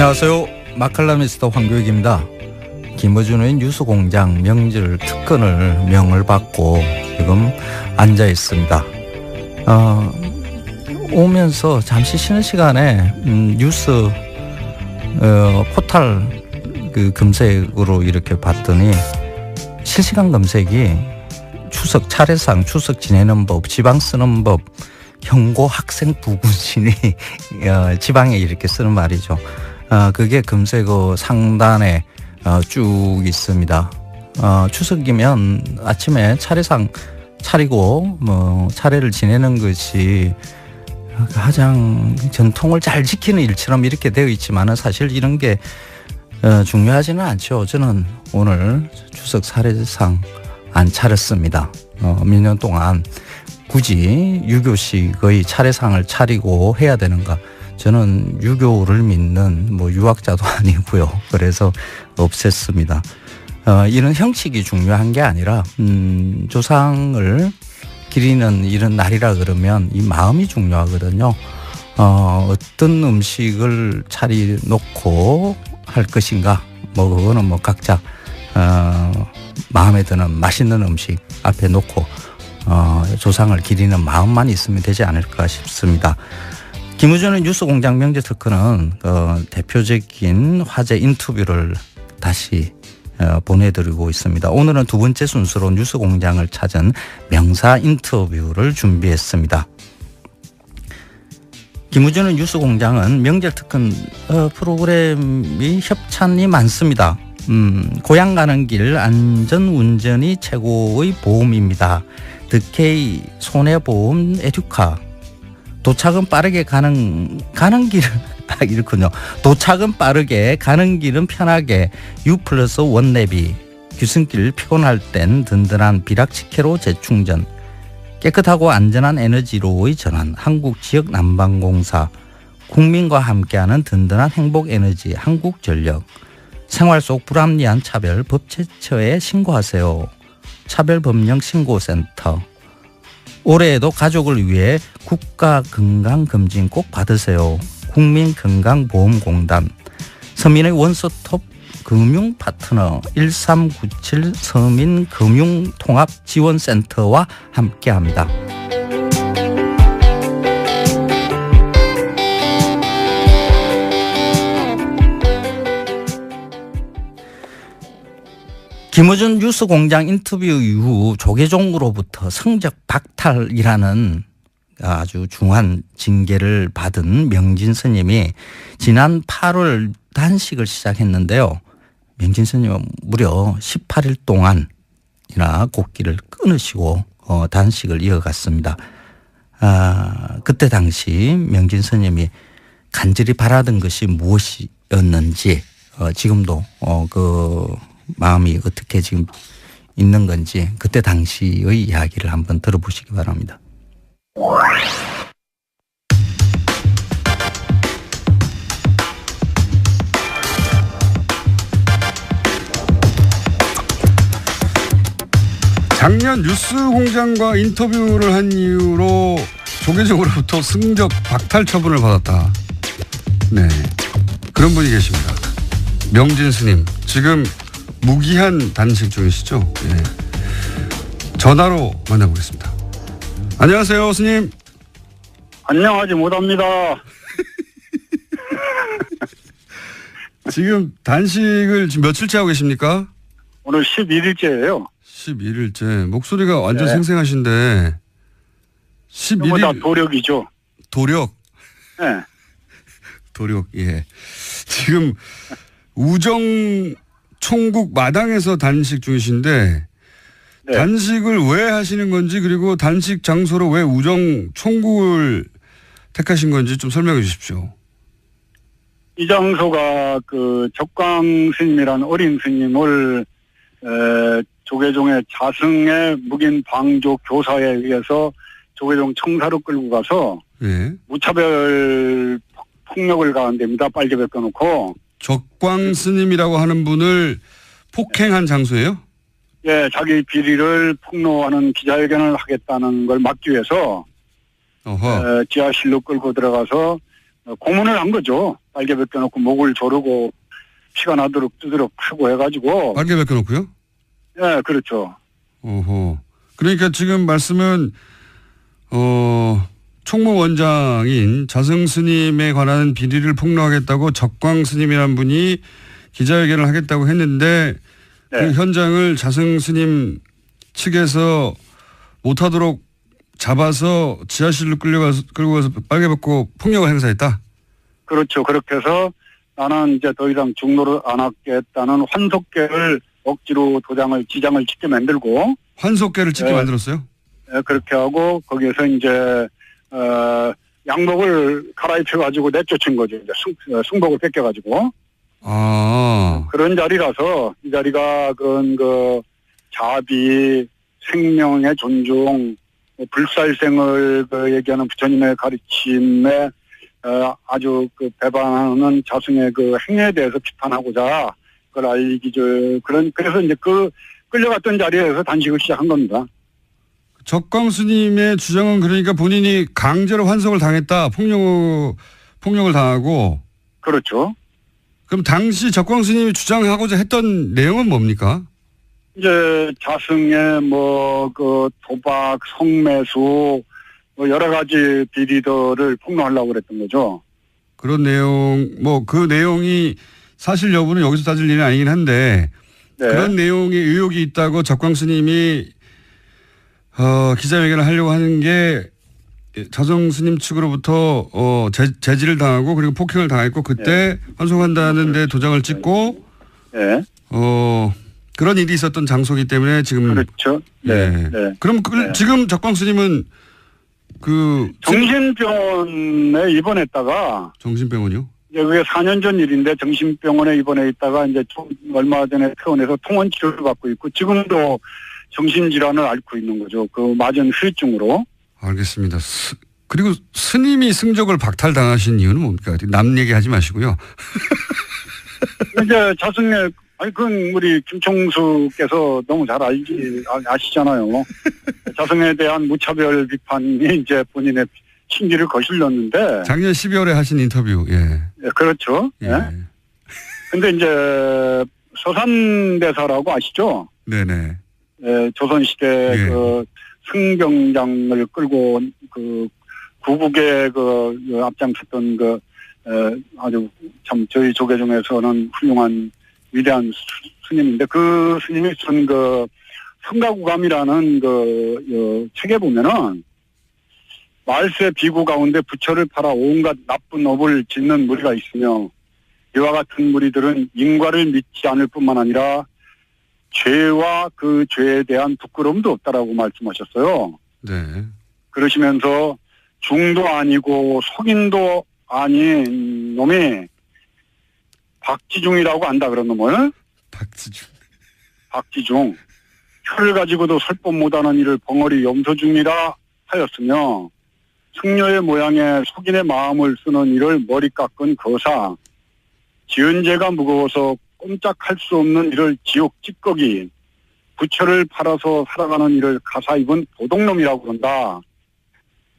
안녕하세요. 마칼라미스터 황교익입니다. 김어준의 뉴스공장 명절 특근을 명을 받고 지금 앉아 있습니다. 오면서 잠시 쉬는 시간에 뉴스 포탈 그 검색으로 이렇게 봤더니 실시간 검색이 추석 차례상, 추석 지내는 법, 지방 쓰는 법, 경고 학생 부군신이 지방에 이렇게 쓰는 말이죠. 그게 검색어 상단에 쭉 있습니다. 추석이면 아침에 차례상 차리고 차례를 지내는 것이 가장 전통을 잘 지키는 일처럼 이렇게 되어 있지만은 사실 이런 게 중요하지는 않죠. 저는 오늘 추석 차례상 안 차렸습니다. 몇 년 동안 굳이 유교식의 차례상을 차리고 해야 되는가? 저는 유교를 믿는 유학자도 아니고요. 그래서 없앴습니다. 이런 형식이 중요한 게 아니라 조상을 기리는 이런 날이라 그러면 이 마음이 중요하거든요. 어떤 음식을 차려놓고 할 것인가? 그거는 각자 마음에 드는 맛있는 음식 앞에 놓고 조상을 기리는 마음만 있으면 되지 않을까 싶습니다. 김우준의 뉴스공장 명절 특근은 대표적인 화제 인터뷰를 다시 보내드리고 있습니다. 오늘은 두 번째 순서로 뉴스공장을 찾은 명사 인터뷰를 준비했습니다. 김우준의 뉴스공장은 명절 특근 프로그램이 협찬이 많습니다. 고향 가는 길 안전운전이 최고의 보험입니다. 득케이 손해보험 에듀카. 도착은 빠르게 가는 길은 이렇군요. 도착은 빠르게 가는 길은 편하게 U+1 원내비. 귀순길 피곤할 땐 든든한 비락치케로 재충전. 깨끗하고 안전한 에너지로의 전환. 한국지역난방공사. 국민과 함께하는 든든한 행복에너지 한국전력. 생활 속 불합리한 차별 법제처에 신고하세요. 차별법령신고센터. 올해에도 가족을 위해 국가건강검진 꼭 받으세요. 국민건강보험공단. 서민의 원스톱 금융파트너 1397 서민금융통합지원센터와 함께합니다. 김어준 뉴스공장 인터뷰 이후 조계종으로부터 성적 박탈이라는 아주 중한 징계를 받은 명진 스님이 지난 8월 단식을 시작했는데요. 명진 스님은 무려 18일 동안이나 곡기를 끊으시고 단식을 이어갔습니다. 그때 당시 명진 스님이 간절히 바라던 것이 무엇이었는지 지금도 마음이 어떻게 지금 있는 건지 그때 당시의 이야기를 한번 들어보시기 바랍니다. 작년 뉴스공장과 인터뷰를 한 이유로 조계종으로부터 성적 박탈 처분을 받았다. 네, 그런 분이 계십니다. 명진 스님 지금 무기한 단식 중이시죠? 네. 전화로 만나보겠습니다. 안녕하세요, 스님. 안녕하지 못합니다. 지금 단식을 지금 며칠째 하고 계십니까? 오늘 11일째예요. 11일째. 목소리가 완전 생생하신데 11일. 다 도력이죠. 도력? 네. 도력, 예. 지금 우정 총국 마당에서 단식 중이신데 네. 단식을 왜 하시는 건지 그리고 단식 장소로 왜 우정 총국을 택하신 건지 좀 설명해 주십시오. 이 장소가 적광 스님이라는 어린 스님을 조계종의 자승의 묵인 방조 교사에 의해서 조계종 청사로 끌고 가서 네. 무차별 폭력을 가한 데입니다. 빨개 벗겨놓고. 적광 스님이라고 하는 분을 폭행한 장소예요? 예, 자기 비리를 폭로하는 기자회견을 하겠다는 걸 막기 위해서 지하실로 끌고 들어가서 고문을 한 거죠. 빨개 벗겨놓고 목을 조르고 피가 나도록 두드려 크고 해가지고. 빨개 벗겨놓고요? 예, 그렇죠. 오호. 그러니까 지금 말씀은 총무원장인 자승 스님에 관한 비리를 폭로하겠다고 적광 스님이라는 분이 기자회견을 하겠다고 했는데 네. 그 현장을 자승 스님 측에서 못하도록 잡아서 지하실로 끌고 가서 빨개 벗고 폭력을 행사했다? 그렇죠. 그렇게 해서 나는 이제 더 이상 중노를 안 하겠다는 환속계를 억지로 지장을 찍게 만들고. 환속계를 찍게 네. 만들었어요? 네, 그렇게 하고 거기에서 이제 양복을 갈아입혀가지고 내쫓은 거죠. 이제 승복을 뺏겨가지고. 아. 그런 자리라서 이 자리가 그런 자비, 생명의 존중, 불살생을 얘기하는 부처님의 가르침에 아주 배반하는 자승의 행위에 대해서 비판하고자 그걸 그래서 이제 끌려갔던 자리에서 단식을 시작한 겁니다. 적광 스님의 주장은 그러니까 본인이 강제로 환속을 당했다, 폭력을 당하고. 그렇죠. 그럼 당시 적광 스님이 주장하고자 했던 내용은 뭡니까? 이제 자승의 도박, 성매수 여러 가지 비리들을 폭로하려고 그랬던 거죠. 그런 내용, 그 내용이 사실 여부는 여기서 따질 일은 아니긴 한데 네. 그런 내용에 의혹이 있다고 적광 스님이 기자회견을 하려고 하는 게 자승 스님 측으로부터 제지를 당하고 그리고 폭행을 당했고 그때 네. 환송한다는 데 도장을 찍고 네. 그런 일이 있었던 장소이기 때문에 지금. 그렇죠. 네. 네. 그럼 네. 지금 적광 스님은 정신병원에 입원했다가. 정신병원이요? 이제 그게 4년 전 일인데 정신병원에 입원해 있다가 이제 얼마 전에 퇴원해서 통원 치료를 받고 있고 지금도 정신질환을 앓고 있는 거죠. 맞은 후유증으로. 알겠습니다. 그리고 스님이 승적을 박탈당하신 이유는 뭡니까? 남 얘기하지 마시고요. 이제 자승의 그건 우리 김총수께서 너무 잘 아시잖아요. 자승에 대한 무차별 비판이 이제 본인의 신기를 거슬렸는데. 작년 12월에 하신 인터뷰, 예. 네, 그렇죠. 예. 근데 이제 서산대사라고 아시죠? 네네. 예, 조선시대 승병장을 끌고 구국에 앞장섰던 아주 참 저희 조계 중에서는 훌륭한 위대한 스님인데 그 스님이 쓴 성가구감이라는 책에 보면은 말세 비구 가운데 부처를 팔아 온갖 나쁜 업을 짓는 무리가 있으며 이와 같은 무리들은 인과를 믿지 않을 뿐만 아니라 죄와 그 죄에 대한 부끄러움도 없다라고 말씀하셨어요. 네. 그러시면서 중도 아니고 속인도 아닌 놈이 박지중이라고 안다 그런 놈을. 박지중. 혀를 가지고도 설법 못하는 이를 벙어리 염소중이라 하였으며 승려의 모양에 속인의 마음을 쓰는 이를 머리 깎은 거사. 지은 죄가 무거워서 꼼짝할 수 없는 이를 지옥 찌꺼기. 부처를 팔아서 살아가는 이를 가사 입은 도둑놈이라고 그런다.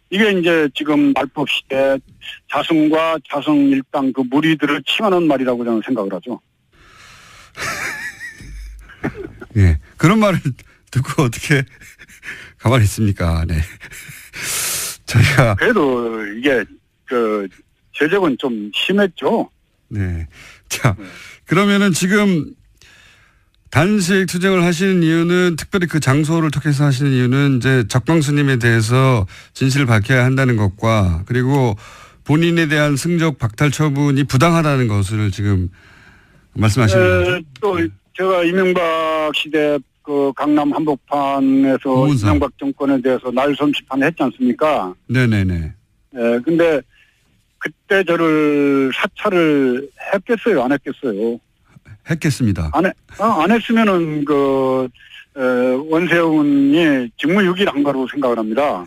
이게 이제 지금 말법 시대 자승과 자승 일당 무리들을 칭하는 말이라고 저는 생각을 하죠. 예. 그런 말을 듣고 어떻게 가만히 있습니까? 네. 저희가. 그래도 이게 제적은 좀 심했죠. 네. 자, 그러면은 지금 단식 투쟁을 하시는 이유는 특별히 그 장소를 택해서 하시는 이유는 이제 적광 스님에 대해서 진실을 밝혀야 한다는 것과 그리고 본인에 대한 승적 박탈 처분이 부당하다는 것을 지금 말씀하시는 거죠. 또 제가 이명박 시대 강남 한복판에서 공문서. 이명박 정권에 대해서 날선 비판했지 않습니까? 네네네. 예, 근데 그때 저를 사찰을 했겠어요, 안 했겠어요? 했겠습니다. 안 했으면은 원세훈이 직무유기를 한 거라고 생각을 합니다.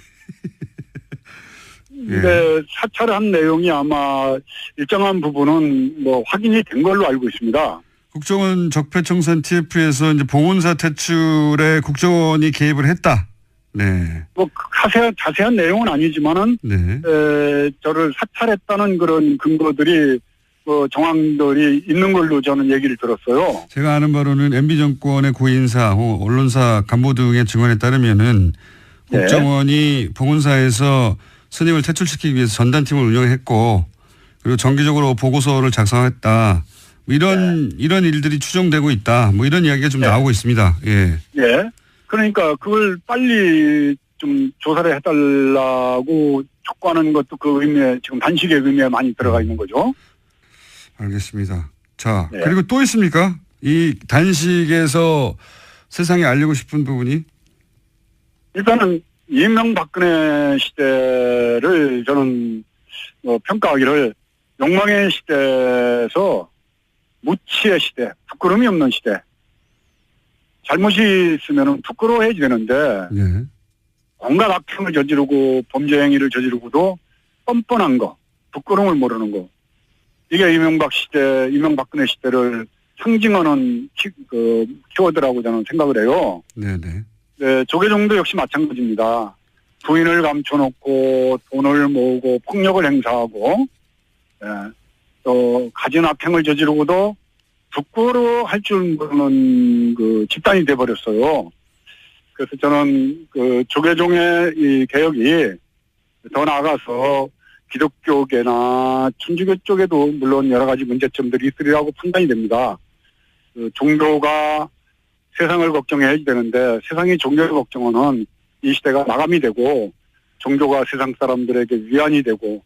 근데 사찰을 한 내용이 아마 일정한 부분은 확인이 된 걸로 알고 있습니다. 국정원 적폐청산 TF에서 이제 봉은사 퇴출에 국정원이 개입을 했다. 네. 뭐 자세한 내용은 아니지만은 네. 저를 사찰했다는 그런 근거들이 정황들이 있는 걸로 저는 얘기를 들었어요. 제가 아는 바로는 MB 정권의 고인사, 언론사 간부 등의 증언에 따르면은 네. 국정원이 봉은사에서 스님을 퇴출시키기 위해서 전단팀을 운영했고 그리고 정기적으로 보고서를 작성했다. 뭐 이런 일들이 추정되고 있다. 뭐 이런 이야기가 좀 나오고 있습니다. 예. 예. 그러니까 그걸 빨리 좀 조사를 해달라고 촉구하는 것도 그 의미에 지금 단식의 의미에 많이 들어가 있는 거죠. 알겠습니다. 자, 네. 그리고 또 있습니까? 이 단식에서 세상에 알리고 싶은 부분이? 일단은 이명박근혜 시대를 저는 평가하기를 욕망의 시대에서 무치의 시대, 부끄러움이 없는 시대. 잘못이 있으면 부끄러워해야 되는데 네. 온갖 악행을 저지르고 범죄 행위를 저지르고도 뻔뻔한 거, 부끄러움을 모르는 거. 이게 이명박근혜 시대를 상징하는 키워드라고 저는 생각을 해요. 네네. 네, 조계종도 역시 마찬가지입니다. 부인을 감춰놓고 돈을 모으고 폭력을 행사하고 또 가진 악행을 저지르고도 부끄러워할 줄 모르는 그 집단이 돼버렸어요. 그래서 저는 그 조계종의 이 개혁이 더 나아가서 기독교계나 천주교 쪽에도 물론 여러 가지 문제점들이 있으리라고 판단이 됩니다. 그 종교가 세상을 걱정해야 되는데 세상이 종교를 걱정하는 이 시대가 마감이 되고 종교가 세상 사람들에게 위안이 되고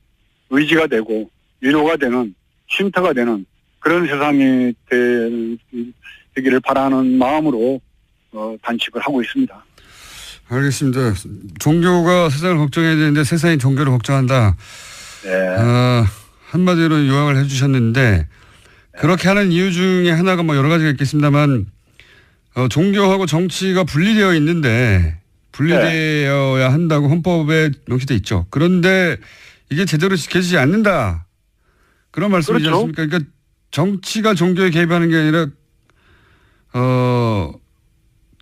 의지가 되고 위로가 되는 쉼터가 되는 그런 세상이 되기를 바라는 마음으로 단식을 하고 있습니다. 알겠습니다. 종교가 세상을 걱정해야 되는데 세상이 종교를 걱정한다. 네. 한마디로 요약을 해 주셨는데 그렇게 하는 이유 중에 하나가 뭐 여러 가지가 있겠습니다만 종교하고 정치가 분리되어 있는데 분리되어야 한다고 헌법에 명시되어 있죠. 그런데 이게 제대로 지켜지지 않는다. 그런 말씀이지 그렇죠. 않습니까? 그러니까 정치가 종교에 개입하는 게 아니라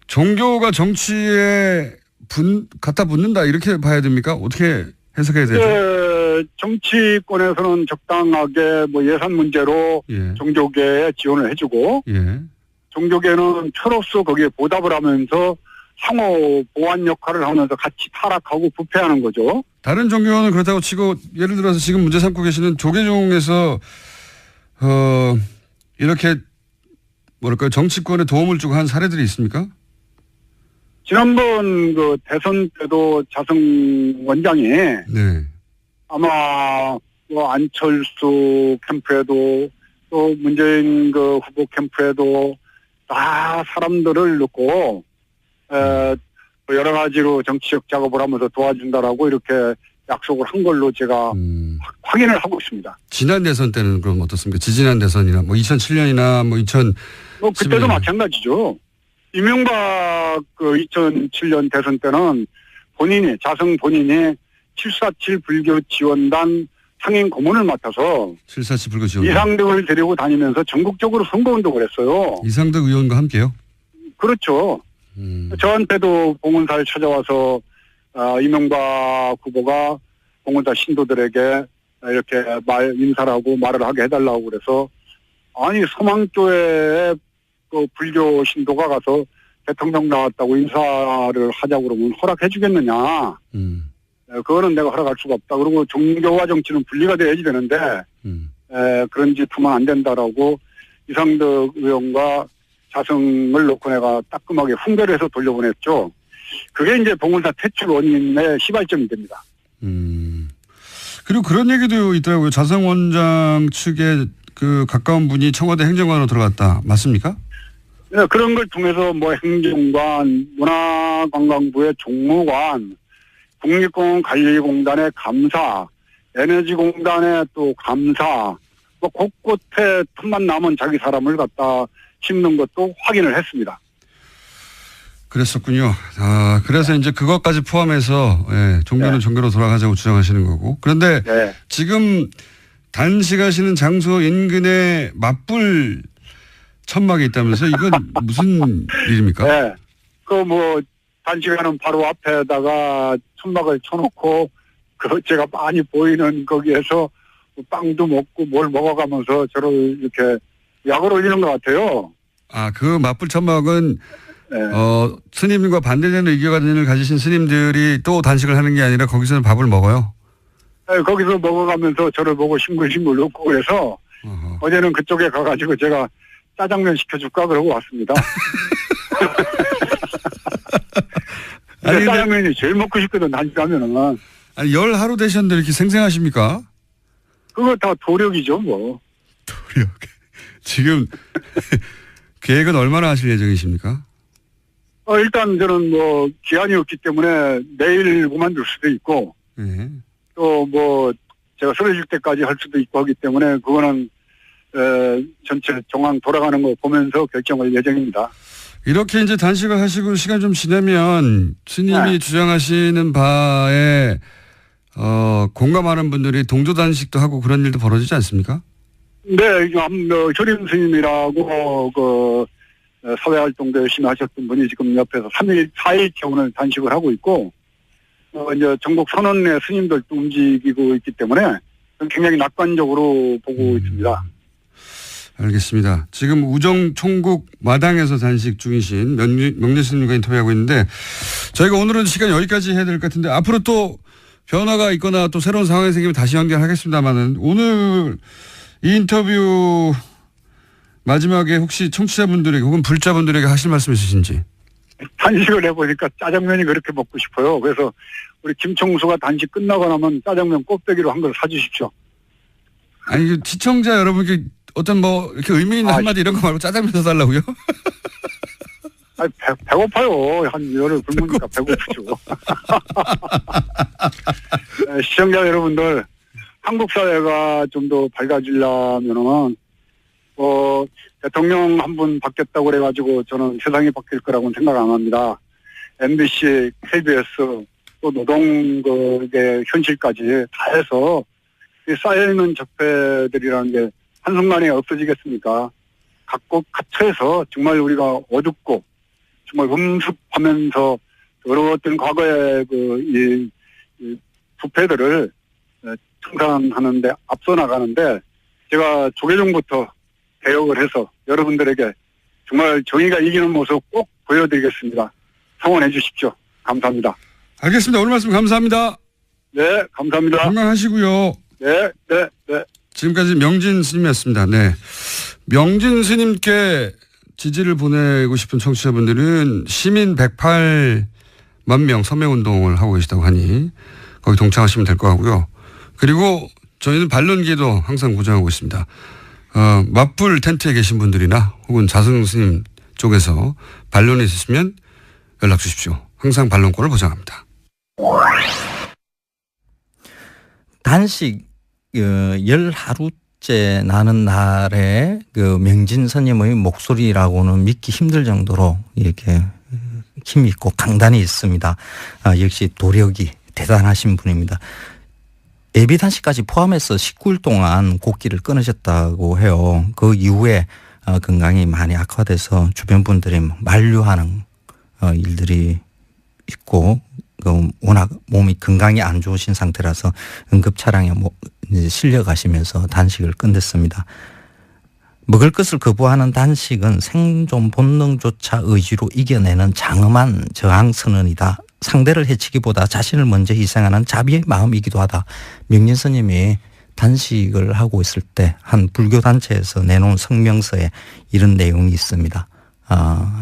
종교가 정치에 갖다 붙는다 이렇게 봐야 됩니까? 어떻게 해석해야 되죠? 정치권에서는 적당하게 뭐 예산 문제로 예. 종교계에 지원을 해주고 예. 종교계는 표로서 거기에 보답을 하면서 상호 보완 역할을 하면서 같이 타락하고 부패하는 거죠. 다른 종교는 그렇다고 치고 예를 들어서 지금 문제 삼고 계시는 조계종에서 이렇게 뭐랄까요 정치권에 도움을 주고 한 사례들이 있습니까? 지난번 그 대선 때도 자승 원장이 네. 아마 뭐 안철수 캠프에도 또 문재인 그 후보 캠프에도 다 사람들을 넣고 여러 가지로 정치적 작업을 하면서 도와준다라고 이렇게 약속을 한 걸로 제가 확인을 하고 있습니다. 지난 대선 때는 그럼 어떻습니까? 지지난 대선이나 뭐 2007년이나 뭐 2000. 그때도 마찬가지죠. 이명박 그 2007년 대선 때는 자승 본인이 747 불교 지원단 상임 고문을 맡아서 747 불교 지원단. 이상득을 데리고 다니면서 전국적으로 선거운동을 했어요. 이상득 의원과 함께요? 그렇죠. 저한테도 봉은사를 찾아와서 이명박 후보가 봉은사 신도들에게 이렇게 인사를 하고 말을 하게 해달라고 그래서 아니 서망교회에 그 불교 신도가 가서 대통령 나왔다고 인사를 하자고 그러면 허락해 주겠느냐. 그거는 내가 허락할 수가 없다. 그리고 종교와 정치는 분리가 돼야지 되는데 그런 짓 하면 안 된다라고 이상득 의원과 자승을 놓고 내가 따끔하게 훈계를 해서 돌려보냈죠. 그게 이제 봉은사 퇴출 원인의 시발점이 됩니다. 그리고 그런 얘기도 있더라고요. 자승 원장 측에 그 가까운 분이 청와대 행정관으로 들어갔다. 맞습니까? 네, 그런 걸 통해서 뭐 행정관, 문화관광부의 종무관, 국립공원관리공단의 감사, 에너지공단의 또 감사, 뭐 곳곳에 틈만 남은 자기 사람을 갖다 심는 것도 확인을 했습니다. 그랬었군요. 그래서 이제 그것까지 포함해서 종교는 종교로 돌아가자고 주장하시는 거고. 그런데 지금 단식하시는 장소 인근에 맞불 천막이 있다면서 이건 무슨 일입니까? 네. 그 뭐 단식하는 바로 앞에다가 천막을 쳐놓고 제가 많이 보이는 거기에서 빵도 먹고 뭘 먹어가면서 저를 이렇게 약을 올리는 것 같아요. 그 맞불 천막은 네. 스님과 반대되는 의견을 가지신 스님들이 또 단식을 하는 게 아니라 거기서는 밥을 먹어요? 네, 거기서 먹어가면서 저를 보고 싱글싱글 웃고 그래서 어제는 그쪽에 가가지고 제가 짜장면 시켜줄까 그러고 왔습니다. 아니, 짜장면이 제일 먹고 싶거든, 단식하면은. 아니, 열 하루 되셨는데 이렇게 생생하십니까? 그거 다 도력이죠, 뭐. 도력. 지금 계획은 얼마나 하실 예정이십니까? 일단 저는 뭐 기한이 없기 때문에 내일 그만둘 수도 있고, 네. 또 뭐 제가 쓰러질 때까지 할 수도 있고 하기 때문에 그거는 전체 정황 돌아가는 거 보면서 결정할 예정입니다. 이렇게 이제 단식을 하시고 시간 좀 지나면 스님이 네. 주장하시는 바에 공감하는 분들이 동조 단식도 하고 그런 일도 벌어지지 않습니까? 네, 효림 스님이라고 사회활동도 열심히 하셨던 분이 지금 옆에서 4일째 오늘 단식을 하고 있고, 이제 전국 선언의 스님들도 움직이고 있기 때문에 굉장히 낙관적으로 보고 있습니다. 알겠습니다. 지금 우정 총국 마당에서 단식 중이신 명진 스님과 인터뷰하고 있는데 저희가 오늘은 시간 여기까지 해야 될 것 같은데 앞으로 또 변화가 있거나 또 새로운 상황이 생기면 다시 연결하겠습니다만은 오늘 이 인터뷰 마지막에 혹시 청취자분들에게 혹은 불자분들에게 하실 말씀 있으신지? 단식을 해보니까 짜장면이 그렇게 먹고 싶어요. 그래서 우리 김총수가 단식 끝나고 나면 짜장면 꼭대기로 한 걸 사주십시오. 아니 시청자 여러분께 어떤 뭐 이렇게 의미 있는 한마디 이런 거 말고 짜장면 사달라고요? 아니 배고파요. 한 열흘 굶으니까 배고프죠. 시청자 여러분들, 한국 사회가 좀 더 밝아지려면은 대통령 한 분 바뀌었다고 그래가지고 저는 세상이 바뀔 거라고는 생각 안 합니다. MBC, KBS 또 노동의 현실까지 다 해서 이 쌓여있는 적폐들이라는 게 한순간에 없어지겠습니까? 각국 갇혀서 정말 우리가 어둡고 정말 음습하면서 어려웠던 과거의 이 부패들을 청산하는데 앞서 나가는데 제가 조계종부터 개혁을 해서 여러분들에게 정말 정의가 이기는 모습 꼭 보여드리겠습니다. 성원해 주십시오. 감사합니다. 알겠습니다. 오늘 말씀 감사합니다. 네, 감사합니다. 건강하시고요. 네. 지금까지 명진 스님이었습니다. 네. 명진 스님께 지지를 보내고 싶은 청취자분들은 시민 108만 명 서명운동을 하고 계시다고 하니 거기 동참하시면 될 것 같고요. 그리고 저희는 반론기도 항상 고정하고 있습니다. 맞불 텐트에 계신 분들이나 혹은 자승 스님 쪽에서 반론이 있으시면 연락 주십시오. 항상 반론권을 보장합니다. 단식 열 하루째 나는 날에 명진 스님의 목소리라고는 믿기 힘들 정도로 이렇게 힘이 있고 강단이 있습니다. 역시 도력이 대단하신 분입니다. 예비단식까지 포함해서 19일 동안 곡기를 끊으셨다고 해요. 그 이후에 건강이 많이 악화돼서 주변 분들이 만류하는 일들이 있고 워낙 몸이 건강이 안 좋으신 상태라서 응급차량에 실려 가시면서 단식을 끝냈습니다. 먹을 것을 거부하는 단식은 생존 본능조차 의지로 이겨내는 장엄한 저항 선언이다. 상대를 해치기보다 자신을 먼저 희생하는 자비의 마음이기도 하다. 명진 스님이 단식을 하고 있을 때 한 불교 단체에서 내놓은 성명서에 이런 내용이 있습니다.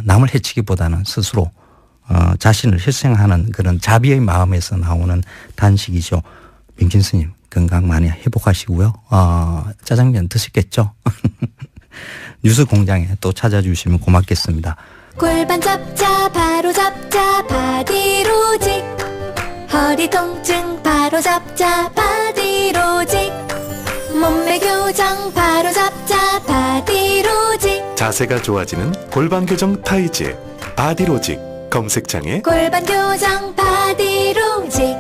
남을 해치기보다는 스스로 자신을 희생하는 그런 자비의 마음에서 나오는 단식이죠. 명진 스님 건강 많이 회복하시고요. 짜장면 드시겠죠? 뉴스 공장에 또 찾아주시면 고맙겠습니다. 골반 잡자 바로 잡자 바디로직, 허리 통증 바로 잡자 바디로직, 몸매 교정 바로 잡자 바디로직, 자세가 좋아지는 골반 교정 타이즈 바디로직. 검색창에 골반 교정 바디로직.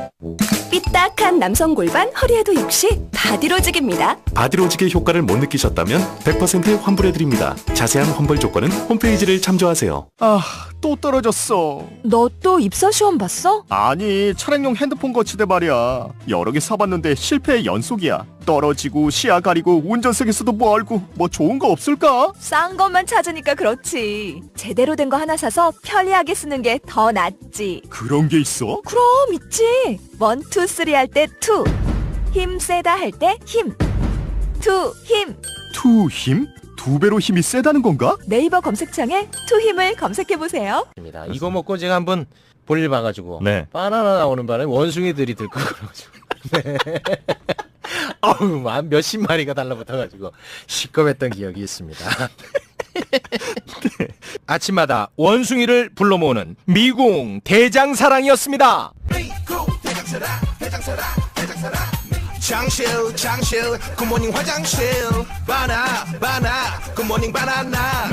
삐딱하게 한 남성 골반 허리에도 역시 바디로직입니다. 바디로직의 효과를 못 느끼셨다면 100% 환불해드립니다. 자세한 환불 조건은 홈페이지를 참조하세요. 또 떨어졌어. 너 또 입사 시험 봤어? 아니, 차량용 핸드폰 거치대 말이야. 여러 개 사봤는데 실패의 연속이야. 떨어지고 시야 가리고 운전석에서도 멀고 뭐 좋은 거 없을까? 싼 것만 찾으니까 그렇지. 제대로 된 거 하나 사서 편리하게 쓰는 게 더 낫지. 그런 게 있어? 그럼 있지. 1, 2, 3 할 때 2. 힘 세다 할 때 힘. 2 힘. 투 힘? 2배로 힘이 세다는 건가? 네이버 검색창에 2 힘을 검색해보세요. 이거 먹고 제가 한번 볼일 봐가지고 네. 바나나 나오는 바람에 원숭이들이 들고 그래가지고 네. 어우 몇십 마리가 달라붙어가지고 시끄럽했던 기억이 있습니다. 아침마다 원숭이를 불러 모으는 미궁 대장사랑이었습니다. 장실 굿모닝 화장실 바나 굿모닝 바나나.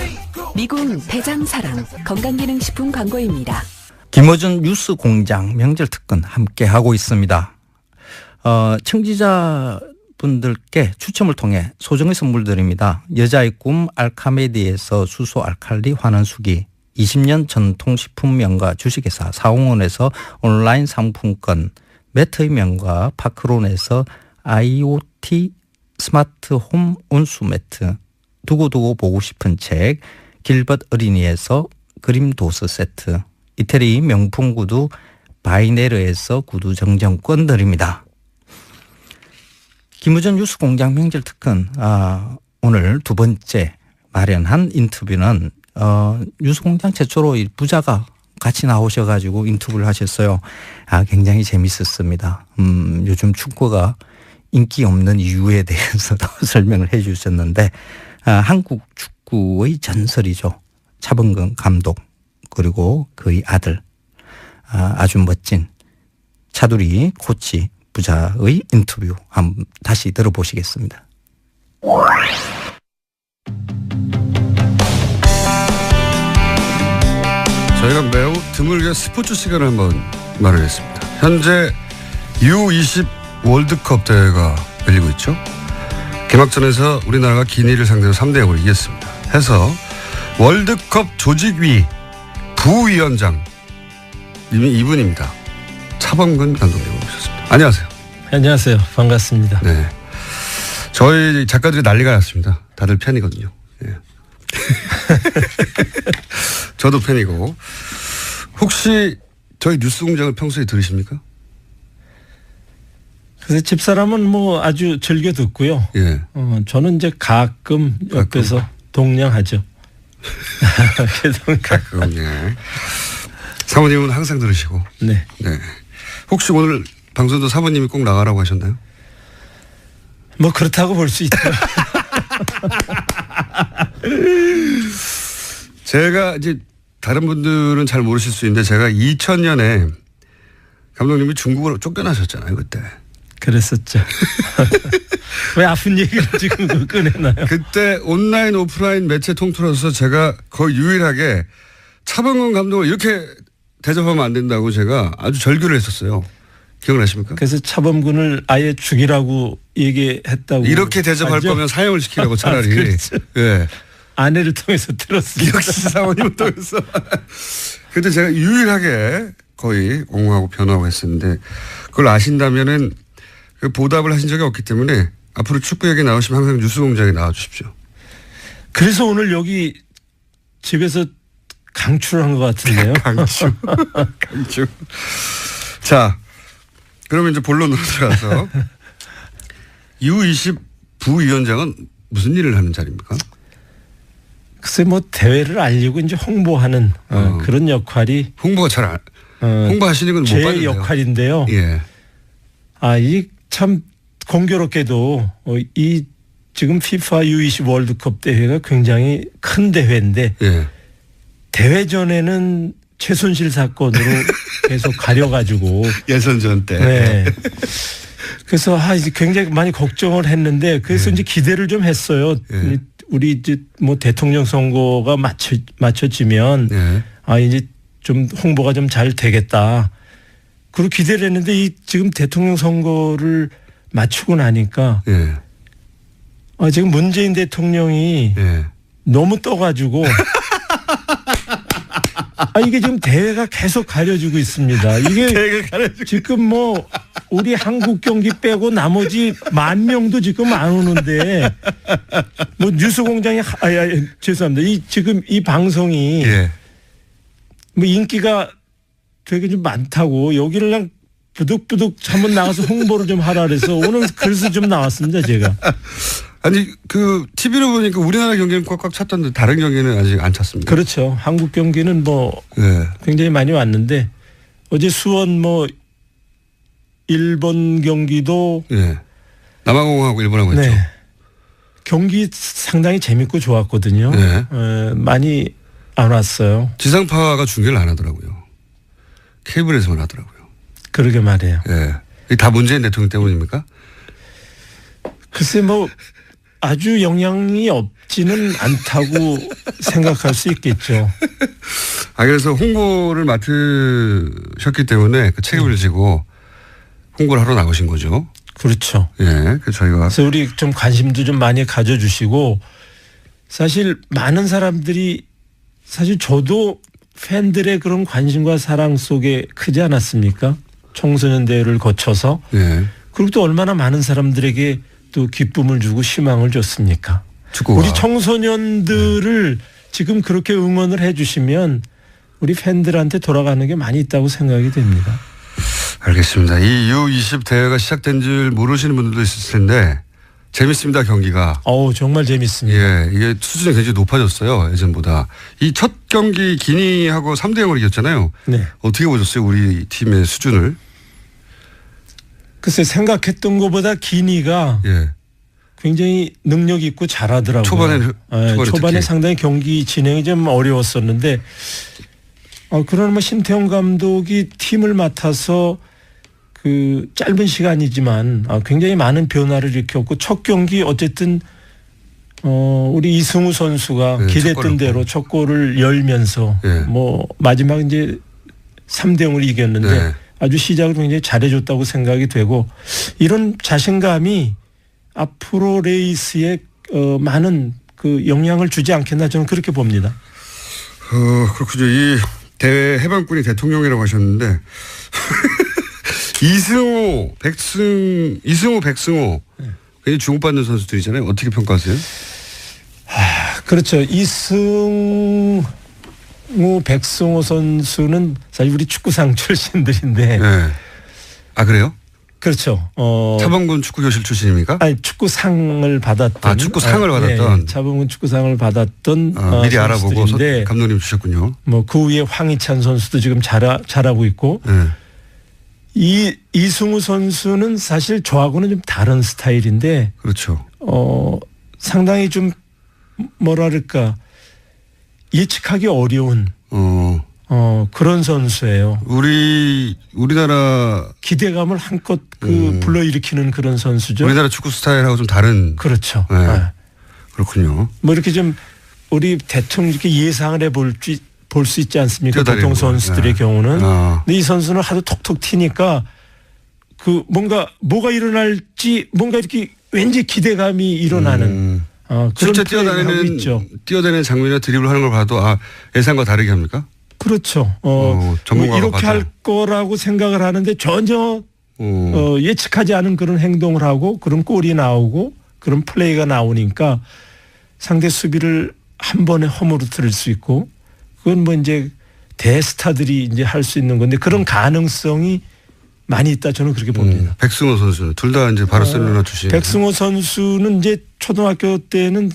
미궁 대장사랑 건강기능식품 광고입니다. 김어준 뉴스공장 명절특근 함께하고 있습니다. 청취자분들께 추첨을 통해 소정의 선물 드립니다. 여자의 꿈 알카메디에서 수소 알칼리 환원수기, 20년 전통식품 명가 주식회사 사홍원에서 온라인 상품권, 매트의 명가 파크론에서 IoT 스마트홈 온수매트, 두고두고 보고 싶은 책 길벗 어린이에서 그림도서 세트, 이태리 명품 구두 바이네르에서 구두 정정권 드립니다. 김우전 뉴스공장 명절특근, 오늘 두 번째 마련한 인터뷰는 뉴스공장 최초로 부자가 같이 나오셔가지고 인터뷰를 하셨어요. 굉장히 재밌었습니다. 요즘 축구가 인기 없는 이유에 대해서도 설명을 해 주셨는데, 한국 축구의 전설이죠. 차범근 감독, 그리고 그의 아들, 아주 멋진 차두리 코치 부자의 인터뷰 한번 다시 들어보시겠습니다. 저희가 매우 드물게 스포츠 시간을 한번 마련했습니다. 현재 U20 월드컵 대회가 열리고 있죠. 개막전에서 우리나라가 기니를 상대로 3대0으로 이겼습니다. 해서 월드컵 조직위 부위원장 이분입니다. 차범근 감독님 모셨습니다. 안녕하세요. 안녕하세요. 반갑습니다. 네, 저희 작가들이 난리가 났습니다. 다들 팬이거든요. 네. 저도 팬이고. 혹시 저희 뉴스공장을 평소에 들으십니까? 그래서 집사람은 뭐 아주 즐겨 듣고요. 예. 저는 이제 가끔 옆에서 동냥하죠. 가끔, 예. 사모님은 항상 들으시고. 네. 네. 혹시 오늘 방송도 사모님이 꼭 나가라고 하셨나요? 뭐 그렇다고 볼 수 있죠. 제가 이제 다른 분들은 잘 모르실 수 있는데, 제가 2000년에 감독님이 중국으로 쫓겨나셨잖아요, 그때. 그랬었죠. 왜 아픈 얘기를 지금 꺼내나요? 그때 온라인 오프라인 매체 통틀어서 제가 거의 유일하게 차범근 감독을 이렇게 대접하면 안 된다고 제가 아주 절규를 했었어요. 기억나십니까? 그래서 차범근을 아예 죽이라고 얘기했다고. 이렇게 대접할 알죠? 거면 사형을 시키라고 차라리. 그렇죠. 예. 아내를 통해서 들었습니다. 역시 사모님을 통해서. 그때 제가 유일하게 거의 옹호하고 변호하고 했었는데, 그걸 아신다면은 보답을 하신 적이 없기 때문에 앞으로 축구 얘기 나오시면 항상 뉴스공장에 나와주십시오. 그래서 오늘 여기 집에서 강추를 한 것 같은데요. 강추. 강추. 자, 그러면 이제 본론으로 들어가서 U20 부위원장은 무슨 일을 하는 자리입니까? 글쎄 뭐 대회를 알리고 이제 홍보하는 그런 역할이. 홍보가 잘 홍보하시는 건 못 봤는데요. 제 역할인데요. 예. 이 참 공교롭게도 이 지금 FIFA U20 월드컵 대회가 굉장히 큰 대회인데, 예. 대회 전에는 최순실 사건으로 계속 가려가지고 예선전 때. 네. 그래서 이제 굉장히 많이 걱정을 했는데, 그래서 이제 기대를 좀 했어요. 우리 이제 뭐 대통령 선거가 맞춰지면 이제 좀 홍보가 좀 잘 되겠다. 그리고 기대를 했는데 이 지금 대통령 선거를 마치고 나니까 예. 지금 문재인 대통령이 예. 너무 떠가지고 이게 지금 대회가 계속 가려지고 있습니다. 이게 지금 뭐 우리 한국 경기 빼고 나머지 10,000명도 지금 안 오는데 뭐 뉴스공장이 죄송합니다. 지금 이 방송이 예. 뭐 인기가 되게 좀 많다고 여기를 그냥 부득부득 한번 나가서 홍보를 좀 하라 그래서 오늘 그래서 좀 나왔습니다 제가. 아니 그 TV로 보니까 우리나라 경기는 꽉꽉 찼던데 다른 경기는 아직 안 찼습니다. 그렇죠. 한국 경기는 뭐 예. 굉장히 많이 왔는데 어제 수원 뭐 일본 경기도 예. 남아공하고 일본하고 했죠. 네. 경기 상당히 재밌고 좋았거든요. 네. 많이 안 왔어요. 지상파가 중계를 안 하더라고요. 케이블에서만 하더라고요. 그러게 말이에요. 예. 이게 다 문재인 대통령 때문입니까? 글쎄 뭐 아주 영향이 없지는 않다고 생각할 수 있겠죠. 그래서 홍보를 맡으셨기 때문에 그 책임을 지고 홍보를 하러 나오신 거죠. 그렇죠. 예. 그래서 저희가. 그래서 우리 좀 관심도 좀 많이 가져주시고 사실 많은 사람들이 사실 저도 팬들의 그런 관심과 사랑 속에 크지 않았습니까? 청소년 대회를 거쳐서. 예. 그리고 또 얼마나 많은 사람들에게 또 기쁨을 주고 희망을 줬습니까? 축구가. 우리 청소년들을 지금 그렇게 응원을 해 주시면 우리 팬들한테 돌아가는 게 많이 있다고 생각이 됩니다. 알겠습니다. 이 U20 대회가 시작된 줄 모르시는 분들도 있을 텐데 재밌습니다, 경기가. 정말 재밌습니다. 예, 이게 수준이 굉장히 높아졌어요, 예전보다. 이 첫 경기 기니하고 3대0으로 이겼잖아요. 네. 어떻게 보셨어요, 우리 팀의 수준을? 글쎄 생각했던 것보다 기니가 예. 굉장히 능력 있고 잘하더라고요. 초반에 초반에 상당히 경기 진행이 좀 어려웠었는데 그러나 뭐 심태형 감독이 팀을 맡아서 그 짧은 시간이지만 굉장히 많은 변화를 일으켰고 첫 경기 어쨌든 우리 이승우 선수가 기대했던 대로 첫 골을 열면서 뭐 마지막 이제 3대0으로 이겼는데 아주 시작을 굉장히 잘해줬다고 생각이 되고 이런 자신감이 앞으로 레이스에 많은 그 영향을 주지 않겠나 저는 그렇게 봅니다. 그렇군요. 이 대회 해방군이 대통령이라고 하셨는데 이승우, 백승호 굉장히 주목받는 선수들이잖아요. 어떻게 평가하세요? 그렇죠. 이승우, 백승호 선수는 사실 우리 축구상 출신들인데. 네. 그래요? 그렇죠. 차범근 축구교실 출신입니까? 아니 축구상을 받았던. 축구상을 받았던. 예, 차범근 축구상을 받았던. 미리 알아보고 감독님 주셨군요. 뭐 그 위에 황희찬 선수도 지금 잘하고 있고. 이승우 선수는 사실 저하고는 좀 다른 스타일인데. 그렇죠. 상당히 좀 뭐랄까 예측하기 어려운. 그런 선수예요. 우리나라 기대감을 한껏 불러일으키는 그런 선수죠. 우리나라 축구 스타일하고 좀 다른. 그렇죠. 네. 그렇군요. 뭐 이렇게 좀 우리 대충 이렇게 예상을 해볼 수 있지 않습니까? 보통 선수들의 경우는. 근데 이 선수는 하도 톡톡 튀니까 뭐가 일어날지 뭔가 이렇게 왠지 기대감이 일어나는. 실제 뛰어다니는 장면이나 드리블 하는 걸 봐도 예상과 다르게 합니까? 그렇죠. 전문가가 이렇게 할 거라고 생각을 하는데 전혀 예측하지 않은 그런 행동을 하고 그런 골이 나오고 그런 플레이가 나오니까 상대 수비를 한 번에 허물어뜨릴 수 있고 그건 뭐 이제 대스타들이 이제 할 수 있는 건데 그런 가능성이 많이 있다 저는 그렇게 봅니다. 백승호 선수는 둘 다 이제 바르셀로나 출신. 백승호 선수는 이제 초등학교 때는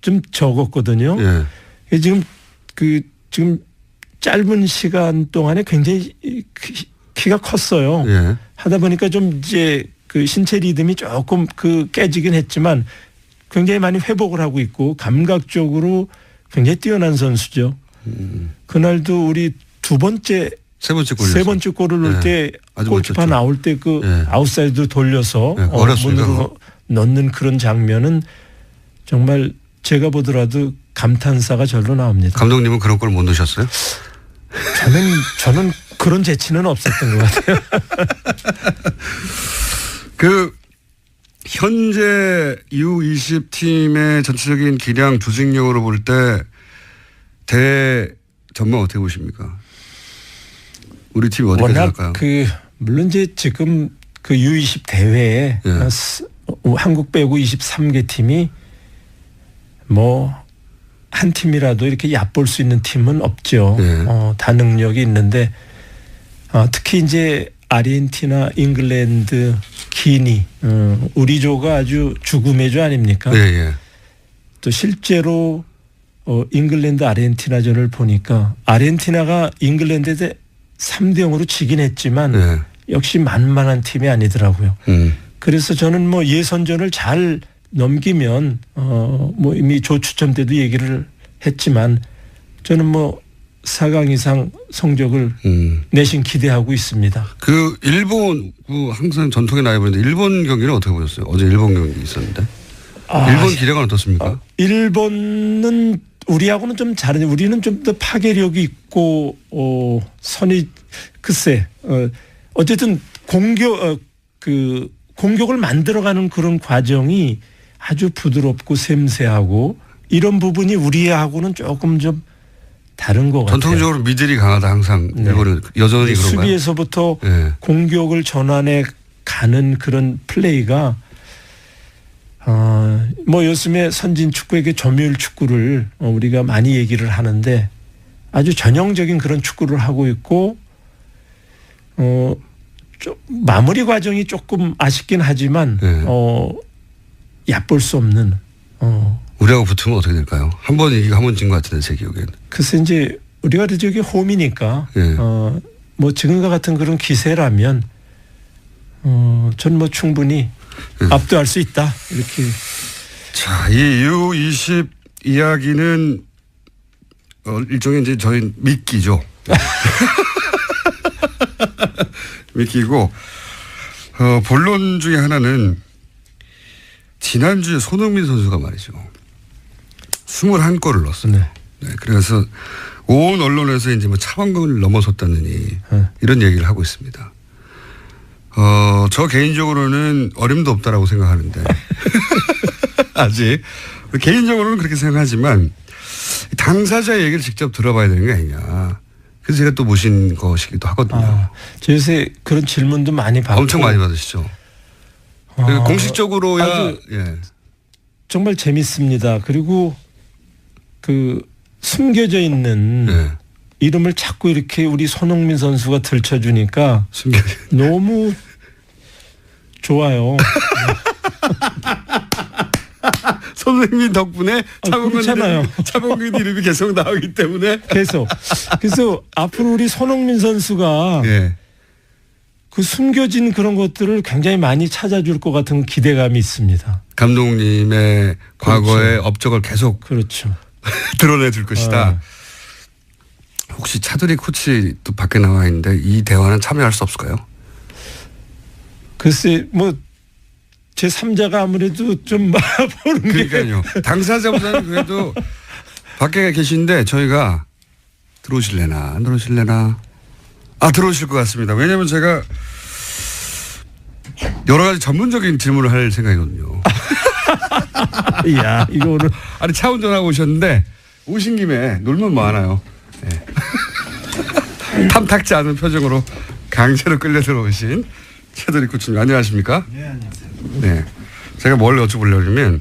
좀 적었거든요. 예. 지금 짧은 시간 동안에 굉장히 키가 컸어요. 예. 하다 보니까 좀 이제 그 신체 리듬이 조금 깨지긴 했지만 굉장히 많이 회복을 하고 있고 감각적으로 굉장히 뛰어난 선수죠. 그날도 우리 세 번째 골을 넣을 때 골키퍼 나올 때 아웃사이드로 돌려서 문으로 넣는 그런 장면은 정말 제가 보더라도 감탄사가 절로 나옵니다. 감독님은 그런 걸 못 넣으셨어요? 저는 그런 재치는 없었던 것 같아요. 그 현재 U20 팀의 전체적인 기량 조직력으로 볼 때 대전망 어떻게 보십니까? 우리 팀이 어디까지 갈까요? 물론 이제 지금 그 U20 대회에 예. 한국 빼고 23개 팀이 뭐 한 팀이라도 이렇게 얕볼 수 있는 팀은 없죠. 예. 다 능력이 있는데 특히 이제 아르헨티나, 잉글랜드, 기니 우리 조가 아주 죽음의 조 아닙니까? 예, 예. 또 실제로 잉글랜드 아르헨티나전을 보니까 아르헨티나가 잉글랜드에 3대0으로 지긴 했지만 예. 역시 만만한 팀이 아니더라고요. 그래서 저는 뭐 예선전을 잘 넘기면 뭐 이미 조 추첨 때도 얘기를 했지만 저는 뭐 4강 이상 성적을 내신 기대하고 있습니다. 그 일본 항상 전통의 라이벌인데 일본 경기는 어떻게 보셨어요? 어제 일본 경기 있었는데. 일본 기량은 어떻습니까? 일본은 우리하고는 좀 다른데 우리는 좀 더 파괴력이 있고 선이 글쎄 어쨌든 공격을 만들어가는 그런 과정이 아주 부드럽고 섬세하고 이런 부분이 우리하고는 조금 좀 다른 것 같아요. 전통적으로 미들이 강하다 항상 일본은 여전히 그런가요? 수비에서부터 네. 공격을 전환해 가는 그런 플레이가 뭐 요즘에 선진 축구에게 점유율 축구를 우리가 많이 얘기를 하는데 아주 전형적인 그런 축구를 하고 있고 좀 마무리 과정이 조금 아쉽긴 하지만 네. 얕볼 수 없는 우리하고 붙으면 어떻게 될까요? 한 번 이기고 한 번 진 것 같은데 제 기억에는. 글쎄 이제 우리가 저기 홈이니까 네. 뭐 지금과 같은 그런 기세라면 전 뭐 충분히 압도할 수 있다 이렇게. 자, 이 U20 이야기는 일종의 이제 저희 미끼죠. 미끼고 본론 중에 하나는 지난주에 손흥민 선수가 말이죠. 21골을 넣었어요. 네. 네, 그래서 온 언론에서 이제 뭐 차범근을 넘어섰다느니 이런 얘기를 하고 있습니다. 저 개인적으로는 어림도 없다라고 생각하는데 아직 개인적으로는 그렇게 생각하지만 당사자의 얘기를 직접 들어봐야 되는 게 아니냐. 그래서 제가 또 모신 것이기도 하거든요. 저 요새 그런 질문도 많이 받고 엄청 많이 받으시죠. 공식적으로야 예. 정말 재밌습니다. 그리고 그 숨겨져 있는 예. 이름을 자꾸 이렇게 우리 손흥민 선수가 들춰주니까 너무 좋아요. 손흥민 덕분에 그렇잖아요. 차범근 이름이 계속 나오기 때문에 계속. 그래서 앞으로 우리 손흥민 선수가 예. 그 숨겨진 그런 것들을 굉장히 많이 찾아줄 것 같은 기대감이 있습니다. 감독님의 과거의 그렇죠. 업적을 계속 그렇죠. 드러내줄 것이다. 혹시 차두리 코치 또 밖에 나와 있는데 이 대화는 참여할 수 없을까요? 글쎄 뭐 제 3자가 아무래도 좀 보는 그러니까요. 당사자보다는 그래도 밖에 계신데 저희가 들어오실래나 안 들어오실래나 들어오실 것 같습니다. 왜냐하면 제가 여러 가지 전문적인 질문을 할 생각이거든요. 이야 이거 오늘 아니 차 운전하고 오셨는데 오신 김에 놀면 뭐하나요. 네. 탐탁지 않은 표정으로 강제로 끌려 들어오신 차두리 코치님 안녕하십니까? 네 안녕하세요. 네, 제가 뭘 여쭤보려면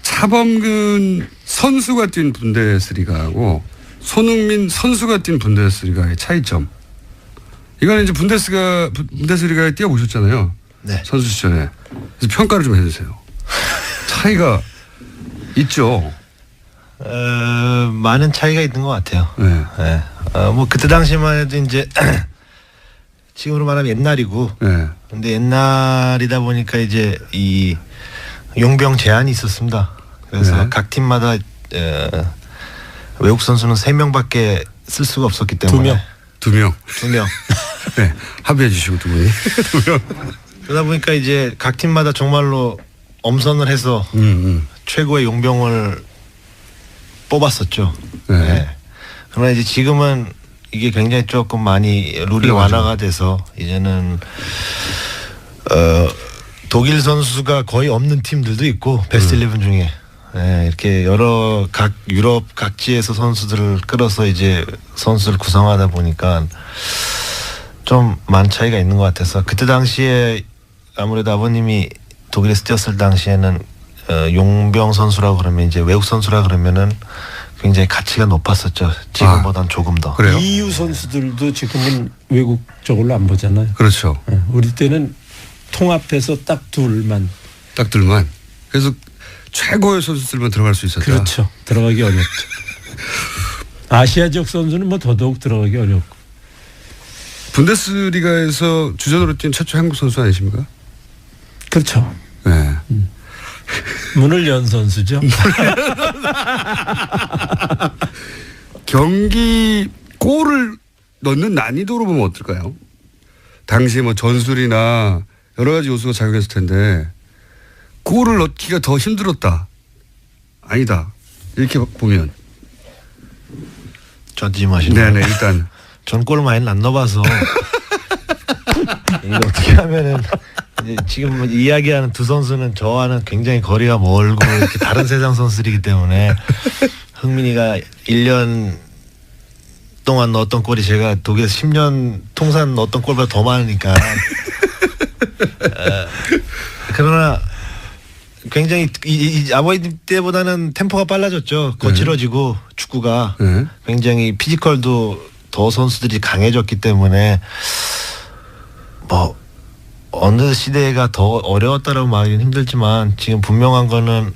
차범근 선수가 뛴 분데스리가하고 손흥민 선수가 뛴 분데스리가의 차이점. 이거는 이제 분데스리가에 뛰어보셨잖아요. 네. 선수 시절에. 그래서 평가를 좀 해주세요. 차이가 있죠. 많은 차이가 있는 것 같아요. 네. 네. 뭐 그때 당시만 해도 이제 지금으로 말하면 옛날이고. 네. 근데 옛날이다 보니까 이제 이 용병 제한이 있었습니다. 그래서 네. 각 팀마다 외국 선수는 3명밖에 쓸 수가 없었기 때문에 2명. 2명. 네. 합의해 주시고 2분이. 2명. 그러다 보니까 이제 각 팀마다 정말로 엄선을 해서 최고의 용병을 뽑았었죠. 네. 네. 그러나 이제 지금은 이게 굉장히 조금 많이 룰이 완화가 돼서 이제는 독일 선수가 거의 없는 팀들도 있고 베스트 11 중에 이렇게 여러 각 유럽 각지에서 선수들을 끌어서 이제 선수를 구성하다 보니까 좀 많은 차이가 있는 것 같아서 그때 당시에 아무래도 아버님이 독일에서 뛰었을 당시에는 용병 선수라고 그러면 이제 외국 선수라 그러면은 굉장히 가치가 높았었죠. 지금보다는 조금 더. 그래요? EU 선수들도 지금은 외국 쪽으로 안 보잖아요. 그렇죠. 우리 때는 통합해서 딱 둘만. 그래서 최고의 선수들만 들어갈 수 있었다. 그렇죠. 들어가기 어렵죠. 아시아 지역 선수는 뭐 더더욱 들어가기 어렵고. 분데스리가에서 주전으로 뛴 최초 한국 선수 아니십니까? 그렇죠. 네. 문을 연 선수죠. 경기 골을 넣는 난이도로 보면 어떨까요? 당시에 뭐 전술이나 여러 가지 요소가 작용했을 텐데 골을 넣기가 더 힘들었다. 아니다. 이렇게 보면. 전지마시네요. 네네 일단. 전 골 많이 안 넣어봐서 이게 어떻게 하면은 이제 지금 이야기하는 두 선수는 저와는 굉장히 거리가 멀고 이렇게 다른 세상 선수들이기 때문에 흥민이가 1년 동안 넣었던 골이 제가 독일에서 10년 통산 넣었던 골보다 더 많으니까 그러나 굉장히 이 아버님 때보다는 템포가 빨라졌죠. 거칠어지고 축구가 굉장히 피지컬도 더 선수들이 강해졌기 때문에 뭐 어느 시대가 더 어려웠다라고 말하기는 힘들지만 지금 분명한 거는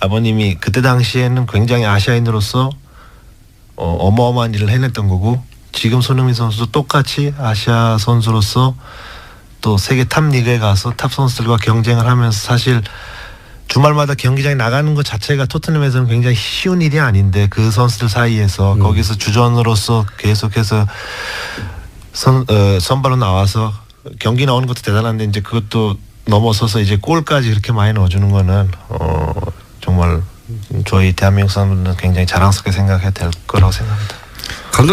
아버님이 그때 당시에는 굉장히 아시아인으로서 어마어마한 일을 해냈던 거고 지금 손흥민 선수도 똑같이 아시아 선수로서 또 세계 탑 리그에 가서 탑 선수들과 경쟁을 하면서 사실 주말마다 경기장에 나가는 것 자체가 토트넘에서는 굉장히 쉬운 일이 아닌데 그 선수들 사이에서 거기서 주전으로서 계속해서 선발로 나와서 경기 나오는 것도 대단한데 이제 그것도 넘어서서 이제 골까지 그렇게 많이 넣어주는 거는 정말 저희 대한민국 사람들은 굉장히 자랑스럽게 생각해야 될 거라고 생각합니다.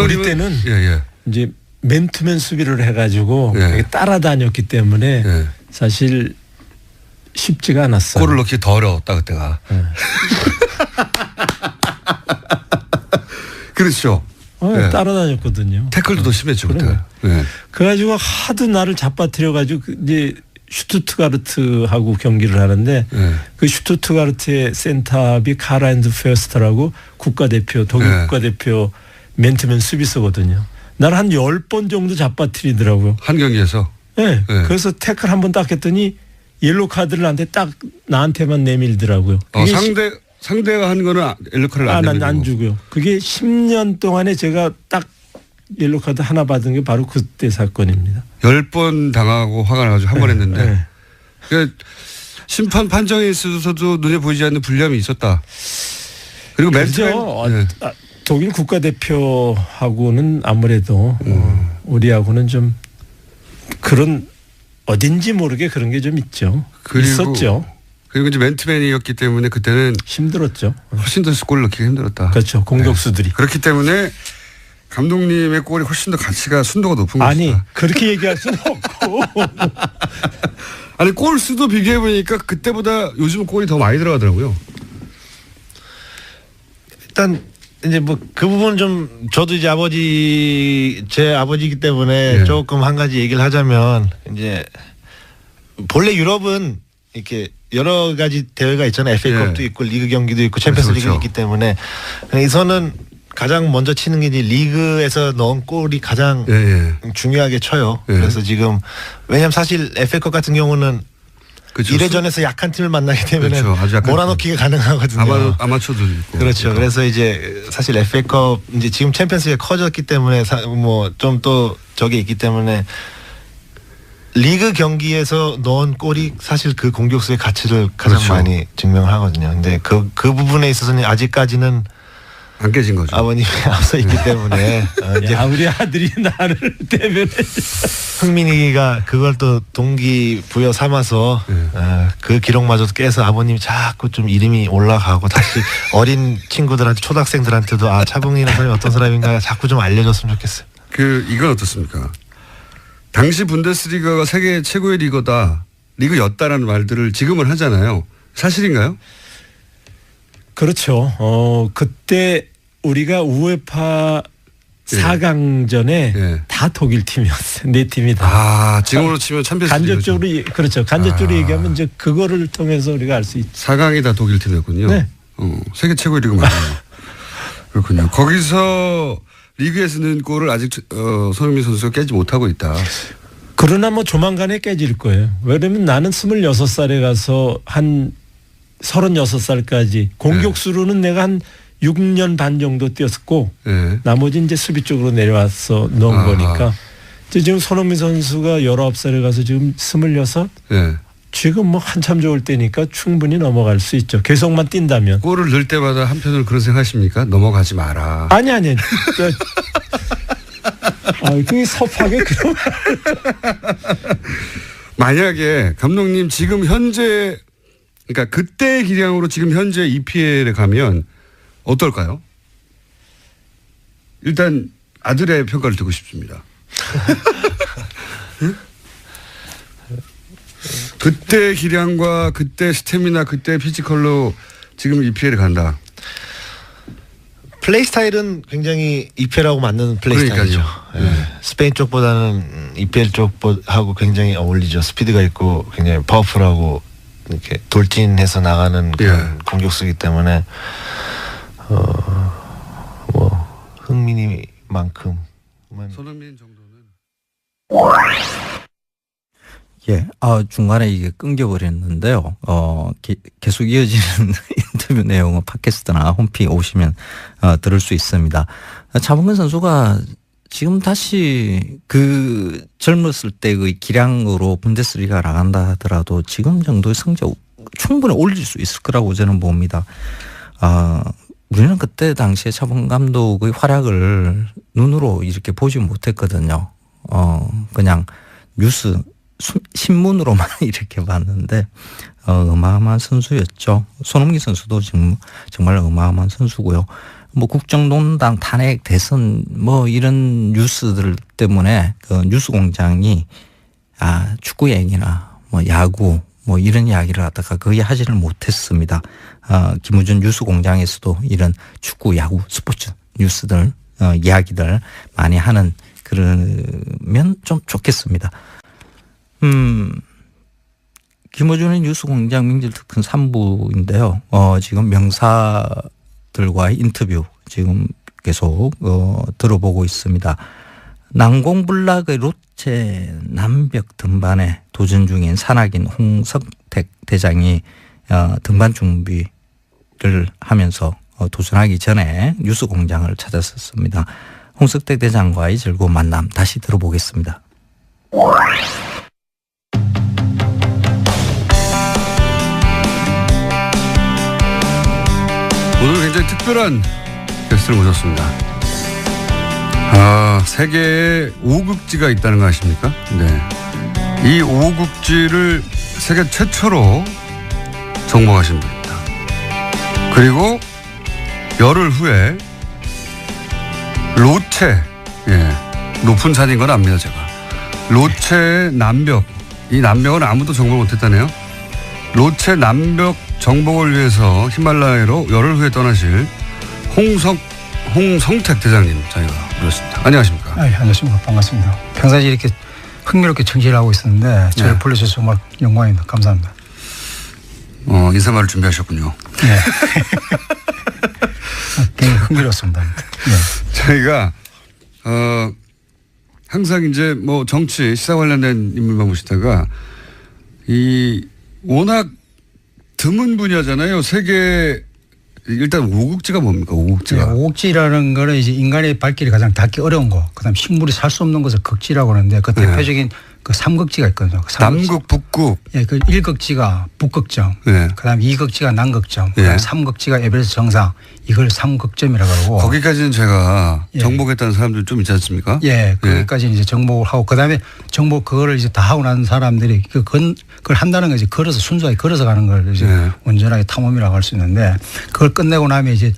우리 때는 이제 맨투맨 수비를 해가지고 따라다녔기 때문에 사실 쉽지가 않았어요. 골을 넣기 더 어려웠다 그때가. 그렇죠. 따라다녔거든요. 태클도 더 심했죠 그때. 그래가지고 하도 나를 잡아뜨려가지고 이제 슈투트가르트하고 경기를 하는데 그 슈투트가르트의 센터업이 카라인드 페스터라고 국가대표 독일 국가대표 맨투맨 수비수거든요. 나를 한 10번 정도 잡아뜨리더라고요. 한 경기에서? 네. 그래서 태클 한 번 딱 했더니 옐로 카드를 나한테만 내밀더라고요. 상대가 한 거는 옐로 카드를 안 주고요. 그게 10년 동안에 제가 딱 옐로 카드 하나 받은 게 바로 그때 사건입니다. 10번 당하고 화가 나가지고 한 번 했는데 그러니까 심판 판정에 있어서도 눈에 보이지 않는 불리함이 있었다. 그리고 맨투맨 독일 국가대표하고는 아무래도 우리하고는 좀 그런 어딘지 모르게 그런 게 좀 있죠. 있었죠. 그리고 이제 맨투맨이었기 때문에 그때는 힘들었죠. 훨씬 더 골 넣기가 힘들었다. 그렇죠. 공격수들이. 그렇기 때문에 감독님의 골이 훨씬 더 가치가 순도가 높은 것이다. 아니 그렇게 얘기할 수는 없고. 아니 골 수도 비교해 보니까 그때보다 요즘 골이 더 많이 들어가더라고요. 일단 이제 뭐 그 부분 좀 저도 이제 제 아버지이기 때문에 조금 한 가지 얘기를 하자면 이제 본래 유럽은 이렇게 여러 가지 대회가 있잖아요. FA컵도 있고 리그 경기도 있고 챔피언스 리그가 있기 때문에 여기서는 가장 먼저 치는 게 이제 리그에서 넣은 골이 가장 중요하게 쳐요. 그래서 지금 왜냐하면 사실 FA컵 같은 경우는 1회전에서 약한 팀을 만나기 때문에 몰아넣기가 가능하거든요. 아마추어도 있고. 그렇죠. 그래서 이제 사실 FA컵 이제 지금 챔피언스가 커졌기 때문에 뭐 좀 또 저게 있기 때문에 리그 경기에서 넣은 골이 사실 그 공격수의 가치를 가장 많이 증명을 하거든요. 근데 그 부분에 있어서는 아직까지는 안 깨진 거죠. 아버님이 앞서 있기 때문에 야, 우리 아들이 나를 대변해. 흥민이가 그걸 또 동기부여 삼아서 그 기록마저도 깨서 아버님이 자꾸 좀 이름이 올라가고 다시 어린 친구들한테 초등학생들한테도 차봉이라는 사람이 어떤 사람인가 자꾸 좀 알려줬으면 좋겠어요. 이건 어떻습니까? 당시 분데스리가가 세계 최고의 리그였다라는 말들을 지금은 하잖아요. 사실인가요? 그렇죠. 그때 우리가 우에파 4강전에 다 독일 팀이었어요. 네 팀이 다. 지금으로 치면 챔피언스 간접적으로 그렇죠. 간접적으로 얘기하면 이제 그거를 통해서 우리가 알 수 있죠. 4강이 다 독일 팀이었군요. 네. 세계 최고의 리그 맞아요. 그렇군요. 거기서 리그에서 넣은 골을 아직 손흥민 선수가 깨지 못하고 있다. 그러나 뭐 조만간에 깨질 거예요. 왜냐면 나는 26살에 가서 한 36살까지 공격수로는 내가 한 6년 반 정도 뛰었고 나머지 이제 수비 쪽으로 내려와서 넣은 거니까 지금 손흥민 선수가 19살에 가서 지금 26? 지금 뭐 한참 좋을 때니까 충분히 넘어갈 수 있죠. 계속만 뛴다면. 골을 넣을 때마다 한편으로 그런 생각하십니까? 넘어가지 마라. 아니. 그게 섭하게 그런. 만약에 감독님 지금 현재 그러니까 그때의 기량으로 지금 현재 EPL에 가면 어떨까요? 일단 아들의 평가를 듣고 싶습니다. 그때 기량과 그때 스태미나 그때 피지컬로 지금 EPL에 간다. 플레이 스타일은 굉장히 EPL하고 맞는 플레이 스타일이죠. 스페인 쪽보다는 EPL 쪽하고 굉장히 어울리죠. 스피드가 있고 굉장히 파워풀하고 이렇게 돌진해서 나가는 그런 공격수이기 때문에 뭐 흥민이만큼 손흥민 정도는 중간에 이게 끊겨버렸는데요. 계속 이어지는 인터뷰 내용은 팟캐스트나 홈페이지 오시면 들을 수 있습니다. 차범근 선수가 지금 다시 그 젊었을 때의 기량으로 분데스리가 나간다 하더라도 지금 정도의 성적 충분히 올릴 수 있을 거라고 저는 봅니다. 우리는 그때 당시에 차범근 감독의 활약을 눈으로 이렇게 보지 못했거든요. 그냥 뉴스 신문으로만 이렇게 봤는데 어마어마한 선수였죠. 손흥민 선수도 지금 정말 어마어마한 선수고요. 뭐 국정농단 탄핵 대선 뭐 이런 뉴스들 때문에 그 뉴스공장이 축구 얘기나 뭐 야구 뭐 이런 이야기를 하다가 거의 하지를 못했습니다. 김우준 뉴스공장에서도 이런 축구, 야구, 스포츠 뉴스들 이야기들 많이 하는 그러면 좀 좋겠습니다. 김어준의 뉴스공장 명절특근 3부인데요. 지금 명사들과의 인터뷰 지금 계속 들어보고 있습니다. 난공불락의 롯데 남벽 등반에 도전 중인 산악인 홍석택 대장이 등반 준비를 하면서 도전하기 전에 뉴스공장을 찾았었습니다. 홍석택 대장과의 즐거운 만남 다시 들어보겠습니다. 오늘 굉장히 특별한 게스트를 모셨습니다. 세계에 5국지가 있다는 거 아십니까? 네. 이 5국지를 세계 최초로 정복하신 분입니다. 그리고 열흘 후에 로체, 높은 산인 건 압니다, 제가. 로체 남벽, 이 남벽은 아무도 정복 못했다네요. 로체 남벽 정복을 위해서 히말라야로 열흘 후에 떠나실 홍성택 대장님 저희가 모셨습니다. 안녕하십니까? 안녕하십니까. 반갑습니다. 평상시 이렇게 흥미롭게 청취를 하고 있었는데 저를 불러주셔서 정말 영광입니다. 감사합니다. 인사말을 준비하셨군요. 네. 굉장히 흥미롭습니다. 네. 저희가 항상 이제 뭐 정치 시사 관련된 인물만 모시다가 이 워낙 드문 분야잖아요. 세계 일단 5국지가 뭡니까? 5국지가. 네, 5국지라는 거는 이제 인간의 발길이 가장 닿기 어려운 거. 그다음 식물이 살 수 없는 것을 극지라고 하는데 그 대표적인 그 삼극지가 있거든요. 남극, 북극. 예, 그 1극지가 북극점. 예. 그다음 2극지가 남극점. 그다음 예. 3극지가 에베레스트 정상. 이걸 삼극점이라고 하고. 거기까지는 제가 예. 정복했다는 사람들 좀 있지 않습니까? 예, 거기까지 이제 정복을 하고 그다음에 정복 그거를 이제 다 하고 난 사람들이 그걸 한다는 거 이제 걸어서 순수하게 걸어서 가는 걸 이제 예. 온전하게 탐험이라고 할 수 있는데 그걸 끝내고 나면 이제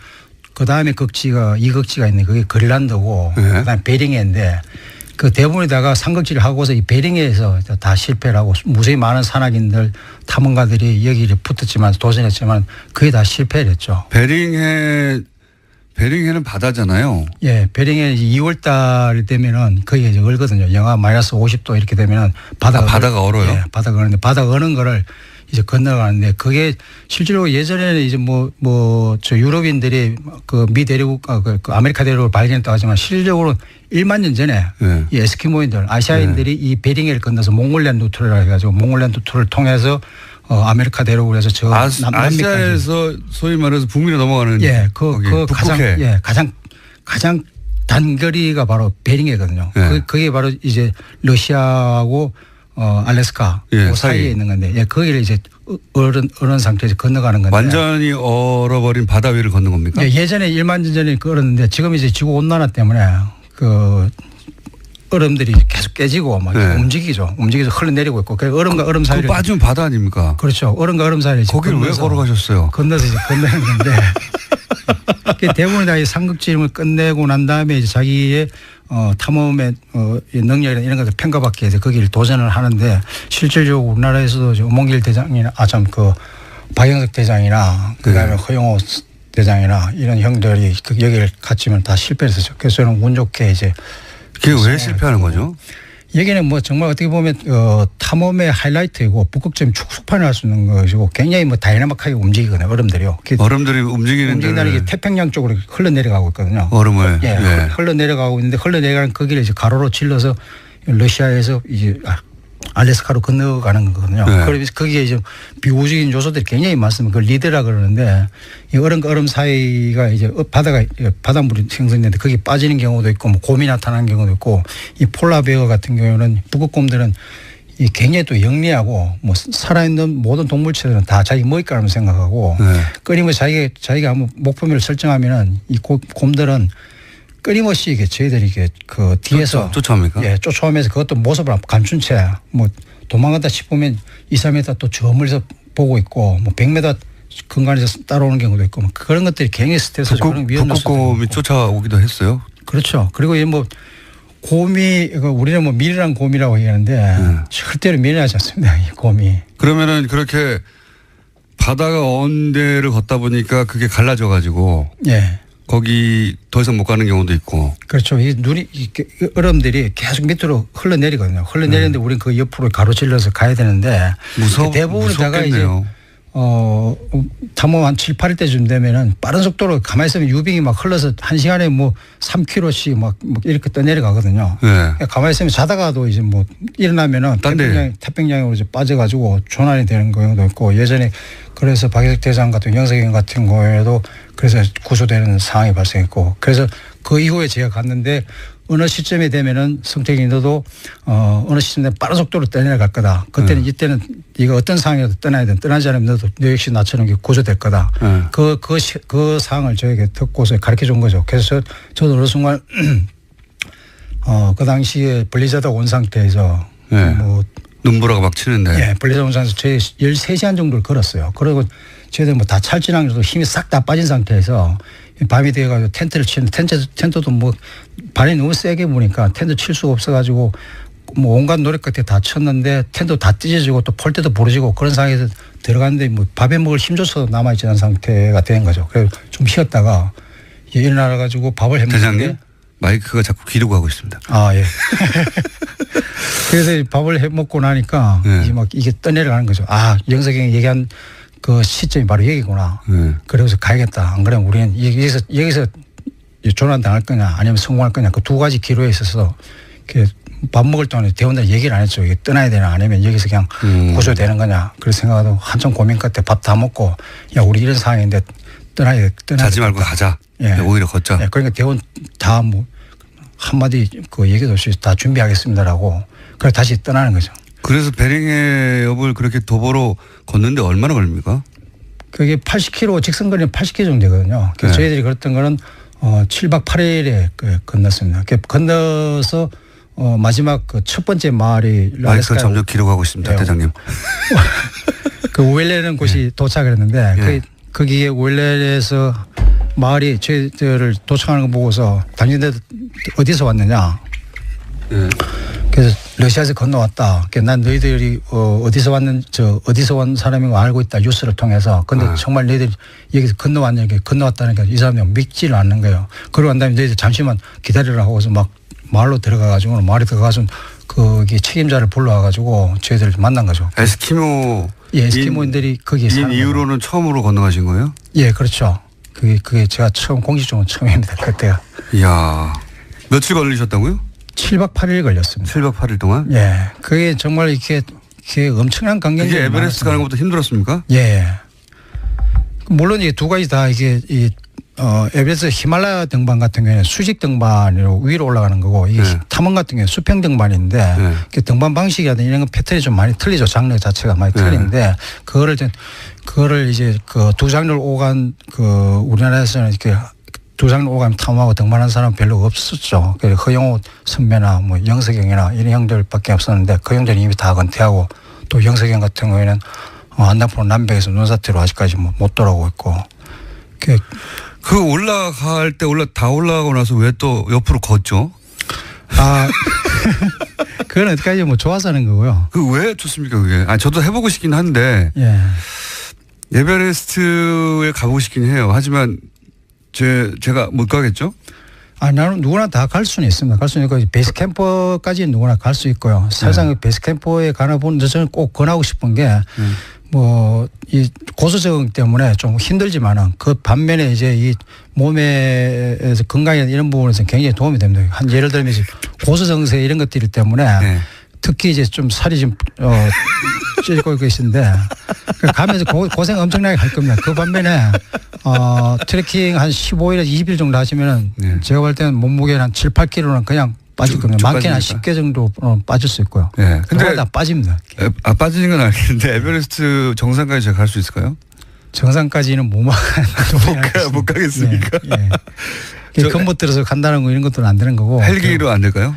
그다음에 극지가 2극지가 있는 그게 그린란드고 예. 그다음에 베링해인데 그 대부분에다가 삼극지를 하고서 이 베링해에서 다 실패를 하고 무수히 많은 산악인들 탐험가들이 여기를 붙었지만 도전했지만 그게 다 실패를 했죠. 베링해는 바다잖아요. 예, 베링해 2월 달 되면은 거기에 이제 얼거든요. 영하 마이너스 50도 이렇게 되면은 바다가 얼어요? 예, 바다가 얼는데 바다가 어는 거를 이제 건너가는데 그게 실제로 예전에는 이제 저 유럽인들이 그 미 대륙, 그 아메리카 대륙을 발견했다고 하지만 실질적으로 1만 년 전에 예. 이 에스키모인들, 아시아인들이 이 베링해를 건너서 몽골랜드 루트를 해가지고 몽골랜드 루트를 통해서 아메리카 대륙으로 해서 저 남미까지. 아시아에서 소위 말해서 북미로 넘어가는. 예, 그 가장 단거리가 바로 베링해거든요. 예. 그게 바로 이제 러시아하고 알래스카 예, 그 사이에 있는 건데, 예, 거기를 이제 얼은 상태에서 건너가는 건데. 완전히 얼어버린 바다 위를 걷는 겁니까? 예, 예전에 1만 년 전에 얼었는데 지금 이제 지구 온난화 때문에 그 얼음들이 계속 깨지고 막 움직이죠. 움직여서 흘러내리고 있고. 그 얼음과 얼음 사이를. 그거 빠지면 바다 아닙니까? 그렇죠. 얼음과 얼음 사이를. 거기를 왜 걸어가셨어요? 건너서 이제 건너는 건데. 대부분 다 이 삼극지름을 끝내고 난 다음에 이제 자기의 탐험의 능력이나 이런 것을 평가받기 위해서 거기를 도전을 하는데 실질적으로 우리나라에서도 오몽길 대장이나 박영석 대장이나 그다음에 허영호 대장이나 이런 형들이 여기를 갔지만 다 실패했었죠. 그래서 저는 운 좋게 이제. 그게 왜 실패하는 거죠? 여기는 뭐 정말 어떻게 보면 탐험의 하이라이트이고 북극점 축소판을 할 수 있는 것이고 굉장히 뭐 다이나믹하게 움직이거든요. 얼음들이요. 얼음들이 움직이는 게 태평양 쪽으로 흘러내려가고 있거든요. 얼음을. 예, 흘러내려가고 있는데 흘러내려가는 거기를 이제 가로로 질러서 러시아에서 이제 알래스카로 건너가는 거거든요. 그래서 거기에 이제 비우주적인 요소들이 굉장히 많습니다. 그걸 리드라 그러는데 이 얼음과 얼음 사이가 이제 바닷물이 생성되는데 거기 빠지는 경우도 있고 뭐 곰이 나타나는 경우도 있고 이 폴라베어 같은 경우는 북극곰들은 이 굉장히 또 영리하고 뭐 살아있는 모든 동물체들은 다 자기 먹잇감을 생각하고 끊임없이 자기가 한번 목표물을 설정하면은 이 곰들은 끊임없이 이게 저희들이 이게 그 뒤에서 쫓아옵니까? 예, 쫓아오면서 그것도 모습을 감춘 채 뭐 도망가다 싶으면 2, 3m 또 저 멀리서 보고 있고 뭐 100m 근간에서 따라오는 경우도 있고 뭐 그런 것들이 굉장히 스트레스 그런 위험 요소도 북극곰이 쫓아오기도 했어요. 그렇죠. 그리고 이 뭐 곰이 우리는 뭐 미련한 곰이라고 얘기하는데 절대로 미련하지 않습니다. 이 곰이. 그러면은 그렇게 바다가 언 데를 걷다 보니까 그게 갈라져 가지고. 예. 거기 더 이상 못 가는 경우도 있고. 그렇죠. 이 얼음들이 계속 밑으로 흘러내리거든요. 흘러내리는데 우리는 그 옆으로 가로질러서 가야 되는데. 대부분에다가 이제 탐험 한 7, 8일 때쯤 되면은 빠른 속도로 가만히 있으면 유빙이 막 흘러서 1시간에 뭐 3km씩 막 이렇게 떠내려가거든요. 가만히 있으면 자다가도 이제 뭐 일어나면은 태평양으로 이제 빠져가지고 조난이 되는 경우도 있고 예전에 그래서 박영석 대장 같은 영석형 같은 경우에도 그래서 구조되는 상황이 발생했고 그래서 그 이후에 제가 갔는데 어느 시점에 되면은 성택이 너도 어느 시점에 빠른 속도로 떠내려갈 거다. 그때는 이때는 이거 어떤 상황이라도 떠나야 돼. 떠나지 않으면 너도 너 역시 나처럼 구조될 거다. 그 상황을 저에게 듣고서 가르쳐 준 거죠. 그래서 저도 어느 순간 그 당시에 블리자드 온 상태에서 뭐 눈보라가 막 치는데. 예, 블리자드 온 상태에서 저희 13시간 정도를 걸었어요. 그리고 저희들 뭐 다 찰진한 정도 힘이 싹 다 빠진 상태에서 밤이 되어가지고 텐트를 치는데 텐트도 뭐 바람이 너무 세게 부니까 텐트 칠 수가 없어가지고 뭐 온갖 노력 끝에 다 쳤는데 텐트 다 찢어지고 또 폴대도 부러지고 그런 상황에서 들어갔는데 뭐 밥에 먹을 힘조차도 남아있지 않은 상태가 된 거죠. 그래서 좀 쉬었다가 일어나가지고 밥을 해먹는데. 대장님 마이크가 자꾸 귀로 가고 있습니다. 아 예. 그래서 밥을 해먹고 나니까 이제 막 이게 떠내려가는 거죠. 아 영석이 형이 얘기한 그 시점이 바로 여기구나. 그래서 가야겠다. 안 그러면 우리는 여기서 조난 당할 거냐 아니면 성공할 거냐 그 두 가지 기로에 있어서 밥 먹을 동안에 대원들 얘기를 안 했죠. 떠나야 되나 아니면 여기서 그냥 구조되는 거냐. 그래서 생각하고 한참 고민 끝에 밥 다 먹고 야 우리 이런 상황인데 떠나야 자지 말고 가자. 예. 오히려 걷자. 예. 그러니까 대원 다 뭐 한마디 그 얘기도 없이 다 준비하겠습니다라고 그래 다시 떠나는 거죠. 그래서 베링해협을 그렇게 도보로 걷는데 얼마나 걸립니까? 그게 80km 직선거리는 80km 정도 되거든요. 그래서 네. 저희들이 걸었던 거는 7박 8일에 건넜습니다. 건너서 마지막 그 첫 번째 마을이 마이크가 점점 기록하고 있습니다, 네. 대장님. 그 우엘레라는 곳이 도착을 했는데 네. 거기에 우엘레에서 마을이 저희들을 도착하는 거 보고서 당신들 어디서 왔느냐. 네. 그래서 러시아에서 건너왔다. 난 너희들이 어디서 온 사람인 거 알고 있다. 뉴스를 통해서. 근데 정말 너희들이 여기서 건너왔다니까 이 사람이 믿지를 않는 거예요. 그러고 난 다음에 너희들 잠시만 기다리라 하고서 막 마을로 들어가가지고 마을에 들어가서 거기 책임자를 불러와가지고 저희들을 만난 거죠. 에스키모. 예, 에스키모인들이 거기에 사는 이후로는 처음으로 건너가신 거예요? 예, 그렇죠. 그게 제가 공식적으로 처음입니다. 그때가. 이야. 며칠 걸리셨다고요? 7박 8일 걸렸습니다. 7박 8일 동안? 예. 그게 정말 이게 엄청난 강경이. 이게 에베레스트 가는 것보다 힘들었습니까? 예. 물론 이게 두 가지 다 이게 에베레스트 히말라야 등반 같은 경우에는 수직 등반으로 위로 올라가는 거고 이게 탐험 같은 경우에 수평 등반인데 등반 방식이라든지 이런 건 패턴이 좀 많이 틀리죠. 장르 자체가 많이 틀린데 그거를 이제 그 두 장르를 오간 우리나라에서는 이렇게 두 장르 오가면 탐험하고 등반하는 사람은 별로 없었죠. 허영호 선배나 뭐 영석영이나 이런 형들밖에 없었는데 그 형들이 이미 다 은퇴하고 또 영석영 같은 경우에는 안나푸르 남백에서 눈사태로 아직까지 못 돌아오고 있고. 그 올라갈 때 다 올라가고 나서 왜 또 옆으로 걷죠? 그건 어디까지 뭐 좋아서 하는 거고요. 그 왜 좋습니까 그게? 저도 해보고 싶긴 한데 예. 에베레스트에 가보고 싶긴 해요. 하지만 제가 못 가겠죠? 나는 누구나 다 갈 수는 있습니다. 갈 수는 있고 베이스 캠프까지 누구나 갈 수 있고요. 사실상 베이스 캠프에 가나 보는데 저는 꼭 권하고 싶은 게 이 고소 적응 때문에 좀 힘들지만은 그 반면에 이제 이 몸에서 건강이나 이런 부분에서 굉장히 도움이 됩니다. 예를 들면 이제 고소 정세 이런 것들 때문에 특히 이제 좀 살이 좀 찌고 계신데 가면서 고생 엄청나게 할 겁니다. 그 반면에 트레킹 한 15일에서 20일 정도 하시면은 제가 볼 때는 몸무게는 한 7, 8kg는 그냥 빠질 겁니다. 많게는 한 10개 정도 빠질 수 있고요. 네. 근데 다 빠집니다. 빠지는 건 알겠는데 에베레스트 정상까지 제가 갈 수 있을까요? 정상까지는 못 가겠습니까? 근못 들어서 간다는 거 이런 것들은 안 되는 거고. 헬기로 안 될까요?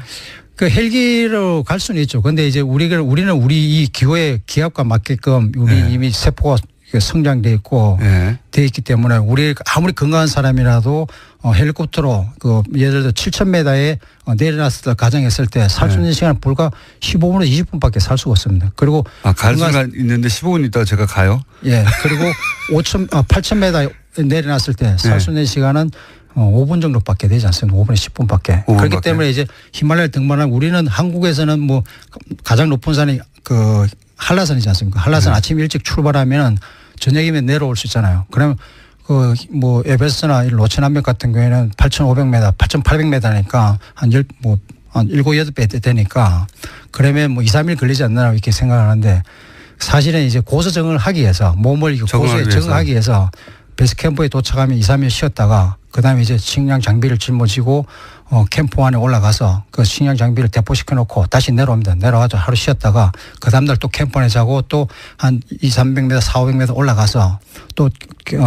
그 헬기로 갈 수는 있죠. 근데 이제 우리는 우리 이 기호의 기압과 맞게끔 이미 세포가 성장돼 있고 돼 있기 때문에 우리 아무리 건강한 사람이라도 헬리콥터로 예를 들어 7,000m에 내려놨을 때 가정했을 때 살 수 있는 시간 불과 15분에서 20분밖에 살 수가 없습니다. 그리고 갈 수가 있는데 15분 있다가 제가 가요? 예. 그리고 8,000m 내려놨을 때 살 수 있는 시간은 5분 정도밖에 되지 않습니다. 5분에서 10분밖에. 그렇기 때문에 이제 히말라야 등반을 우리는 한국에서는 뭐 가장 높은 산이 한라산이지 않습니까? 한라산 아침 일찍 출발하면 저녁이면 내려올 수 있잖아요. 그러면 뭐 에베레스트나 로체남맥 같은 경우에는 8,500m, 8,800m니까 한 7, 8배 되니까 그러면 뭐 2, 3일 걸리지 않나 이렇게 생각하는데 사실은 이제 고소 적응을 하기 위해서 몸을 고소에 적응하기 위해서 베이스 캠프에 도착하면 2, 3일 쉬었다가 그다음에 이제 식량 장비를 짊어지고 캠프 안에 올라가서 그 식량 장비를 대포시켜 놓고 다시 내려옵니다. 내려와서 하루 쉬었다가 그 다음날 또 캠프 안에 자고 또 한 200-300m, 400-500m 올라가서 또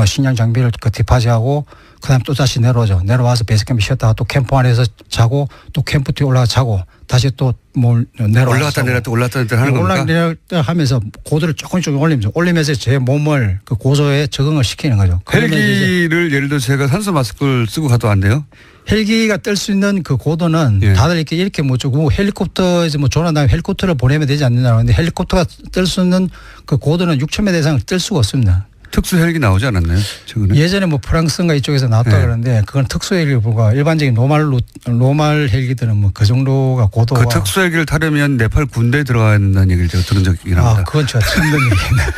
식량 장비를 디파지하고 그다음에 또 다시 내려오죠. 내려와서 베이스 캠프 쉬었다가 또 캠프 안에서 자고 또 캠프 뒤에 올라가 자고 다시 또 뭘 올라갔다 내렸다 하는 겁니까? 올라갔다 하면서 고도를 조금씩 올리면서 제 몸을 그 고소에 적응을 시키는 거죠. 헬기를 예를 들어 제가 산소 마스크를 쓰고 가도 안 돼요? 헬기가 뜰 수 있는 그 고도는 다들 이렇게 못 주고 헬리콥터에서 뭐 조난 다음에 헬리콥터를 보내면 되지 않느냐 하는데 헬리콥터가 뜰 수 있는 그 고도는 6,000m 이상을 뜰 수가 없습니다. 특수 헬기 나오지 않았나요? 최근에? 예전에 뭐 프랑스인가 이쪽에서 나왔다 그러는데 그건 특수 헬기가 불과 일반적인 노말 헬기들은 뭐 그 정도가 고도가. 그 특수 헬기를 타려면 네팔 군대에 들어가야 된다는 얘기를 제가 들은 적이 있긴 합니다. 그건 제가 처음 듣는 얘기입니다.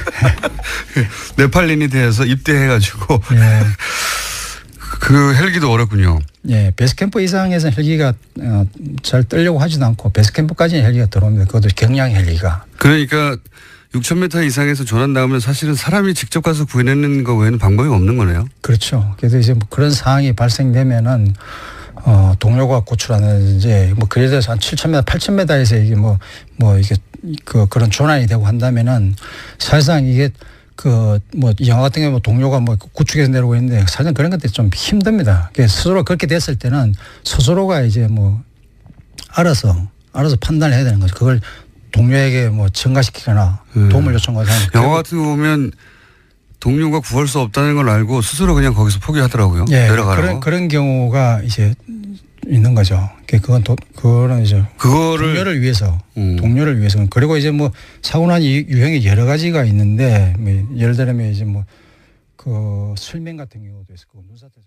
네팔인이 돼서 입대해가지고 그 헬기도 어렵군요. 예, 베이스캠프 이상에서 헬기가 잘 뜨려고 하지도 않고 베이스캠프까지는 헬기가 들어옵니다. 그것도 경량 헬기가. 그러니까 6,000m 이상에서 조난 나오면 사실은 사람이 직접 가서 구해내는 거 외에는 방법이 없는 거네요. 그렇죠. 그래서 이제 뭐 그런 상황이 발생되면은 동료가 고출하는지 뭐 그래 돼서 한 7,000m, 8,000m에서 이게 뭐 이게 그런 조난이 되고 한다면은 사실상 이게 뭐 영화 같은 경우 동료가 뭐 구축해서 내려오고 있는데 사실은 그런 것들이 좀 힘듭니다. 스스로 그렇게 됐을 때는 스스로가 이제 뭐 알아서 판단을 해야 되는 거죠. 그걸 동료에게 뭐 전가시키거나 도움을 요청하거나. 영화 같은 거 보면 동료가 구할 수 없다는 걸 알고 스스로 그냥 거기서 포기하더라고요. 예, 내려가라고. 그런 경우가 이제 있는 거죠. 그거는 이제 동료를 위해서 그리고 이제 뭐 사고 난 유형이 여러 가지가 있는데 뭐 예를 들면 이제 뭐 술면 같은 경우도 있고 눈사태도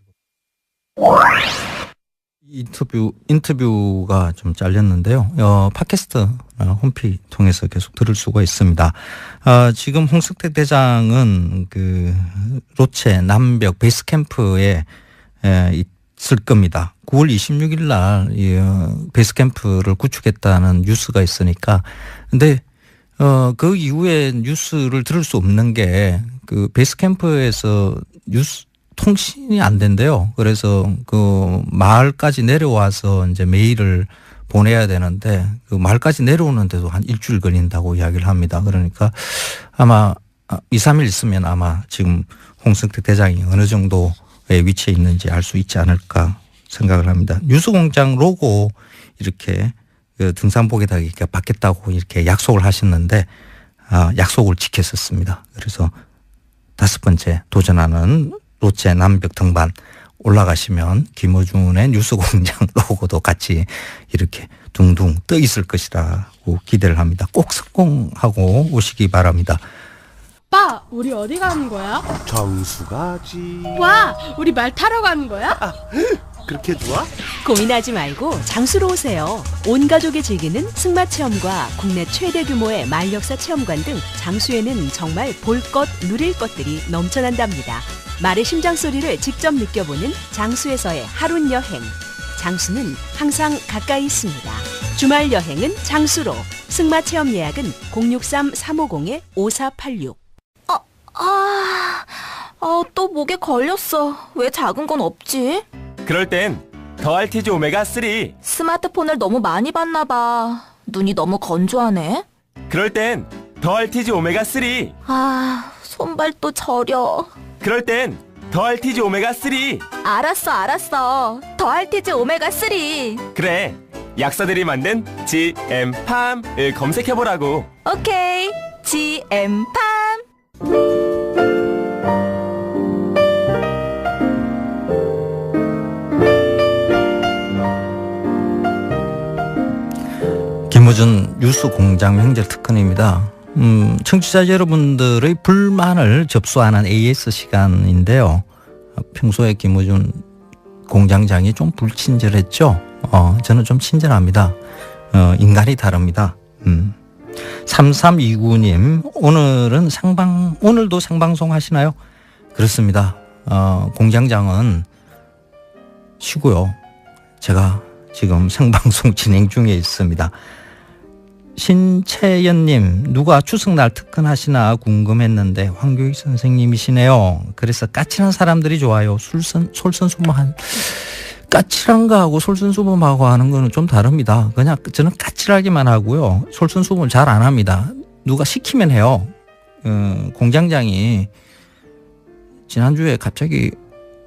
인터뷰가 좀 잘렸는데요. 팟캐스트 홈페이지 통해서 계속 들을 수가 있습니다. 지금 홍석택 대장은 그 로체 남벽 베이스 캠프에 있을 겁니다. 9월 26일 날 베이스 캠프를 구축했다는 뉴스가 있으니까. 근데 그 이후에 뉴스를 들을 수 없는 게 그 베이스 캠프에서 통신이 안 된대요. 그래서 그 마을까지 내려와서 이제 메일을 보내야 되는데 그 마을까지 내려오는데도 한 일주일 걸린다고 이야기를 합니다. 그러니까 아마 2, 3일 있으면 아마 지금 홍석택 대장이 어느 정도의 위치에 있는지 알 수 있지 않을까 생각을 합니다. 뉴스공장 로고 이렇게 그 등산복에다가 이렇게 받겠다고 이렇게 약속을 하셨는데 약속을 지켰었습니다. 그래서 5번째 도전하는 로체 남벽 등반 올라가시면 김어준의 뉴스공장 로고도 같이 이렇게 둥둥 떠 있을 것이라고 기대를 합니다. 꼭 성공하고 오시기 바랍니다. 오빠, 우리 어디 가는 거야? 정수 가지. 와, 우리 말 타러 가는 거야? 그렇게 좋아? 고민하지 말고 장수로 오세요. 온 가족이 즐기는 승마 체험과 국내 최대 규모의 말역사 체험관 등 장수에는 정말 볼 것, 누릴 것들이 넘쳐난답니다. 말의 심장 소리를 직접 느껴보는 장수에서의 하룬 여행. 장수는 항상 가까이 있습니다. 주말 여행은 장수로. 승마 체험 예약은 063-350-5486. 또 목에 걸렸어. 왜 작은 건 없지? 그럴 땐 더알티지 오메가3. 스마트폰을 너무 많이 봤나 봐. 눈이 너무 건조하네. 그럴 땐 더알티지 오메가3. 손발도 저려. 그럴 땐 더알티지 오메가3. 알았어. 더알티지 오메가3. 그래, 약사들이 만든 GM팜을 검색해보라고. 오케이, GM팜. 김어준 뉴스공장 명절 특근입니다. 청취자 여러분들의 불만을 접수하는 AS 시간인데요. 평소에 김어준 공장장이 좀 불친절했죠. 저는 좀 친절합니다. 인간이 다릅니다. 3329님 오늘도 생방송 하시나요? 그렇습니다. 공장장은 쉬고요. 제가 지금 생방송 진행 중에 있습니다. 신채연님, 누가 추석날 특근하시나 궁금했는데 황교익 선생님이시네요. 그래서 까칠한 사람들이 좋아요. 솔선수범한 까칠한 거하고 솔선수범하고 하는 거는 좀 다릅니다. 그냥 저는 까칠하기만 하고요. 솔선수범을 잘 안 합니다. 누가 시키면 해요. 공장장이 지난주에 갑자기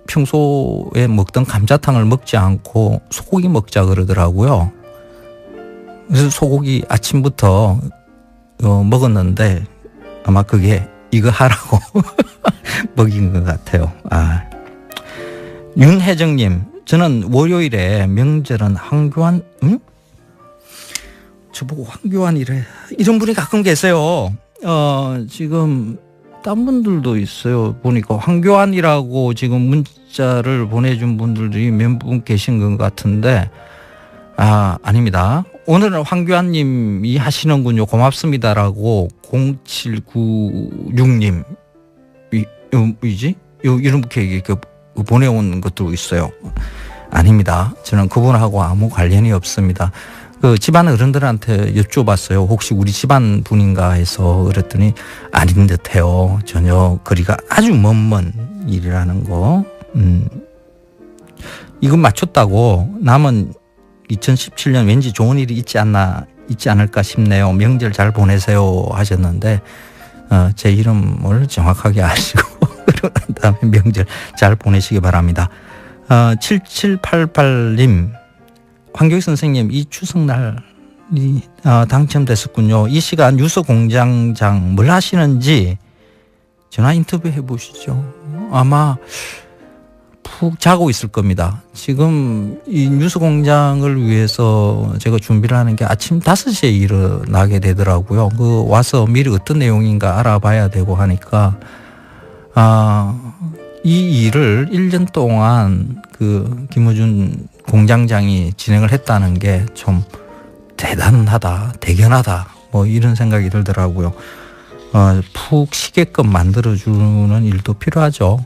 평소에 먹던 감자탕을 먹지 않고 소고기 먹자 그러더라고요. 그래서 소고기 아침부터 먹었는데 아마 그게 이거 하라고 먹인 것 같아요. 윤혜정님, 저는 월요일에 명절은 황교안, 저보고 황교안이래. 이런 분이 가끔 계세요. 지금 딴 분들도 있어요. 보니까 황교안이라고 지금 문자를 보내준 분들이 몇 분 계신 것 같은데 아닙니다. 오늘은 황교안님이 하시는군요. 고맙습니다라고 0796님 뭐지? 이렇게 보내온 것도 있어요. 아닙니다. 저는 그분하고 아무 관련이 없습니다. 그 집안 어른들한테 여쭤봤어요. 혹시 우리 집안 분인가 해서 그랬더니 아닌 듯해요. 전혀 거리가 아주 먼 일이라는 거. 이건 맞췄다고 남은 2017년 왠지 좋은 일이 있지 않을까 싶네요. 명절 잘 보내세요 하셨는데 제 이름을 정확하게 아시고 그러고 난 다음에 명절 잘 보내시기 바랍니다. 7788님 황교익 선생님 이 추석날이 당첨됐었군요. 이 시간 뉴스 공장장 뭘 하시는지 전화 인터뷰 해보시죠. 아마 푹 자고 있을 겁니다. 지금 이 뉴스 공장을 위해서 제가 준비를 하는 게 아침 5시에 일어나게 되더라고요. 와서 미리 어떤 내용인가 알아봐야 되고 하니까 이 일을 1년 동안 김어준 공장장이 진행을 했다는 게 좀 대단하다, 대견하다, 뭐 이런 생각이 들더라고요. 푹 쉬게끔 만들어주는 일도 필요하죠.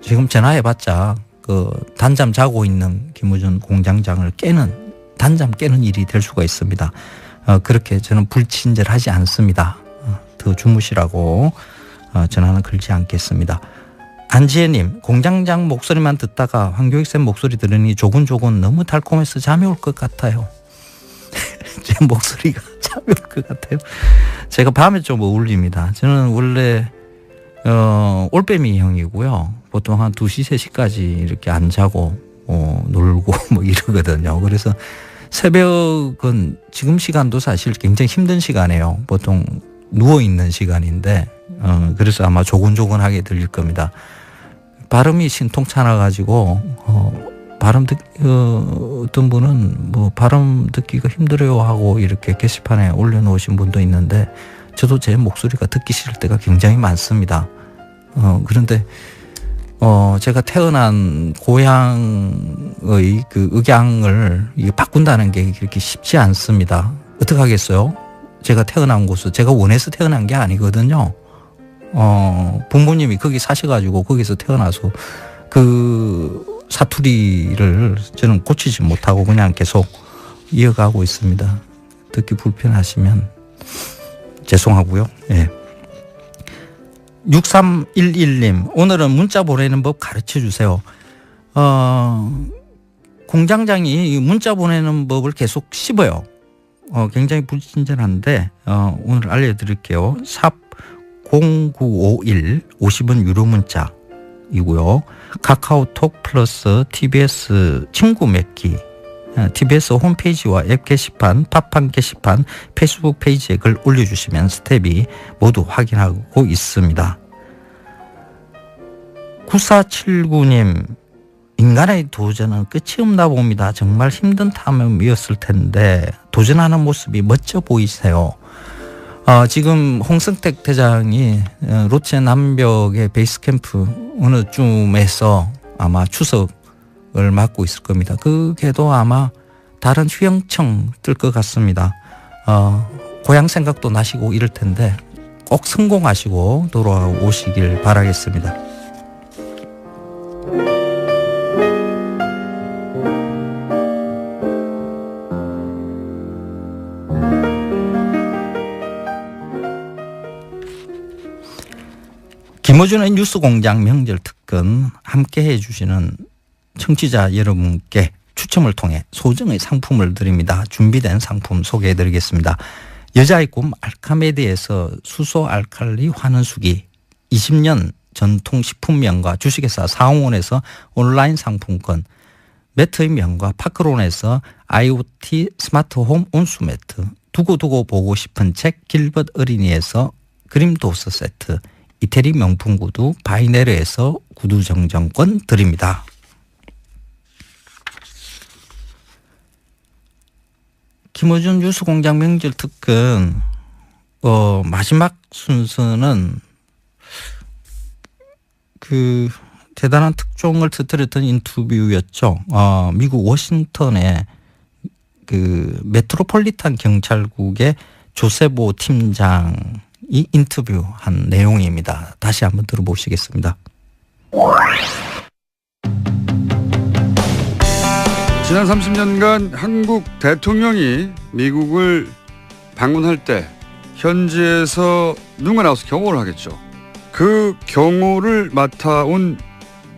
지금 전화해봤자 단잠 자고 있는 김어준 공장장을 단잠 깨는 일이 될 수가 있습니다. 그렇게 저는 불친절하지 않습니다. 더 주무시라고 전화는 걸지 않겠습니다. 안지혜님, 공장장 목소리만 듣다가 황교익 쌤 목소리 들으니 조곤조곤 너무 달콤해서 잠이 올 것 같아요. 제 목소리가 잠이 올 것 같아요. 제가 밤에 좀 어울립니다. 저는 원래 올빼미 형이고요. 보통 한 2시, 3시까지 이렇게 안 자고 놀고 뭐 이러거든요. 그래서 새벽은 지금 시간도 사실 굉장히 힘든 시간이에요. 보통 누워있는 시간인데 그래서 아마 조곤조곤하게 들릴 겁니다. 발음이 신통찮아가지고 어떤 분은 뭐 발음 듣기가 힘들어요 하고 이렇게 게시판에 올려놓으신 분도 있는데 저도 제 목소리가 듣기 싫을 때가 굉장히 많습니다. 그런데 제가 태어난 고향의 억양을 바꾼다는 게 그렇게 쉽지 않습니다. 어떻게 하겠어요? 제가 태어난 곳은 제가 원해서 태어난 게 아니거든요. 부모님이 거기 사셔가지고 거기서 태어나서 사투리를 저는 고치지 못하고 그냥 계속 이어가고 있습니다. 듣기 불편하시면 죄송하고요. 예. 6311님, 오늘은 문자 보내는 법 가르쳐 주세요. 공장장이 문자 보내는 법을 계속 씹어요. 굉장히 불친절한데 오늘 알려드릴게요. 샵 0951 50원 유료 문자이고요. 카카오톡 플러스 TBS 친구 맺기, TBS 홈페이지와 앱 게시판, 팟빵 게시판, 페이스북 페이지에 글 올려주시면 스텝이 모두 확인하고 있습니다. 9479님, 인간의 도전은 끝이 없나 봅니다. 정말 힘든 탐험이었을 텐데 도전하는 모습이 멋져 보이세요. 지금 홍승택 대장이 로체 남벽의 베이스캠프 어느 쯤에서 아마 추석을 맞고 있을 겁니다. 그게도 아마 다른 휴양청 뜰 것 같습니다. 고향 생각도 나시고 이럴 텐데 꼭 성공하시고 돌아오시길 바라겠습니다. 김어준의 뉴스공장 명절 특근 함께 해주시는 청취자 여러분께 추첨을 통해 소정의 상품을 드립니다. 준비된 상품 소개해드리겠습니다. 여자의 꿈 알카메디에서 수소 알칼리 환원수기, 20년 전통 식품명가 주식회사 사홍원에서 온라인 상품권, 매트의 명가 파크론에서 IoT 스마트홈 온수매트, 두고두고 보고 싶은 책 길벗 어린이에서 그림도서 세트, 이태리 명품 구두 바이네르에서 구두 정정권 드립니다. 김어준 뉴스공장 명절 특근 마지막 순서는 대단한 특종을 터뜨렸던 인터뷰였죠. 미국 워싱턴의 메트로폴리탄 경찰국의 조세보 팀장이 인터뷰한 내용입니다. 다시 한번 들어보시겠습니다. 지난 30년간 한국 대통령이 미국을 방문할 때 현지에서 누군가 나와서 경호를 하겠죠. 그 경호를 맡아온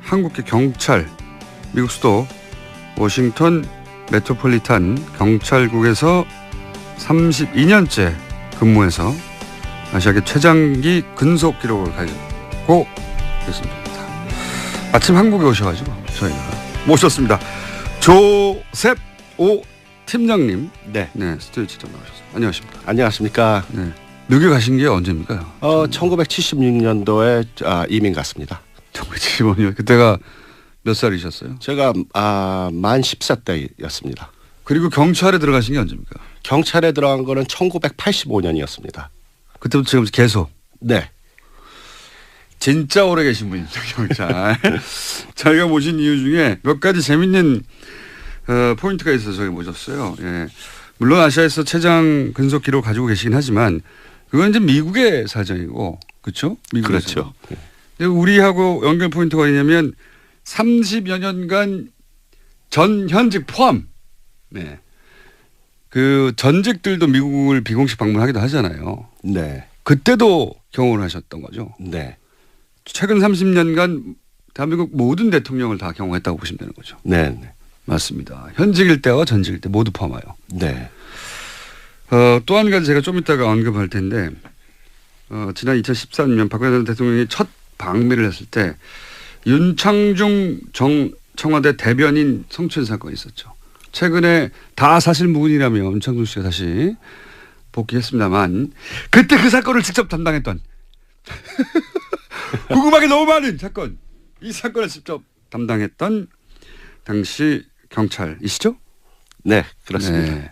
한국의 경찰 미국 수도 워싱턴 메트로폴리탄 경찰국에서 32년째 근무해서 아시아계 최장기 근속 기록을 가지고 있습니다. 아침 한국에 오셔가지고 저희가 모셨습니다. 조셉 오 팀장님. 네. 스튜디오 직접 나오셨습니다. 안녕하십니까. 안녕하십니까. 네. 미국에 가신 게 언제입니까? 1976년도에 이민 갔습니다. 1975년. 그때가 몇 살이셨어요? 제가 만 10세 때였습니다. 그리고 경찰에 들어가신 게 언제입니까? 경찰에 들어간 거는 1985년이었습니다. 그때부터 지금 계속? 네. 진짜 오래 계신 분이죠, 경찰. 저희가 모신 이유 중에 몇 가지 재밌는 포인트가 있어서 저희 모셨어요. 예. 물론 아시아에서 최장 근속 기록 가지고 계시긴 하지만 그건 이제 미국의 사정이고, 그렇죠? 그렇죠. 우리하고 연결 포인트가 있냐면 30여 년간 현직 포함. 네. 그 전직들도 미국을 비공식 방문하기도 하잖아요. 네. 그때도 경험을 하셨던 거죠. 네. 최근 30년간 대한민국 모든 대통령을 다 경험했다고 보시면 되는 거죠. 네. 맞습니다. 현직일 때와 전직일 때 모두 포함하여. 네. 또 한 가지 제가 좀 이따가 언급할 텐데 지난 2013년 박근혜 대통령이 첫 방미를 했을 때 윤창중 청와대 대변인 성추행 사건이 있었죠. 최근에 다 사실 무근이라며 윤창중 씨가 다시 복귀했습니다만 그때 그 사건을 직접 담당했던 궁금하게 너무 많은 사건. 이 사건을 직접 담당했던 당시 경찰이시죠? 네, 그렇습니다. 네.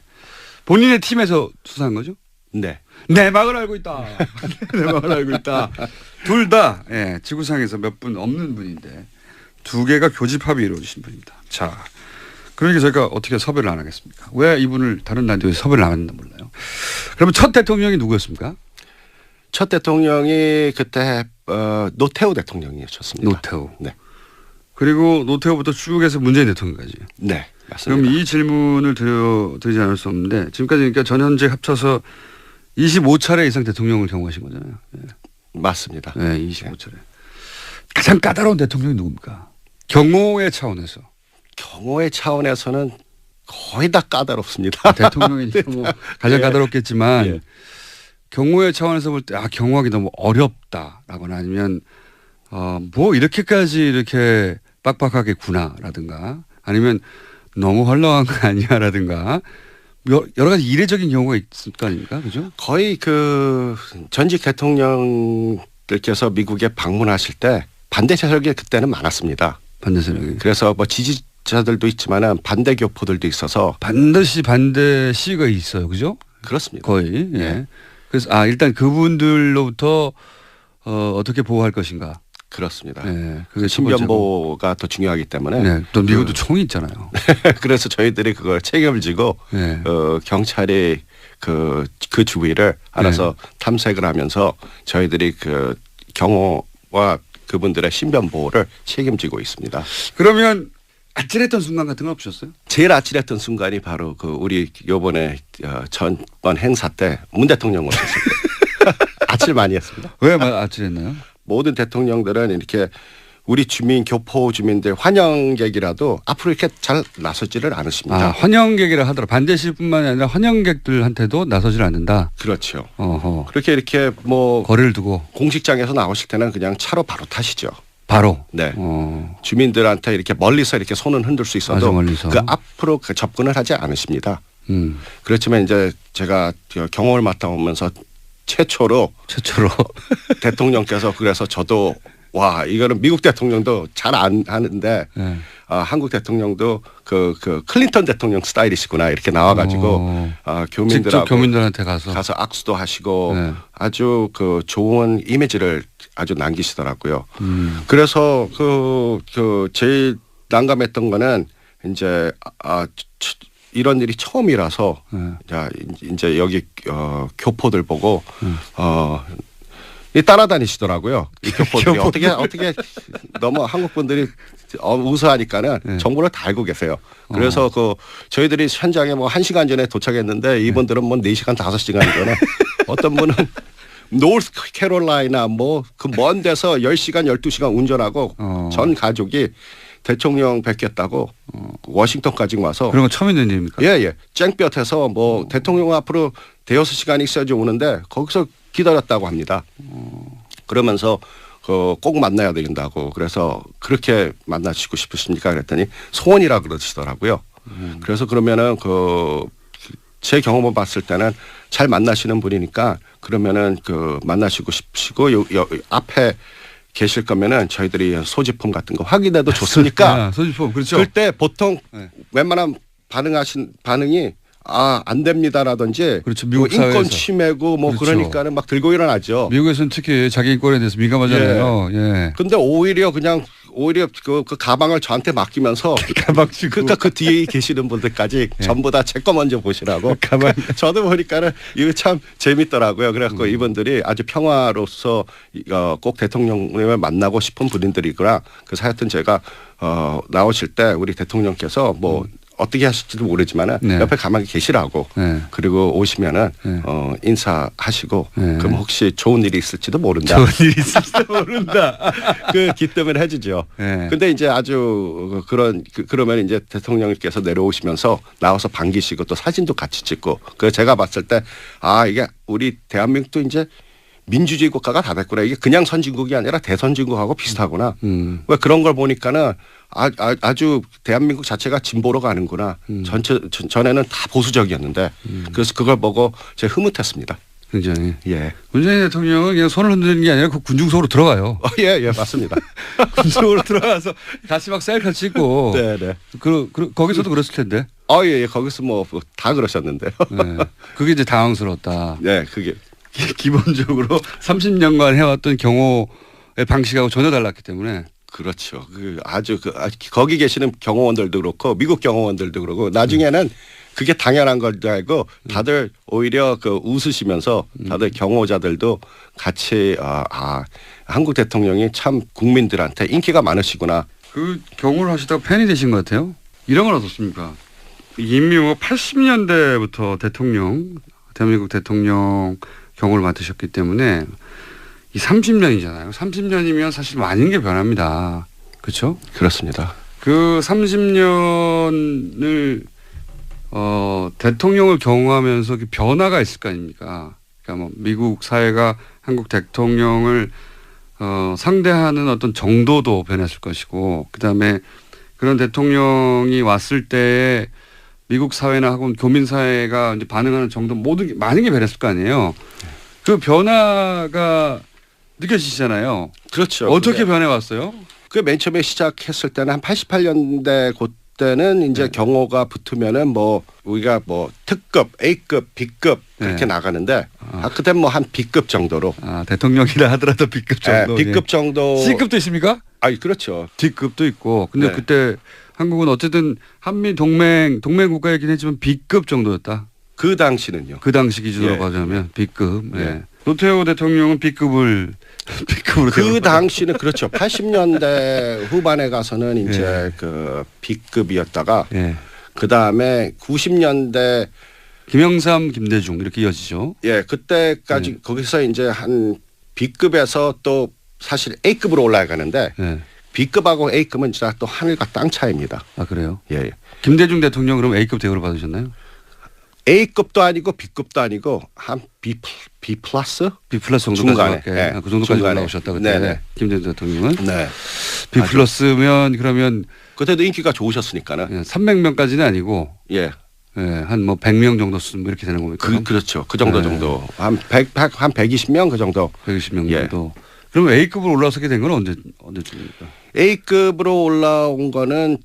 본인의 팀에서 수사한 거죠? 네. 내막을 알고 있다. 내막을 알고 있다. 둘 다 지구상에서 몇 분 없는 분인데 두 개가 교집합이 이루어지신 분입니다. 자, 그러니까 저희가 어떻게 섭외를 안 하겠습니까? 왜 이분을 다른 라디오에서 섭외를 안 했는지 몰라요. 그러면 첫 대통령이 누구였습니까? 첫 대통령이 그때 노태우 대통령이셨습니다. 노태우. 네. 그리고 노태우부터 쭉 해서 문재인 대통령까지. 네, 맞습니다. 그럼 이 질문을 드리지 않을 수 없는데 지금까지 그러니까 전현직 합쳐서 25차례 이상 대통령을 경험하신 거잖아요. 네. 맞습니다. 네, 25차례. 가장 까다로운 대통령이 누굽니까? 경호의 차원에서. 경호의 차원에서는 거의 다 까다롭습니다. 대통령이 뭐 가장 까다롭겠지만 경호의 차원에서 볼 때 경호하기 너무 어렵다라거나 아니면 뭐 이렇게까지 이렇게 빡빡하겠구나라든가 아니면 너무 헐렁한 거 아니야라든가 여러 가지 이례적인 경우가 있을 거 아닙니까? 그죠? 거의 그 전직 대통령들께서 미국에 방문하실 때 반대 세력이 그때는 많았습니다. 반대 세력이. 그래서 뭐 지지자들도 있지만은 반대 교포들도 있어서 반드시 반대 시가 있어요. 그죠? 그렇습니다. 거의. 예. 그래서 일단 그분들로부터 어떻게 보호할 것인가. 그렇습니다. 네, 그 신변보호가 더 중요하기 때문에. 네, 또 미국도 총이 있잖아요. 그래서 저희들이 그걸 책임을 지고 경찰이 그 주위를 알아서 탐색을 하면서 저희들이 그 경호와 그분들의 신변보호를 책임지고 있습니다. 그러면 아찔했던 순간 같은 건 없으셨어요? 제일 아찔했던 순간이 바로 그 우리 요번에 전번 행사 때 문 대통령 오셨을 때 아찔 많이 했습니다. 왜 아찔했나요? 모든 대통령들은 이렇게 우리 주민, 교포 주민들 환영객이라도 앞으로 이렇게 잘 나서지를 않으십니다. 환영객이라 하더라도 반대시뿐만 아니라 환영객들한테도 나서질 않는다. 그렇죠. 어허. 그렇게 이렇게 뭐 거리를 두고 공식장에서 나오실 때는 그냥 차로 바로 타시죠. 바로. 네. 주민들한테 이렇게 멀리서 이렇게 손은 흔들 수 있어도 그 앞으로 접근을 하지 않으십니다. 그렇지만 이제 제가 경험을 맡아오면서 최초로 대통령께서 그래서 저도 와 이거는 미국 대통령도 잘 안 하는데 한국 대통령도 그 클린턴 대통령 스타일이시구나 이렇게 나와가지고 직접 교민들한테 가서 악수도 하시고 아주 그 좋은 이미지를 아주 남기시더라고요. 그래서 그 제일 난감했던 거는 이제 이런 일이 처음이라서 자 이제 여기 교포들 보고 따라다니시더라고요. 이 교포들이 어떻게 너무 한국 분들이 우수하니까는 정보를 다 알고 계세요. 그래서 그 저희들이 현장에 뭐 1시간 전에 도착했는데 이분들은 뭐 4시간 5시간 전에 어떤 분은 노스 캐롤라이나 뭐 그 먼 데서 10시간 12시간 운전하고 전 가족이 대통령 뵙겠다고 워싱턴까지 와서 그런 거 처음 있는 일입니까? 예. 쨍볕에서 뭐 대통령 앞으로 대여섯 시간이 있어야지 오는데 거기서 기다렸다고 합니다. 그러면서 꼭 만나야 된다고 그래서 그렇게 만나시고 싶으십니까? 그랬더니 소원이라 그러시더라고요. 그래서 그러면은 제 경험을 봤을 때는 잘 만나시는 분이니까 그러면은 만나시고 싶으시고 앞에 계실 거면은 저희들이 소지품 같은 거 확인해도 좋습니까? 소지품 그렇죠. 그때 보통 웬만한 반응이 안 됩니다라든지 그렇죠. 미국 인권 사회에서. 침해고 뭐 그렇죠. 그러니까는 막 들고 일어나죠. 미국에서는 특히 자기 인권에 대해서 민감하잖아요. 예. 근데 오히려 그 가방을 저한테 맡기면서 가방 주고 그러니까 그 뒤에 계시는 분들까지 전부 다 제 거 먼저 보시라고. 가방. 저도 보니까는 이거 참 재밌더라고요. 그래갖고 이분들이 아주 평화로서 꼭 대통령님을 만나고 싶은 분들이구나. 그래서 하여튼 제가 나오실 때 우리 대통령께서 뭐 어떻게 하실지도 모르지만은 옆에 가만히 계시라고 그리고 오시면은 인사하시고 그럼 혹시 좋은 일이 있을지도 모른다. 좋은 일이 있을지도 모른다. 그 기뜸을 해주죠. 근데 이제 아주 그러면 이제 대통령님께서 내려오시면서 나와서 반기시고 또 사진도 같이 찍고 그 제가 봤을 때 이게 우리 대한민국도 이제 민주주의 국가가 다 됐구나. 이게 그냥 선진국이 아니라 대선진국하고 비슷하구나. 왜 그런 걸 보니까는 아주 대한민국 자체가 진보로 가는구나. 전에는 다 보수적이었는데 그래서 그걸 보고 제가 흐뭇했습니다. 굉장히. 예. 문재인 대통령은 그냥 손을 흔드는 게 아니라 그 군중석으로 들어가요. 예, 맞습니다. 군중석으로 들어가서 같이 막 셀카 찍고. 네. 거기서도 그랬을 텐데. 예. 거기서 뭐 다 그러셨는데요. 네. 그게 이제 당황스러웠다. 네, 그게. 기본적으로 30년간 해왔던 경호의 방식하고 전혀 달랐기 때문에. 그렇죠. 거기 계시는 경호원들도 그렇고 미국 경호원들도 그렇고 나중에는 그게 당연한 걸 알고 다들 오히려 웃으시면서 다들 경호자들도 같이 한국 대통령이 참 국민들한테 인기가 많으시구나. 그 경호를 하시다가 팬이 되신 것 같아요. 이런 건 어떻습니까? 이미 80년대부터 대한민국 대통령 경호를 맡으셨기 때문에 이 30년이잖아요. 30년이면 사실 많은 게 변합니다. 그렇죠? 그렇습니다. 그 30년을 대통령을 경호하면서 변화가 있을 거 아닙니까? 그러니까 뭐 미국 사회가 한국 대통령을 상대하는 어떤 정도도 변했을 것이고, 그다음에 그런 대통령이 왔을 때 미국 사회나 혹은 교민 사회가 이제 반응하는 정도 모든 게 많은 게 변했을 거 아니에요. 그 변화가 느껴지시잖아요. 그렇죠. 어떻게 변해왔어요? 맨 처음에 시작했을 때는 한 88년대 그때는 이제 경호가 붙으면은 뭐 우리가 뭐 특급, A급, B급 그렇게 나가는데 그때 뭐 한 B급 정도로. 대통령이라 하더라도 B급 정도. B급 정도. C급도 있습니까? 그렇죠. D급도 있고. 근데 그때 한국은 어쨌든 한미 동맹 국가이긴 했지만 B급 정도였다. 그 당시는요. 그 당시 기준으로 봐자면 B급. 노태우 대통령은 B급으로 그 당시는 그렇죠. 80년대 후반에 가서는 이제 그 B급이었다가 그 다음에 90년대 김영삼, 김대중 이렇게 이어지죠. 그때까지 거기서 이제 한 B급에서 또 사실 A급으로 올라가는데 B급하고 A급은 진짜 또 하늘과 땅 차이입니다. 그래요? 예. 김대중 대통령 그럼 A급 대우를 받으셨나요? A급도 아니고 B급도 아니고 한 B 플러스? B 플러스 정도까지 그 정도까지 올라오셨다 그때 김대중 대통령은. B 플러스면 그러면 그때도 인기가 좋으셨으니까는 300명까지는 아니고 한 뭐 100명 정도 쓰면 이렇게 되는 겁니까? 그렇죠. 그 정도 한 120명 그 정도. 120명 정도. 그러면 A급으로 올라서게 된 건 언제쯤입니까? A급으로 올라온 거는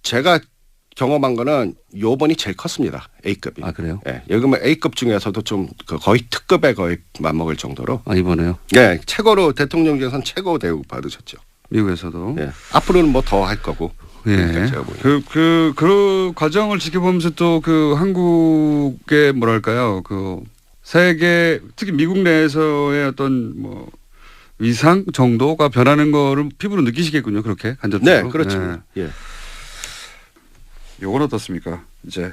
제가 경험한 거는 요번이 제일 컸습니다. A급이. 그래요? 여기 뭐 A급 중에서도 좀 거의 특급에 거의 맞먹을 정도로. 이번에요? 최고로 대통령께서는 최고 대우 받으셨죠. 미국에서도. 앞으로는 뭐 더 할 거고. 그 과정을 지켜보면서 또 그 한국의 뭐랄까요, 그 세계 특히 미국 내에서의 어떤 뭐 위상 정도가 변하는 거를 피부로 느끼시겠군요. 그렇게 간접적으로. 네, 그렇죠. 요건 어떻습니까? 이제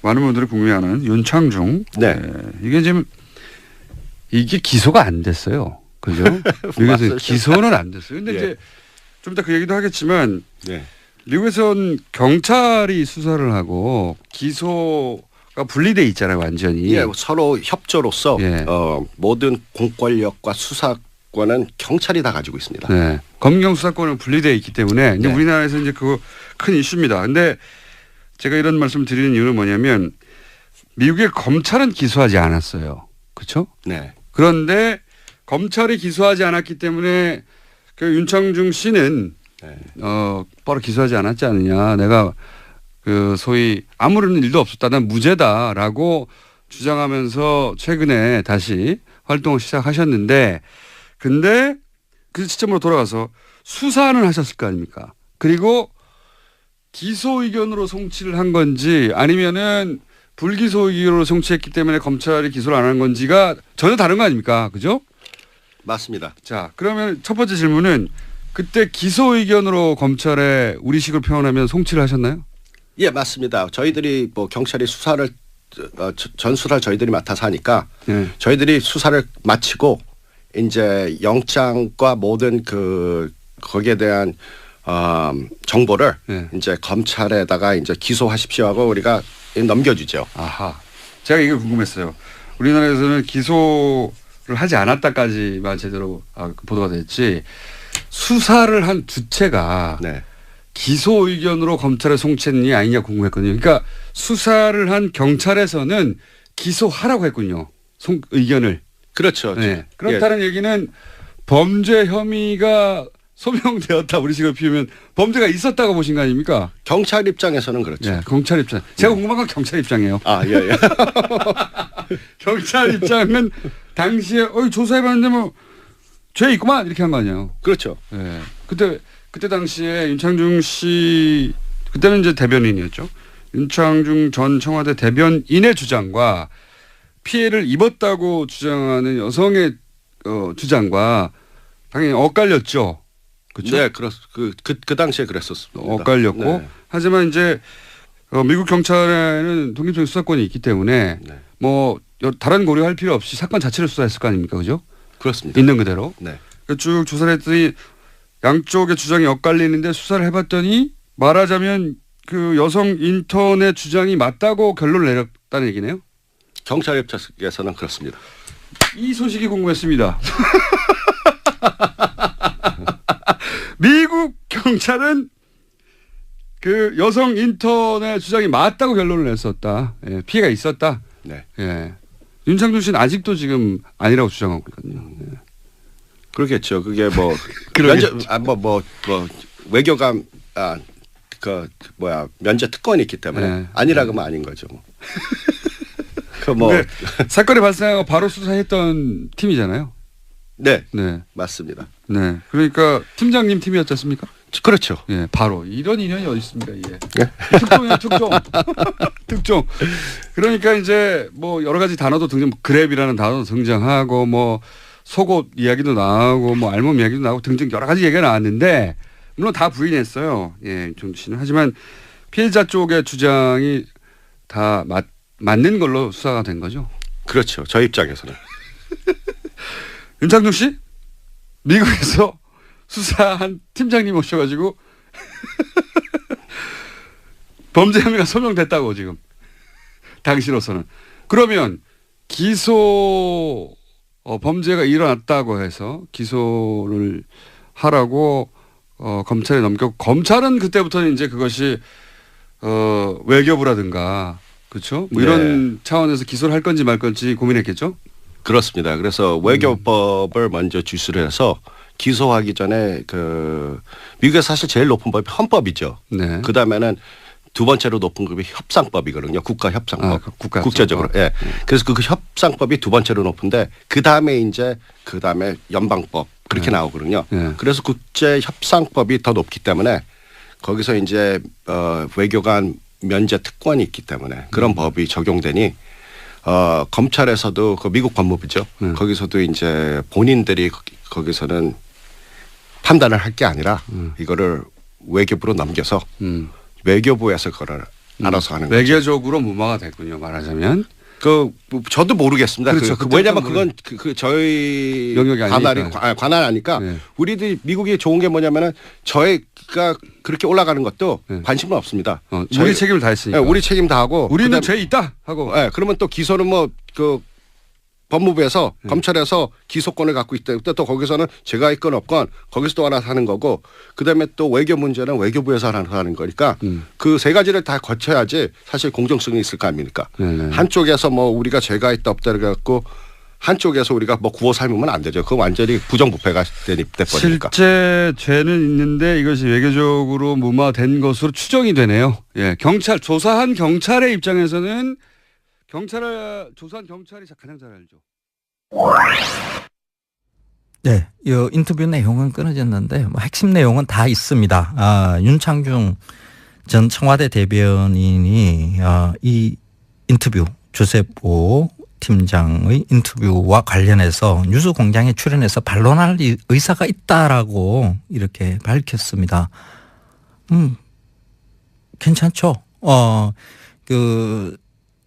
많은 분들이 궁금해하는 윤창중. 이게 지금 이게 기소가 안 됐어요. 그죠? 미국에서 기소는 안 됐어요. 근데 이제 좀 이따 그 얘기도 하겠지만 미국에선 경찰이 수사를 하고 기소가 분리돼 있잖아요, 완전히. 예, 서로 협조로서 예. 모든 공권력과 수사권은 경찰이 다 가지고 있습니다. 네. 검경 수사권은 분리되어 있기 때문에 이제 우리나라에서 이제 그거 큰 이슈입니다. 근데 제가 이런 말씀을 드리는 이유는 뭐냐면 미국의 검찰은 기소하지 않았어요. 그렇죠? 네. 그런데 검찰이 기소하지 않았기 때문에 그 윤창중 씨는 바로 기소하지 않았지 않느냐. 내가 그 소위 아무런 일도 없었다. 난 무죄다라고 주장하면서 최근에 다시 활동을 시작하셨는데 근데 그 시점으로 돌아가서 수사는 하셨을 거 아닙니까? 그리고 기소 의견으로 송치를 한 건지 아니면은 불기소 의견으로 송치했기 때문에 검찰이 기소를 안 한 건지가 전혀 다른 거 아닙니까? 그죠? 맞습니다. 자, 그러면 첫 번째 질문은 그때 기소 의견으로 검찰에 우리식으로 표현하면 송치를 하셨나요? 예, 맞습니다. 저희들이 뭐 경찰이 수사를 전수사를 저희들이 맡아서 하니까 저희들이 수사를 마치고 이제 영장과 모든 그 거기에 대한 정보를 이제 검찰에다가 이제 기소하십시오 하고 우리가 넘겨주죠. 아하. 제가 이게 궁금했어요. 우리나라에서는 기소를 하지 않았다까지만 제대로 보도가 됐지 수사를 한 주체가 기소 의견으로 검찰에 송치했느냐 아니냐 궁금했거든요. 그러니까 수사를 한 경찰에서는 기소하라고 했군요. 의견을. 그렇죠. 네. 그렇다는 얘기는 범죄 혐의가 소명되었다. 우리 식으로 피우면 범죄가 있었다고 보신 거 아닙니까? 경찰 입장에서는 그렇죠. 네, 경찰 입장. 제가 궁금한 건 경찰 입장이에요. 아, 예. 경찰 입장은 당시에 조사해봤는데 뭐 죄 있구만 이렇게 한 거 아니에요. 그렇죠. 네. 그때 당시에 윤창중 씨 그때는 이제 대변인이었죠. 윤창중 전 청와대 대변인의 주장과 피해를 입었다고 주장하는 여성의 주장과 당연히 엇갈렸죠. 그렇죠? 네, 그 당시에 그랬었습니다. 엇갈렸고 네. 하지만 이제 미국 경찰에는 독립적인 수사권이 있기 때문에 뭐 다른 고려할 필요 없이 사건 자체를 수사했을 거 아닙니까, 그죠? 그렇습니다. 있는 그대로. 네. 쭉 조사를 했더니 양쪽의 주장이 엇갈리는데 수사를 해봤더니 말하자면 그 여성 인턴의 주장이 맞다고 결론을 내렸다는 얘기네요. 경찰 입장에서는 그렇습니다. 이 소식이 궁금했습니다. 미국 경찰은 그 여성 인턴의 주장이 맞다고 결론을 냈었다. 예, 피해가 있었다. 네. 예. 윤창중 씨는 아직도 지금 아니라고 주장하고 있거든요. 예. 그렇겠죠. 그게 뭐 외교감 면제 특권이 있기 때문에 아니라 그러면 아닌 거죠. 사건이 발생하고 바로 수사했던 팀이잖아요. 네, 맞습니다. 네, 그러니까 팀장님 팀이었지 않습니까? 그렇죠. 예, 바로 이런 인연이 어디 있습니까, 이게? 특종이에요, 특종. 특종. 그러니까 이제 뭐 여러 가지 단어도 그랩이라는 단어도 등장하고 뭐 속옷 이야기도 나오고 뭐 알몸 이야기도 나오고 등등 여러 가지 얘기가 나왔는데 물론 다 부인했어요. 예, 윤창중 씨는. 하지만 피해자 쪽의 주장이 다 맞는 걸로 수사가 된 거죠. 그렇죠. 저희 입장에서는. 윤창중 씨 미국에서 수사한 팀장님 오셔가지고 범죄 혐의가 소명됐다고 지금 당시로서는. 그러면 기소 범죄가 일어났다고 해서 기소를 하라고 검찰에 넘겼고 검찰은 그때부터는 이제 그것이 외교부라든가 그렇죠? 뭐 이런 차원에서 기소를 할 건지 말 건지 고민했겠죠? 그렇습니다. 그래서 외교법을 먼저 주시를 해서 기소하기 전에 미국에 사실 제일 높은 법이 헌법이죠. 네. 그 다음에는 두 번째로 높은 법이 협상법이거든요. 국가협상법. 국제적으로. 예. 그래서 그 협상법이 두 번째로 높은데 그 다음에 연방법 그렇게 나오거든요. 그래서 국제협상법이 더 높기 때문에 거기서 이제 외교관 면제 특권이 있기 때문에 그런 법이 적용되니 검찰에서도 그 미국 법무부죠. 거기서도 이제 본인들이 거기서는 판단을 할 게 아니라 이거를 외교부로 넘겨서 외교부에서 그걸 알아서 하는 거죠. 외교적으로 무마가 됐군요. 말하자면. 저도 모르겠습니다. 그렇죠. 왜냐하면 그건 저희 영역이 아니니까. 관할 아니까 우리들이 미국이 좋은 게 뭐냐면은 저희가 그렇게 올라가는 것도 관심은 없습니다. 우리 책임을 다 했으니까. 우리 책임 다 하고 우리는 죄 있다 하고. 그러면 또 기소는 법무부에서 검찰에서 기소권을 갖고 있다. 또 거기서는 죄가 있건 없건 거기서 또 알아서 하는 거고 그다음에 또 외교 문제는 외교부에서 하는 거니까 그 세 가지를 다 거쳐야지 사실 공정성이 있을 거 아닙니까? 한쪽에서 우리가 죄가 있다 없다 그래갖고 한쪽에서 우리가 구워 삶으면 안 되죠. 그건 완전히 부정부패가 돼버리니까. 실제 죄는 있는데 이것이 외교적으로 무마된 것으로 추정이 되네요. 예, 조사한 경찰의 입장에서는 조사한 경찰이 가장 잘 알죠. 네, 이 인터뷰 내용은 끊어졌는데 핵심 내용은 다 있습니다. 윤창중 전 청와대 대변인이 이 인터뷰 조세호 팀장의 인터뷰와 관련해서 뉴스공장에 출연해서 반론할 의사가 있다라고 이렇게 밝혔습니다. 괜찮죠?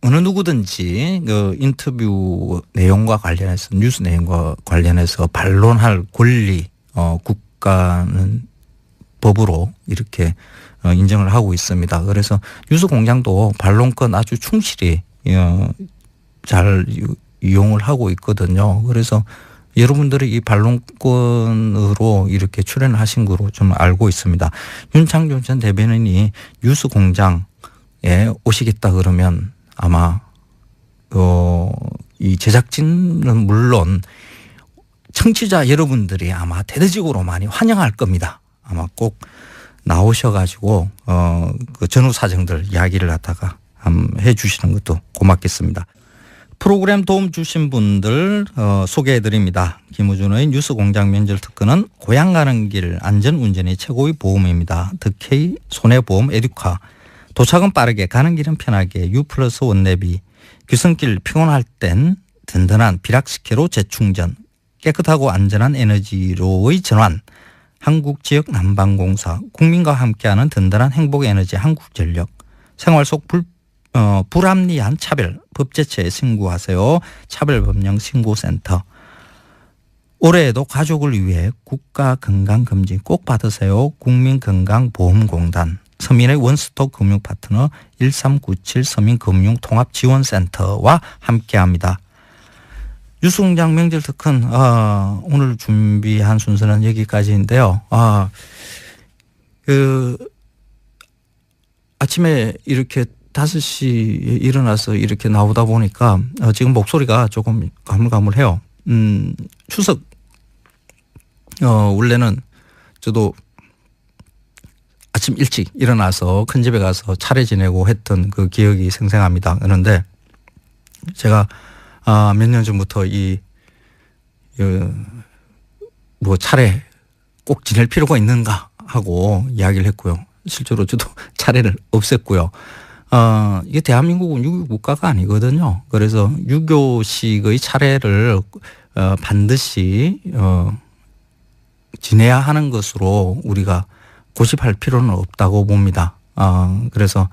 어느 누구든지 인터뷰 내용과 관련해서 뉴스 내용과 관련해서 반론할 권리 국가는 법으로 이렇게 인정을 하고 있습니다. 그래서 뉴스공장도 반론권 아주 충실히 잘 이용을 하고 있거든요. 그래서 여러분들이 이 반론권으로 이렇게 출연하신 거로 좀 알고 있습니다. 윤창중 전 대변인이 뉴스공장에 오시겠다 그러면 아마 이 제작진은 물론 청취자 여러분들이 아마 대대적으로 많이 환영할 겁니다. 아마 꼭 나오셔가지고 그 전후 사정들 이야기를 갖다가 해주시는 것도 고맙겠습니다. 프로그램 도움 주신 분들 소개해드립니다. 김우준의 뉴스공장 면접 특허는 고향 가는 길 안전운전이 최고의 보험입니다. 득케이 손해보험 에듀카 도착은 빠르게 가는 길은 편하게 U+ 원내비 귀성길 피곤할 땐 든든한 비락식혜로 재충전 깨끗하고 안전한 에너지로의 전환 한국지역 난방공사 국민과 함께하는 든든한 행복에너지 한국전력 생활 속 불합리한 차별 법제처에 신고하세요. 차별법령신고센터 올해에도 가족을 위해 국가건강검진 꼭 받으세요. 국민건강보험공단 서민의 원스톱 금융파트너 1397 서민금융통합지원센터와 함께합니다. 뉴스공장 명절 특근 오늘 준비한 순서는 여기까지인데요. 아침에 이렇게 5시에 일어나서 이렇게 나오다 보니까 지금 목소리가 조금 가물가물해요. 추석 원래는 저도 아침 일찍 일어나서 큰 집에 가서 차례 지내고 했던 그 기억이 생생합니다. 그런데 제가 몇 년 전부터 뭐 차례 꼭 지낼 필요가 있는가 하고 이야기를 했고요. 실제로 저도 차례를 없앴고요. 이게 대한민국은 유교 국가가 아니거든요. 그래서 유교식의 차례를 반드시 지내야 하는 것으로 우리가 고집할 필요는 없다고 봅니다. 그래서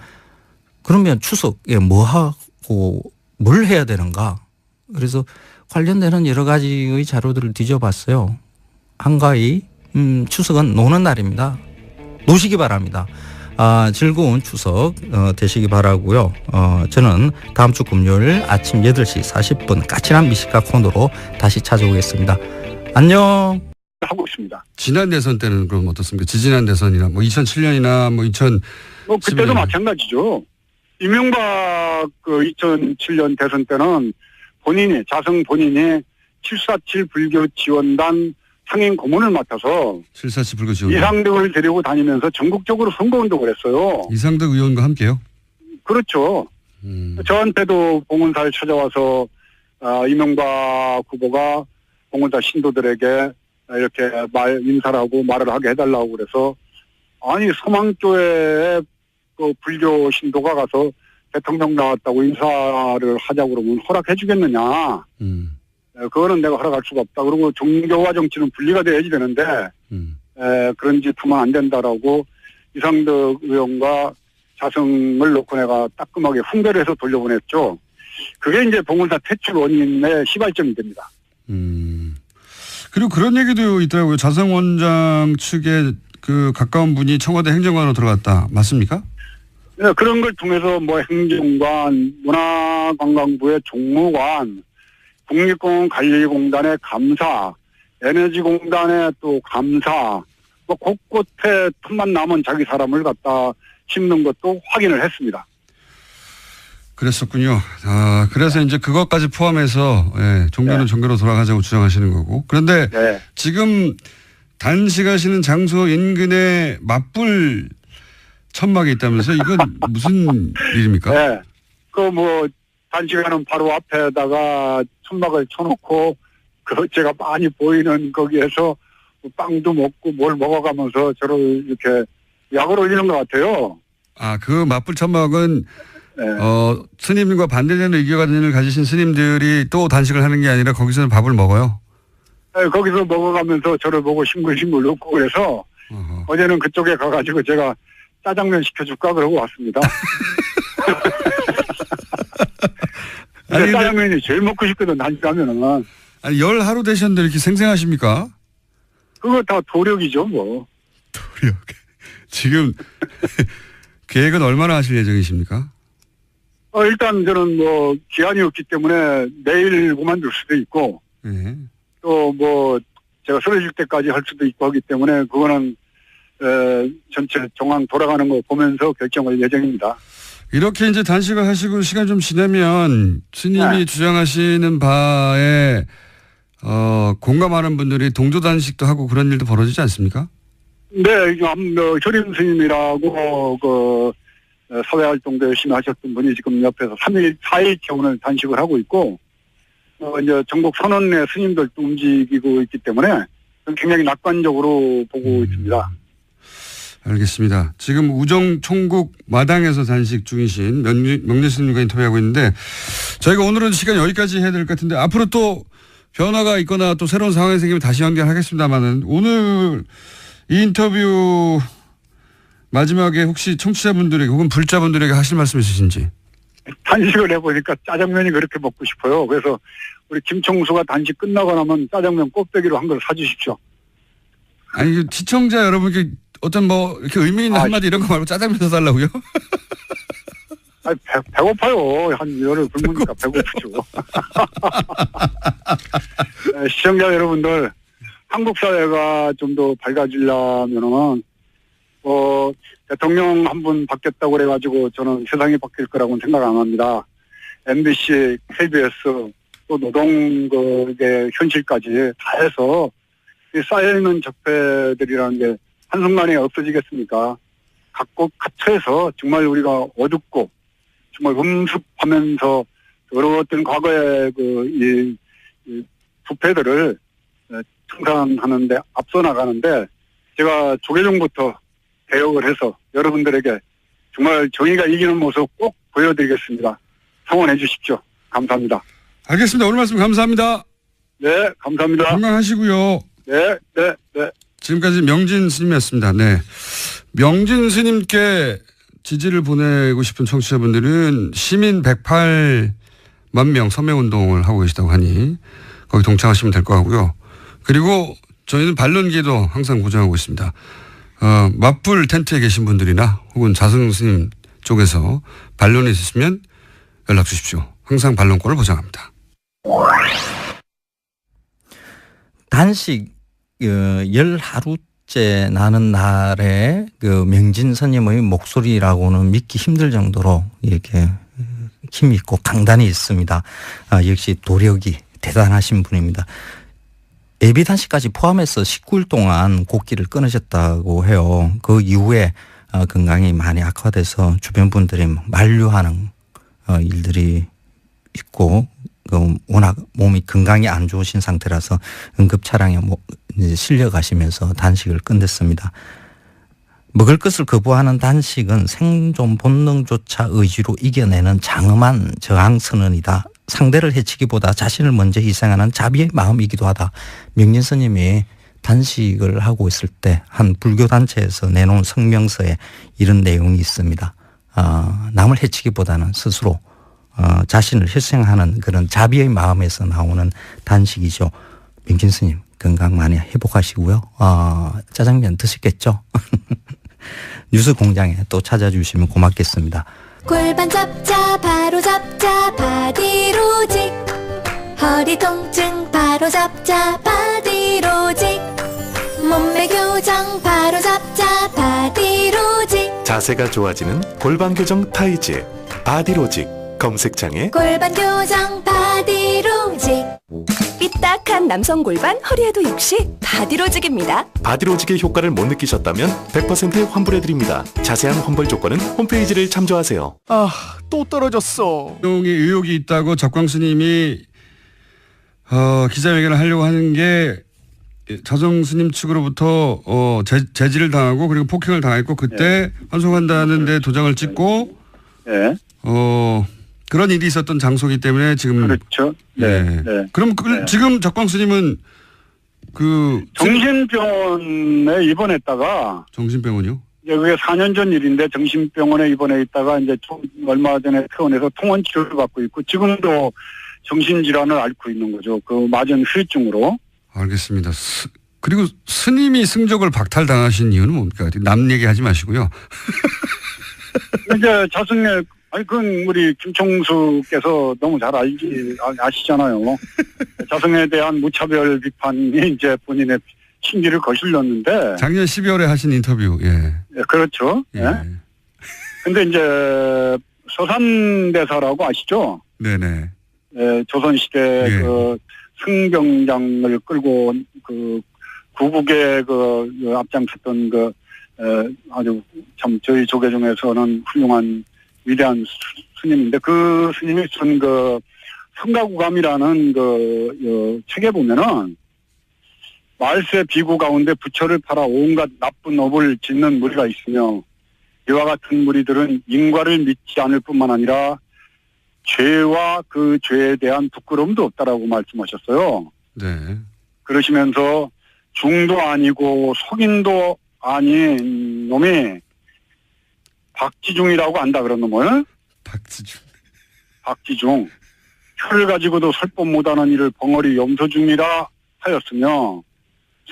그러면 추석에 뭐 하고 뭘 해야 되는가? 그래서 관련되는 여러 가지의 자료들을 뒤져봤어요. 한가히 추석은 노는 날입니다. 노시기 바랍니다. 즐거운 추석 되시기 바라고요. 저는 다음 주 금요일 아침 8시 40분 까칠한 미식가 코너로 다시 찾아오겠습니다. 안녕. 하고 있습니다. 지난 대선 때는 그럼 어떻습니까? 지지난 대선이나 2007년이나 2010. 그때도 마찬가지죠. 이명박 2007년 대선 때는 자성 본인이 747 불교 지원단 상임 고문을 맡아서 747 불교 지원단 이상득을 데리고 다니면서 전국적으로 선거운동을 했어요. 이상득 의원과 함께요? 그렇죠. 저한테도 봉은사를 찾아와서 이명박 후보가 봉은사 신도들에게 이렇게 인사를 하고 말을 하게 해달라고 그래서 아니 서망교회 그 불교 신도가 가서 대통령 나왔다고 인사를 하자고 그러면 허락해 주겠느냐. 그거는 내가 허락할 수가 없다. 그리고 종교와 정치는 분리가 돼야지 되는데 그런 짓 하면 안 된다라고 이상득 의원과 자성을 놓고 내가 따끔하게 훈계를 해서 돌려보냈죠. 그게 이제 봉은사 퇴출 원인의 시발점이 됩니다. 그리고 그런 얘기도 있더라고요. 자성 원장 측에 그 가까운 분이 청와대 행정관으로 들어갔다. 맞습니까? 네, 그런 걸 통해서 뭐 행정관, 문화관광부의 종무관, 국립공원관리공단의 감사, 에너지공단의 또 감사, 뭐 곳곳에 틈만 남은 자기 사람을 갖다 심는 것도 확인을 했습니다. 그랬었군요. 그래서 이제 그것까지 포함해서 종교는 종교로 돌아가자고 주장하시는 거고. 그런데 지금 단식하시는 장소 인근에 맞불 천막이 있다면서 이건 무슨 일입니까? 네. 그 뭐 단식하는 바로 앞에다가 천막을 쳐놓고 그 제가 많이 보이는 거기에서 빵도 먹고 뭘 먹어가면서 저를 이렇게 약을 올리는 것 같아요. 그 맞불 천막은 스님과 반대되는 의견을 가지신 스님들이 또 단식을 하는 게 아니라 거기서는 밥을 먹어요? 네, 거기서 먹어가면서 저를 보고 싱글싱글 웃고 그래서 어제는 그쪽에 가가지고 제가 짜장면 시켜줄까 그러고 왔습니다. 아니, 짜장면이 제일 먹고 싶거든, 단식하면은. 아니, 열 하루 되셨는데 이렇게 생생하십니까? 그거 다 도력이죠, 뭐. 도력. 지금 계획은 얼마나 하실 예정이십니까? 일단 저는 뭐 기한이 없기 때문에 내일 그만둘 수도 있고 또 뭐 제가 쓰러질 때까지 할 수도 있고 하기 때문에 그거는 전체 정황 돌아가는 거 보면서 결정할 예정입니다. 이렇게 이제 단식을 하시고 시간 좀 지나면 스님이 주장하시는 바에 공감하는 분들이 동조 단식도 하고 그런 일도 벌어지지 않습니까? 네, 조림 스님이라고 사회활동도 열심히 하셨던 분이 지금 옆에서 4일째 오늘 단식을 하고 있고, 이제 전국 선언의 스님들도 움직이고 있기 때문에 굉장히 낙관적으로 보고 있습니다. 알겠습니다. 지금 우정 총국 마당에서 단식 중이신 명재 스님과 인터뷰하고 있는데 저희가 오늘은 시간 여기까지 해야 될 것 같은데 앞으로 또 변화가 있거나 또 새로운 상황이 생기면 다시 연결하겠습니다만은 오늘 이 인터뷰 마지막에 혹시 청취자분들에게 혹은 불자분들에게 하실 말씀 있으신지? 단식을 해보니까 짜장면이 그렇게 먹고 싶어요. 그래서 우리 김총수가 단식 끝나고 나면 짜장면 꼭대기로 한 걸 사주십시오. 아니 시청자 여러분께 어떤 뭐 이렇게 의미 있는 한마디 이런 거 말고 짜장면 사달라고요? 아니 배고파요. 한 열흘 굶으니까 배고프죠. 시청자 여러분들 한국 사회가 좀 더 밝아지려면은 대통령 한 분 바뀌었다고 그래가지고 저는 세상이 바뀔 거라고는 생각 안 합니다. MBC, KBS 또 노동의 현실까지 다 해서 이 쌓여있는 적폐들이라는 게 한순간에 없어지겠습니까? 각국 각처에서 정말 우리가 어둡고 정말 음습하면서 어려웠던 과거의 이 부패들을 청산하는데 앞서 나가는데 제가 조계종부터 개혁을 해서 여러분들에게 정말 정의가 이기는 모습 꼭 보여드리겠습니다. 성원해 주십시오. 감사합니다. 알겠습니다. 오늘 말씀 감사합니다. 네, 감사합니다. 건강하시고요. 네. 지금까지 명진 스님이었습니다. 네. 명진 스님께 지지를 보내고 싶은 청취자분들은 시민 108만 명 서명운동을 하고 계시다고 하니 거기 동참하시면 될 것 같고요. 그리고 저희는 반론기도 항상 보장하고 있습니다. 맞불 텐트에 계신 분들이나 혹은 자승 스님 쪽에서 반론이 있으시면 연락 주십시오. 항상 반론권을 보장합니다. 단식 열 하루째 나는 날에 명진 스님의 목소리라고는 믿기 힘들 정도로 이렇게 힘이 있고 강단이 있습니다. 역시 도력이 대단하신 분입니다. 예비 단식까지 포함해서 19일 동안 곡기를 끊으셨다고 해요. 그 이후에 건강이 많이 악화돼서 주변 분들이 만류하는 일들이 있고 워낙 몸이 건강이 안 좋으신 상태라서 응급차량에 실려 가시면서 단식을 끝냈습니다. 먹을 것을 거부하는 단식은 생존 본능조차 의지로 이겨내는 장엄한 저항 선언이다. 상대를 해치기보다 자신을 먼저 희생하는 자비의 마음이기도 하다. 명진 스님이 단식을 하고 있을 때 한 불교 단체에서 내놓은 성명서에 이런 내용이 있습니다. 남을 해치기보다는 스스로 자신을 희생하는 그런 자비의 마음에서 나오는 단식이죠. 민긴 스님 건강 많이 회복하시고요. 짜장면 드시겠죠? 뉴스 공장에 또 찾아주시면 고맙겠습니다. 골반 잡자 바로 잡자 바디로직, 허리 통증 바로 잡자 바디로직, 몸매 교정 바로 잡자 바디로직, 자세가 좋아지는 골반 교정 타이즈 바디로직. 검색창에 골반 교정 바디로직. 삐딱한 남성 골반 허리에도 역시 바디로직입니다. 바디로직의 효과를 못 느끼셨다면 100% 환불해드립니다. 자세한 환불 조건은 홈페이지를 참조하세요. 또 떨어졌어. 의혹이 있다고 적광 스님이 기자회견을 하려고 하는 게 자정 스님 측으로부터 제지를 당하고 그리고 폭행을 당했고 그때 환송한다는 데 도장을 찍고 그런 일이 있었던 장소이기 때문에 지금 그렇죠. 네. 그럼 지금 적광 스님은 정신병원에 입원했다가 정신병원이요? 그게 4년 전 일인데 정신병원에 입원해 있다가 이제 얼마 전에 퇴원해서 통원 치료를 받고 있고 지금도 정신질환을 앓고 있는 거죠. 그 맞은 후유증으로. 알겠습니다. 그리고 스님이 승적을 박탈당하신 이유는 뭡니까? 남 얘기하지 마시고요. 이제 자승의 그건 우리 김총수께서 너무 잘 아시잖아요. 자승에 대한 무차별 비판이 이제 본인의 심기를 거슬렸는데. 작년 12월에 하신 인터뷰, 예. 그렇죠. 예. 근데 이제 서산대사라고 아시죠? 네네. 조선시대 그 승병장을 끌고 그 구국에 앞장섰던 아주 참 저희 조계 중에서는 훌륭한 위대한 스님인데 그 스님이 쓴 성가구감이라는 책에 보면은 말세 비구 가운데 부처를 팔아 온갖 나쁜 업을 짓는 무리가 있으며 이와 같은 무리들은 인과를 믿지 않을 뿐만 아니라 죄와 그 죄에 대한 부끄러움도 없다라고 말씀하셨어요. 네. 그러시면서 중도 아니고 속인도 아닌 놈이 박지중이라고 안다 그런 놈을. 박지중. 혀를 가지고도 설법 못하는 이를 벙어리 염소중이라 하였으며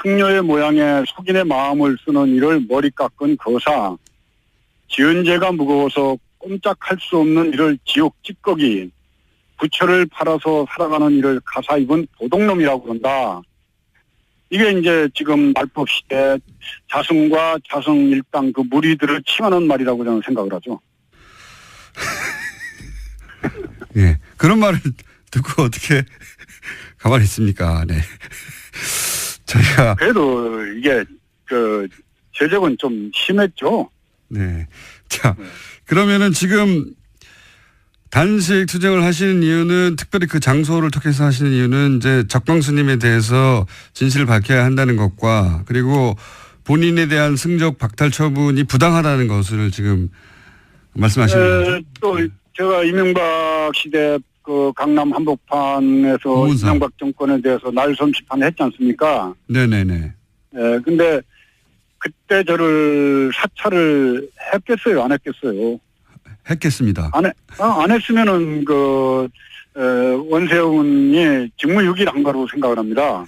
승려의 모양에 속인의 마음을 쓰는 이를 머리 깎은 거사. 지은 죄가 무거워서 꼼짝할 수 없는 이를 지옥 찌꺼기. 부처를 팔아서 살아가는 이를 가사 입은 도둑놈이라고 그런다. 이게 이제 지금 말법 시대 자승과 자승 일당 그 무리들을 칭하는 말이라고 저는 생각을 하죠. 예. 그런 말을 듣고 어떻게 가만히 있습니까? 네. 저희가. 그래도 이게 제적은 좀 심했죠. 네. 자, 그러면은 지금 단식 투쟁을 하시는 이유는 특별히 그 장소를 택해서 하시는 이유는 이제 적광 스님에 대해서 진실을 밝혀야 한다는 것과 그리고 본인에 대한 승적 박탈 처분이 부당하다는 것을 지금 말씀하시는 거죠. 또 제가 이명박 시대 그 강남 한복판에서 이명박 정권에 대해서 날선 비판했지 않습니까? 네네네. 예, 근데 그때 저를 사찰을 했겠어요, 안 했겠어요? 했겠습니다. 안 했으면은 원세훈이 직무유기를 한 거라고 생각을 합니다.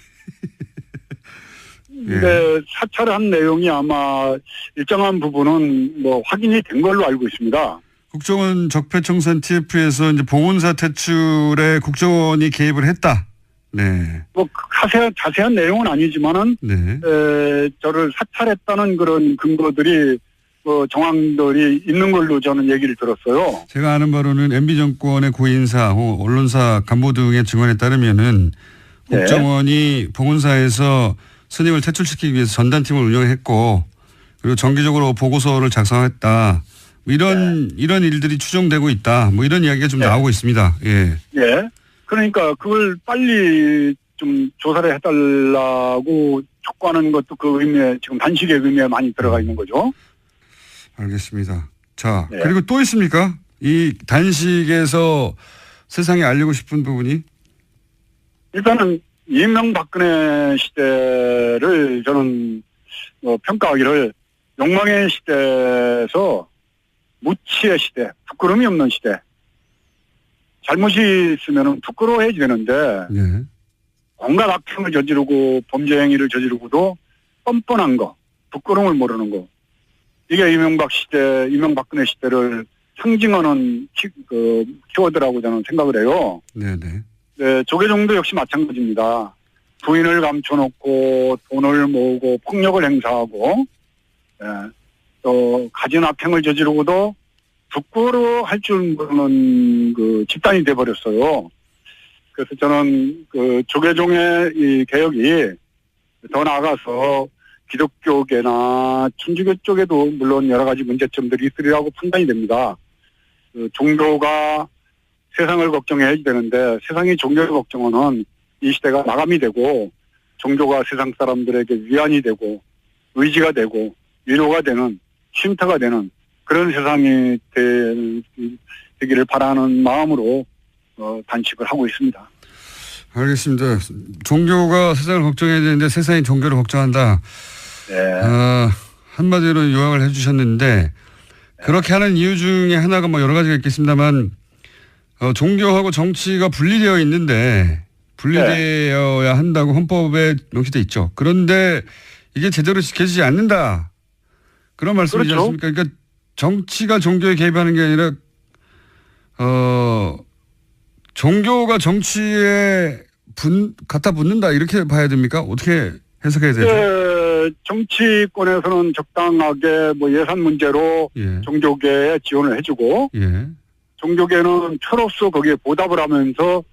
근데 사찰을 한 내용이 아마 일정한 부분은 확인이 된 걸로 알고 있습니다. 국정원 적폐청산 TF에서 이제 봉은사 퇴출에 국정원이 개입을 했다. 네. 자세한 내용은 아니지만은 저를 사찰했다는 그런 근거들이 정황들이 있는 걸로 저는 얘기를 들었어요. 제가 아는 바로는 MB 정권의 고인사, 언론사 간부 등의 증언에 따르면은 국정원이 봉은사에서 스님을 퇴출시키기 위해서 전단팀을 운영했고 그리고 정기적으로 보고서를 작성했다. 이런 일들이 추정되고 있다. 이런 이야기가 좀 나오고 있습니다. 예. 예. 그러니까 그걸 빨리 좀 조사를 해달라고 촉구하는 것도 그 의미에 지금 단식의 의미에 많이 들어가 있는 거죠. 알겠습니다. 자, 그리고 또 있습니까? 이 단식에서 세상에 알리고 싶은 부분이? 일단은 이명박근혜 시대를 저는 평가하기를 욕망의 시대에서 무치의 시대, 부끄러움이 없는 시대. 잘못이 있으면 부끄러워해야 되는데 예. 온갖 악행을 저지르고 범죄 행위를 저지르고도 뻔뻔한 거, 부끄러움을 모르는 거. 이게 이명박근혜 시대를 상징하는 키워드라고 저는 생각을 해요. 네네. 네, 조계종도 역시 마찬가지입니다. 부인을 감춰놓고 돈을 모으고 폭력을 행사하고, 또 가진 악행을 저지르고도 부끄러워할 줄 모르는 그 집단이 돼버렸어요. 그래서 저는 그 조계종의 이 개혁이 더 나아가서 기독교계나 천주교 쪽에도 물론 여러 가지 문제점들이 있으리라고 판단이 됩니다. 그 종교가 세상을 걱정해야 되는데 세상이 종교를 걱정하는 이 시대가 마감이 되고 종교가 세상 사람들에게 위안이 되고 의지가 되고 위로가 되는 쉼터가 되는 그런 세상이 되기를 바라는 마음으로 단식을 하고 있습니다. 알겠습니다. 종교가 세상을 걱정해야 되는데 세상이 종교를 걱정한다. 네. 한마디로 요약을 해주셨는데 그렇게 하는 이유 중에 하나가 뭐 여러 가지가 있겠습니다만 종교하고 정치가 분리되어 있는데 분리되어야 한다고 헌법에 명시되어 있죠. 그런데 이게 제대로 지켜지지 않는다. 그런 말씀이지 그렇죠. 않습니까? 그러니까 정치가 종교에 개입하는 게 아니라 종교가 정치에 갖다 붙는다 이렇게 봐야 됩니까? 어떻게 해석해야 되죠? 네, 정치권에서는 적당하게 뭐 예산 문제로 종교계에 지원을 해주고 종교계는 표로서 거기에 보답을 하면서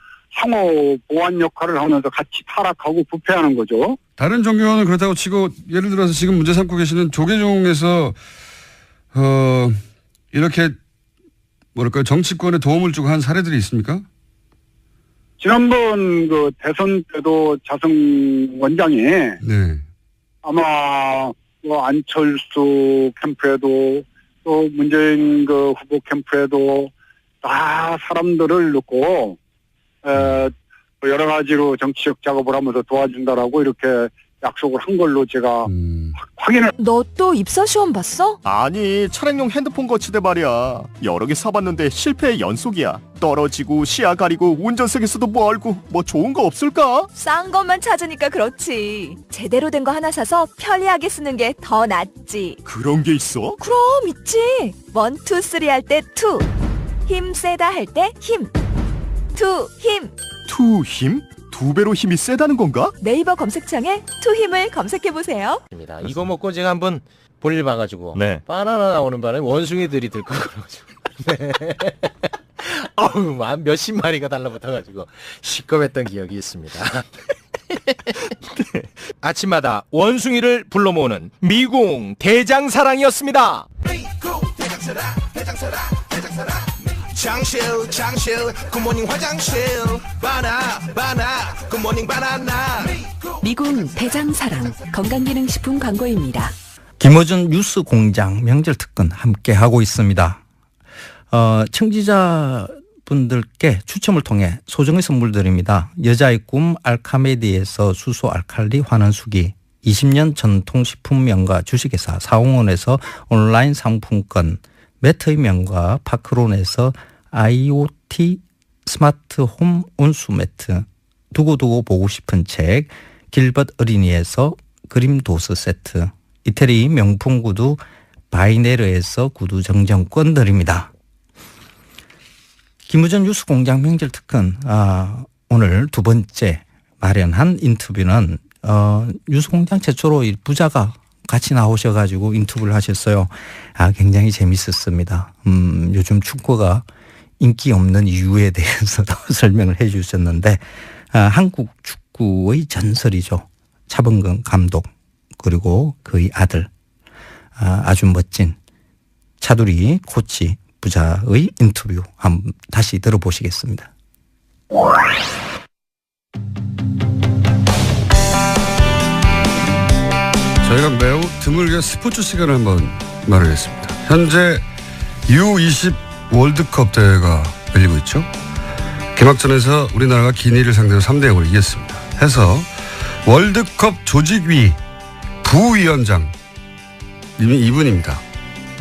상호 보완 역할을 하면서 같이 타락하고 부패하는 거죠. 다른 종교는 그렇다고 치고 예를 들어서 지금 문제 삼고 계시는 조계종에서 이렇게 뭐랄까요 정치권에 도움을 주고 한 사례들이 있습니까? 지난번 그 대선 때도 자승 원장이 아마 뭐 안철수 캠프에도 또 문재인 그 후보 캠프에도 다 사람들을 넣고 여러 가지로 정치적 작업을 하면서 도와준다라고 이렇게 약속을 한 걸로 제가 확인을. 너 또 입사 시험 봤어? 아니 차량용 핸드폰 거치대 말이야. 여러 개 사봤는데 실패의 연속이야. 떨어지고 시야 가리고 운전석에서도 멀고 뭐 좋은 거 없을까? 싼 것만 찾으니까 그렇지. 제대로 된 거 하나 사서 편리하게 쓰는 게 더 낫지. 그런 게 있어? 그럼 있지. 1, 2, 3 할 때 2. 힘 세다 할 때 힘. 2 힘. 2 힘? 2배로 힘이 세다는 건가? 네이버 검색창에 2 힘을 검색해보세요. 이거 먹고 제가 한번 볼일 봐가지고 바나나 나오는 바람에 원숭이들이 들고 그러가지고 어우 몇십 마리가 달라붙어가지고 시끄럽했던 기억이 있습니다. 아침마다 원숭이를 불러 모으는 미궁 대장사랑이었습니다. 장실 굿모닝 화장실 바나 굿모닝 바나나. 미궁 대장사랑 건강기능식품 광고입니다. 김어준 뉴스공장 명절특근 함께하고 있습니다. 청취자분들께 추첨을 통해 소정의 선물 드립니다. 여자의 꿈 알카메디에서 수소 알칼리 환원수기, 20년 전통식품 명가 주식회사 사홍원에서 온라인 상품권, 매트의 명가 파크론에서 IoT 스마트홈 온수매트, 두고두고 보고 싶은 책 길벗 어린이에서 그림도스 세트, 이태리 명품 구두 바이네르에서 구두 정정권 드립니다. 김우전 뉴스공장 명절특근 오늘 두 번째 마련한 인터뷰는 뉴스공장 최초로 부자가 같이 나오셔가지고 인터뷰를 하셨어요. 굉장히 재밌었습니다. 요즘 축구가 인기 없는 이유에 대해서도 설명을 해 주셨는데 한국 축구의 전설이죠. 차범근 감독 그리고 그의 아들 아주 멋진 차두리 코치 부자의 인터뷰 한번 다시 들어보시겠습니다. 저희가 매우 드물게 스포츠 시간을 한번 마련했습니다. 현재 U20 월드컵 대회가 열리고 있죠. 개막전에서 우리나라가 기니를 상대로 3대0으로 이겼습니다. 해서 월드컵 조직위 부위원장 이분입니다.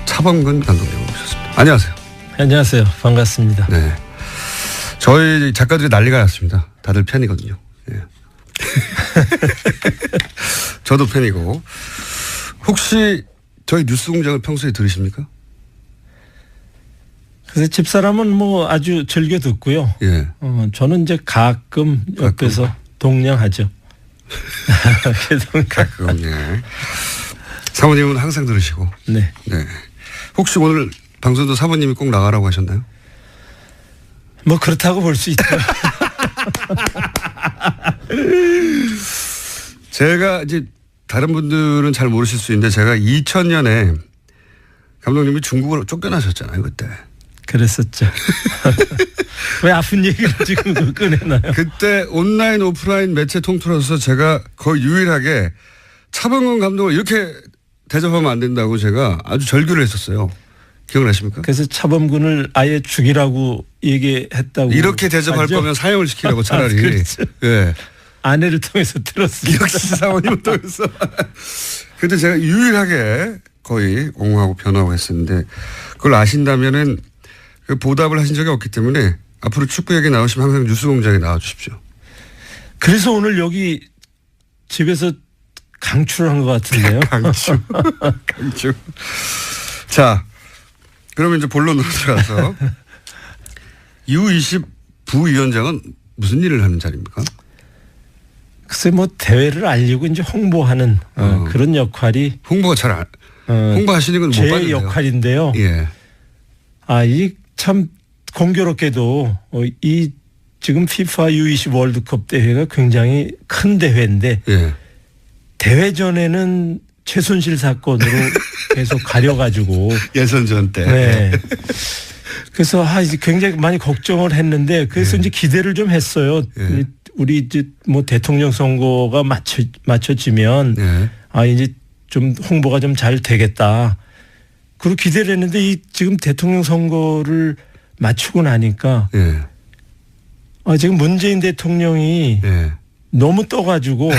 차범근 감독님 모셨습니다. 안녕하세요. 안녕하세요. 반갑습니다. 네. 저희 작가들이 난리가 났습니다. 다들 팬이거든요. 예. 저도 팬이고. 혹시 저희 뉴스공장을 평소에 들으십니까? 그래서 집사람은 뭐 아주 즐겨 듣고요. 예. 저는 이제 가끔 옆에서 동냥하죠. 가끔, 예. 사모님은 항상 들으시고. 네. 네. 혹시 오늘 방송도 사모님이 꼭 나가라고 하셨나요? 뭐 그렇다고 볼 수 있죠. 제가 이제 다른 분들은 잘 모르실 수 있는데 제가 2000년에 감독님이 중국으로 쫓겨나셨잖아요, 그때. 그랬었죠. 왜 아픈 얘기를 지금 꺼내나요? 그때 온라인 오프라인 매체 통틀어서 제가 거의 유일하게 차범근 감독을 이렇게 대접하면 안 된다고 제가 아주 절규를 했었어요. 기억나십니까? 그래서 차범근을 아예 죽이라고 얘기했다고. 이렇게 대접할 거면 사형을 시키라고 차라리. 그렇죠. 예. 아내를 통해서 들었습니다. 역시 사모님을 통해서. 그때 제가 유일하게 거의 옹호하고 변하고 했었는데 그걸 아신다면은 그 보답을 하신 적이 없기 때문에 앞으로 축구 얘기 나오시면 항상 뉴스공장에 나와주십시오. 그래서 오늘 여기 집에서 강추를 한 것 같은데요. 강추. 강추. 자, 그러면 이제 본론으로 들어가서 U20 부위원장은 무슨 일을 하는 자리입니까? 글쎄 뭐 대회를 알리고 이제 홍보하는 그런 역할이 홍보가 잘 홍보하시는 건 못 제 봤는데요. 역할인데요. 예. 이 참 공교롭게도 이 지금 FIFA U20 월드컵 대회가 굉장히 큰 대회인데 예. 대회 전에는 최순실 사건으로 계속 가려가지고 예선전 때. 네. 그래서 이제 굉장히 많이 걱정을 했는데 그래서 이제 기대를 좀 했어요. 우리 이제 뭐 대통령 선거가 맞춰지면 이제 좀 홍보가 좀 잘 되겠다. 그리고 기대를 했는데 이 지금 대통령 선거를 맞추고 나니까 지금 문재인 대통령이 너무 떠가지고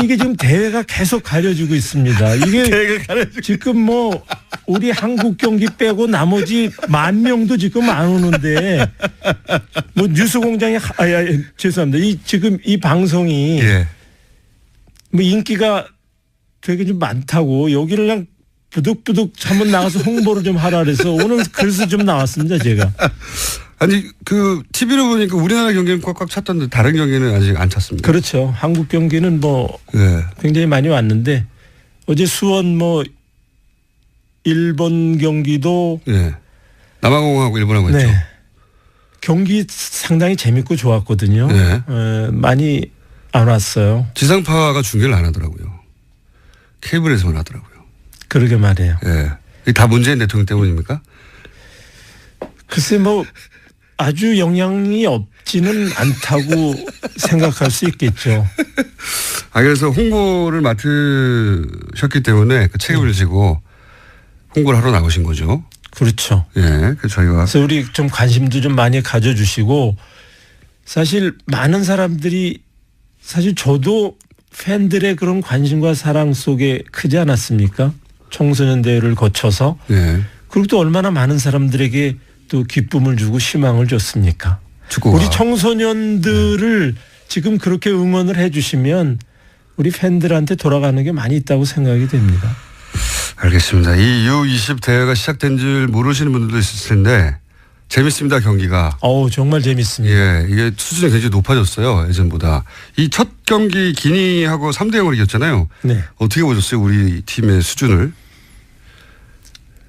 이게 지금 대회가 계속 가려지고 있습니다. 이게 지금 뭐 우리 한국 경기 빼고 나머지 10,000명도 지금 안 오는데 뭐 뉴스공장이 죄송합니다. 지금 이 방송이 뭐 인기가 되게 좀 많다고 여기를 그냥 부득부득 한번 나가서 홍보를 좀 하라 그래서 오늘 그래서 좀 나왔습니다, 제가. 아니 그 TV로 보니까 우리나라 경기는 꽉꽉 찼던데 다른 경기는 아직 안 찼습니다. 그렇죠. 한국 경기는 뭐 굉장히 많이 왔는데 어제 수원 뭐 일본 경기도 남아공하고 일본하고 했죠. 경기 상당히 재밌고 좋았거든요. 많이 안 왔어요. 지상파가 중계를 안 하더라고요. 케이블에서만 하더라고요. 그러게 말이에요. 다 문재인 대통령 때문입니까? 글쎄 뭐 아주 영향이 없지는 않다고 생각할 수 있겠죠. 그래서 홍보를 맡으셨기 때문에 그 책임을 지고 홍보를 하러 나오신 거죠. 그렇죠. 그래서 저희가. 그래서 우리 좀 관심도 좀 많이 가져주시고 사실 많은 사람들이 사실 저도 팬들의 그런 관심과 사랑 속에 크지 않았습니까? 청소년 대회를 거쳐서. 그리고 또 얼마나 많은 사람들에게 또 기쁨을 주고 희망을 줬습니까? 축구가. 우리 청소년들을 지금 그렇게 응원을 해 주시면 우리 팬들한테 돌아가는 게 많이 있다고 생각이 됩니다. 알겠습니다. 이 U20 대회가 시작된 줄 모르시는 분들도 있을 텐데 재밌습니다, 경기가. 정말 재밌습니다. 이게 수준이 굉장히 높아졌어요, 예전보다. 이 첫 경기 기니하고 3대0으로 이겼잖아요. 어떻게 보셨어요, 우리 팀의 수준을?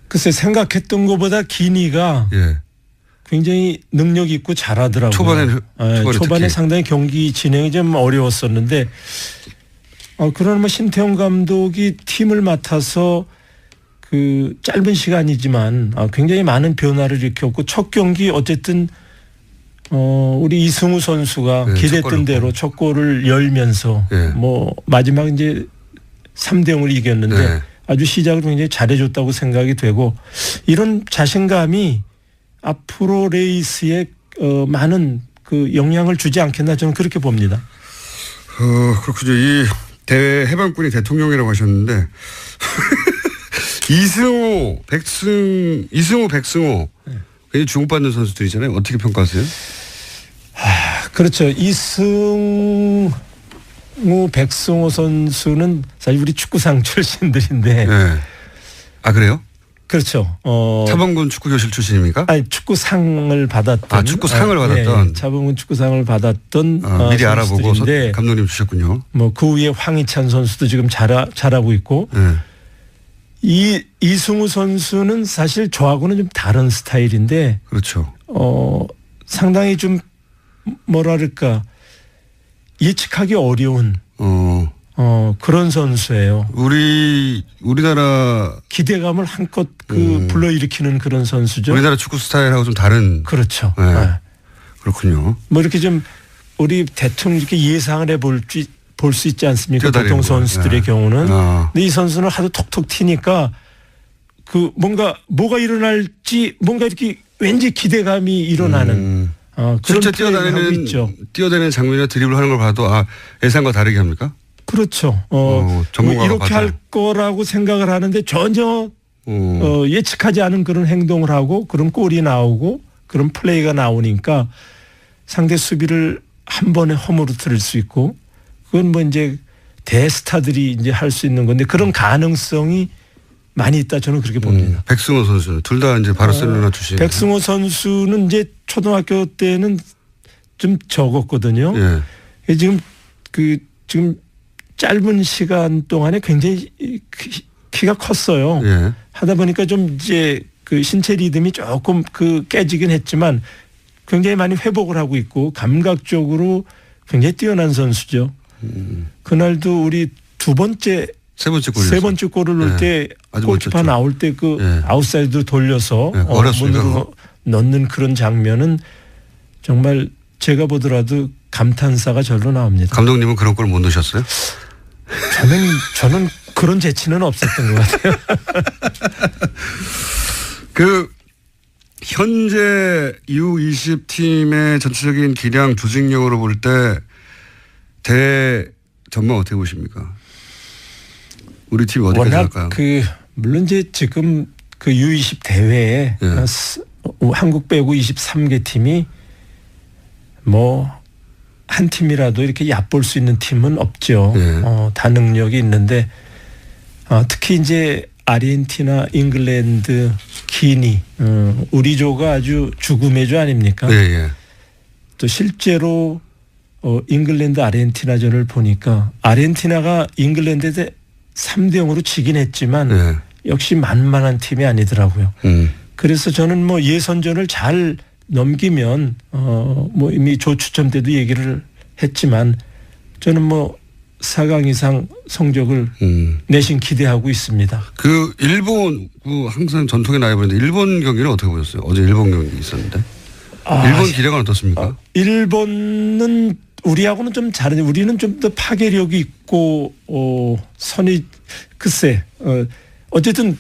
글쎄 생각했던 것보다 기니가 굉장히 능력 있고 잘하더라고요. 초반에 상당히 경기 진행이 좀 어려웠었는데 그러나 뭐 신태용 감독이 팀을 맡아서 그 짧은 시간이지만 굉장히 많은 변화를 일으켰고 첫 경기 어쨌든 우리 이승우 선수가 기대했던 대로 첫 골을 열면서 뭐 마지막 이제 3대0으로 이겼는데 아주 시작을 굉장히 잘해줬다고 생각이 되고 이런 자신감이 앞으로 레이스에 많은 그 영향을 주지 않겠나 저는 그렇게 봅니다. 그렇군요. 이 대회 해방꾼이 대통령이라고 하셨는데 이승우, 백승호 굉장히 주목받는 선수들이잖아요. 어떻게 평가하세요? 그렇죠. 이승우, 백승호 선수는 사실 우리 축구상 출신들인데. 네. 아 그래요? 그렇죠. 차범근 축구교실 출신입니까? 아니 축구상을 받았던. 축구상을 받았던. 예, 차범근 축구상을 받았던. 미리 알아보고 감독님 주셨군요. 뭐 그 위에 황희찬 선수도 지금 잘하고 있고. 이승우 선수는 사실 저하고는 좀 다른 스타일인데. 그렇죠. 상당히 좀 뭐랄까 예측하기 어려운. 그런 선수예요. 우리나라 기대감을 한껏 불러일으키는 그런 선수죠. 우리나라 축구 스타일하고 좀 다른. 그렇죠. 네. 네. 그렇군요. 뭐 이렇게 좀 우리 대충 이렇게 예상을 볼 수 있지 않습니까? 보통 선수들의 경우는. 근데 이 선수는 하도 톡톡 튀니까 그 뭐가 일어날지 뭔가 이렇게 왠지 기대감이 일어나는. 실제 뛰어다니는 장면이나 드리블 하는 걸 봐도 예상과 다르게 합니까? 그렇죠. 전문가가 이렇게 할 거라고 생각을 하는데 전혀 예측하지 않은 그런 행동을 하고 그런 골이 나오고 그런 플레이가 나오니까 상대 수비를 한 번에 허물어뜨릴 수 있고 그건 뭐 이제 대스타들이 이제 할 수 있는 건데 그런 가능성이 많이 있다 저는 그렇게 봅니다. 백승호 선수는 둘 다 이제 바르셀로나 출신. 백승호 선수는 이제 초등학교 때는 좀 적었거든요. 예. 지금 짧은 시간 동안에 굉장히 키가 컸어요. 예. 하다 보니까 좀 이제 그 신체 리듬이 조금 깨지긴 했지만 굉장히 많이 회복을 하고 있고 감각적으로 굉장히 뛰어난 선수죠. 그날도 우리 세 번째 골을 넣을 때 골키퍼 나올 때 아웃사이드로 돌려서 문으로 넣는 그런 장면은 정말 제가 보더라도 감탄사가 절로 나옵니다. 감독님은 그런 골 못 넣으셨어요? 저는 그런 재치는 없었던 것 같아요. 현재 U20 팀의 전체적인 기량 조직력으로 볼 때 전망 어떻게 보십니까? 우리 팀이 어디까지 갈까요? 물론 이제 지금 U20 대회에 한국 빼고 23개 팀이 한 팀이라도 이렇게 얕볼 수 있는 팀은 없죠. 다 능력이 있는데 특히 이제 아르헨티나, 잉글랜드, 기니 우리 조가 아주 죽음의 조 아닙니까? 또 실제로 잉글랜드 아르헨티나전을 보니까 아르헨티나가 ingland에 3대0으로 지긴 했지만 역시 만만한 팀이 아니더라고요. 그래서 저는 예선전을 잘 넘기면 이미 조 추첨 때도 얘기를 했지만 저는 4강 이상 성적을 내심 기대하고 있습니다. 일본 항상 전통의 라이벌인데 일본 경기는 어떻게 보셨어요? 어제 일본 경기 있었는데. 일본 기대감은 어떻습니까? 일본은 우리하고는 좀 다른데 우리는 좀 더 파괴력이 있고 어쨌든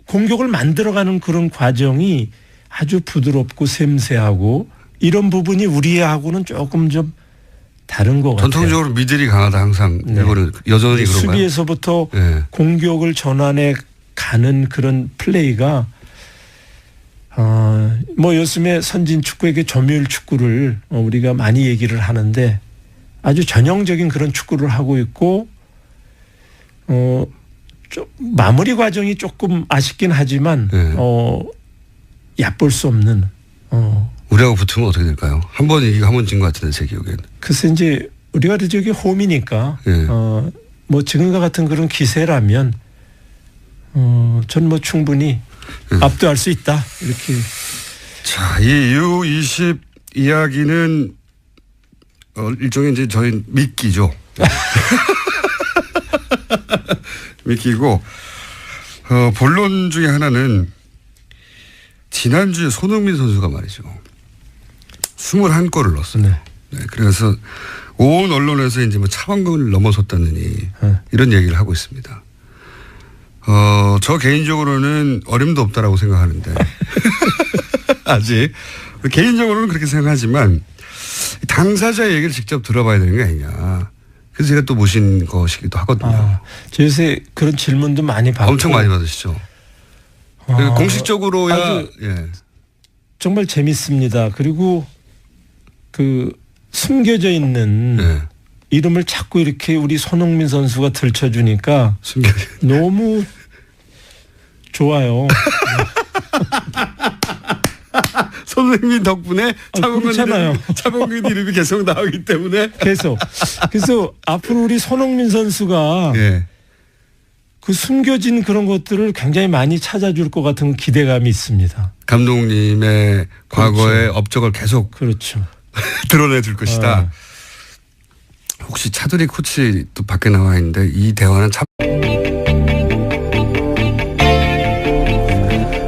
공격을 만들어가는 그런 과정이 아주 부드럽고 섬세하고 이런 부분이 우리하고는 조금 좀 다른 것 같아요. 전통적으로 미들이 강하다 항상 일본은 여전히 그런가요? 수비에서부터 공격을 전환해 가는 그런 플레이가 요즘에 선진 축구에게 점유율 축구를 우리가 많이 얘기를 하는데 아주 전형적인 그런 축구를 하고 있고 마무리 과정이 조금 아쉽긴 하지만 얕볼 수 없는 우리하고 붙으면 어떻게 될까요? 한 번 이기고 한 번 진 것 같은데 제 기억에는. 글쎄 이제 우리가 저기 홈이니까 지금과 같은 그런 기세라면 전 충분히 압도할 수 있다 이렇게. 자, 이 U20 이야기는 일종의 이제 저희 미끼죠. 미끼고 본론 중에 하나는 지난주에 손흥민 선수가 말이죠. 21골을 넣었어요. 네, 그래서 온 언론에서 이제 차범근을 넘어섰다느니 이런 얘기를 하고 있습니다. 저 개인적으로는 어림도 없다라고 생각하는데 아직 개인적으로는 그렇게 생각하지만 당사자의 얘기를 직접 들어봐야 되는 게 아니냐. 그래서 제가 또 모신 것이기도 하거든요. 저 요새 그런 질문도 많이 받고 엄청 많이 받으시죠. 공식적으로야 정말 재밌습니다. 그리고 그 숨겨져 있는 이름을 자꾸 이렇게 우리 손흥민 선수가 들춰주니까 너무 좋아요. 손흥민 덕분에 차범근 이름이 계속 나오기 때문에 계속. 그래서 앞으로 우리 손흥민 선수가 그 숨겨진 그런 것들을 굉장히 많이 찾아줄 것 같은 기대감이 있습니다. 감독님의 과거의 업적을 계속 드러내줄 것이다. 혹시 차두리 코치 또 밖에 나와 있는데 이 대화는 참.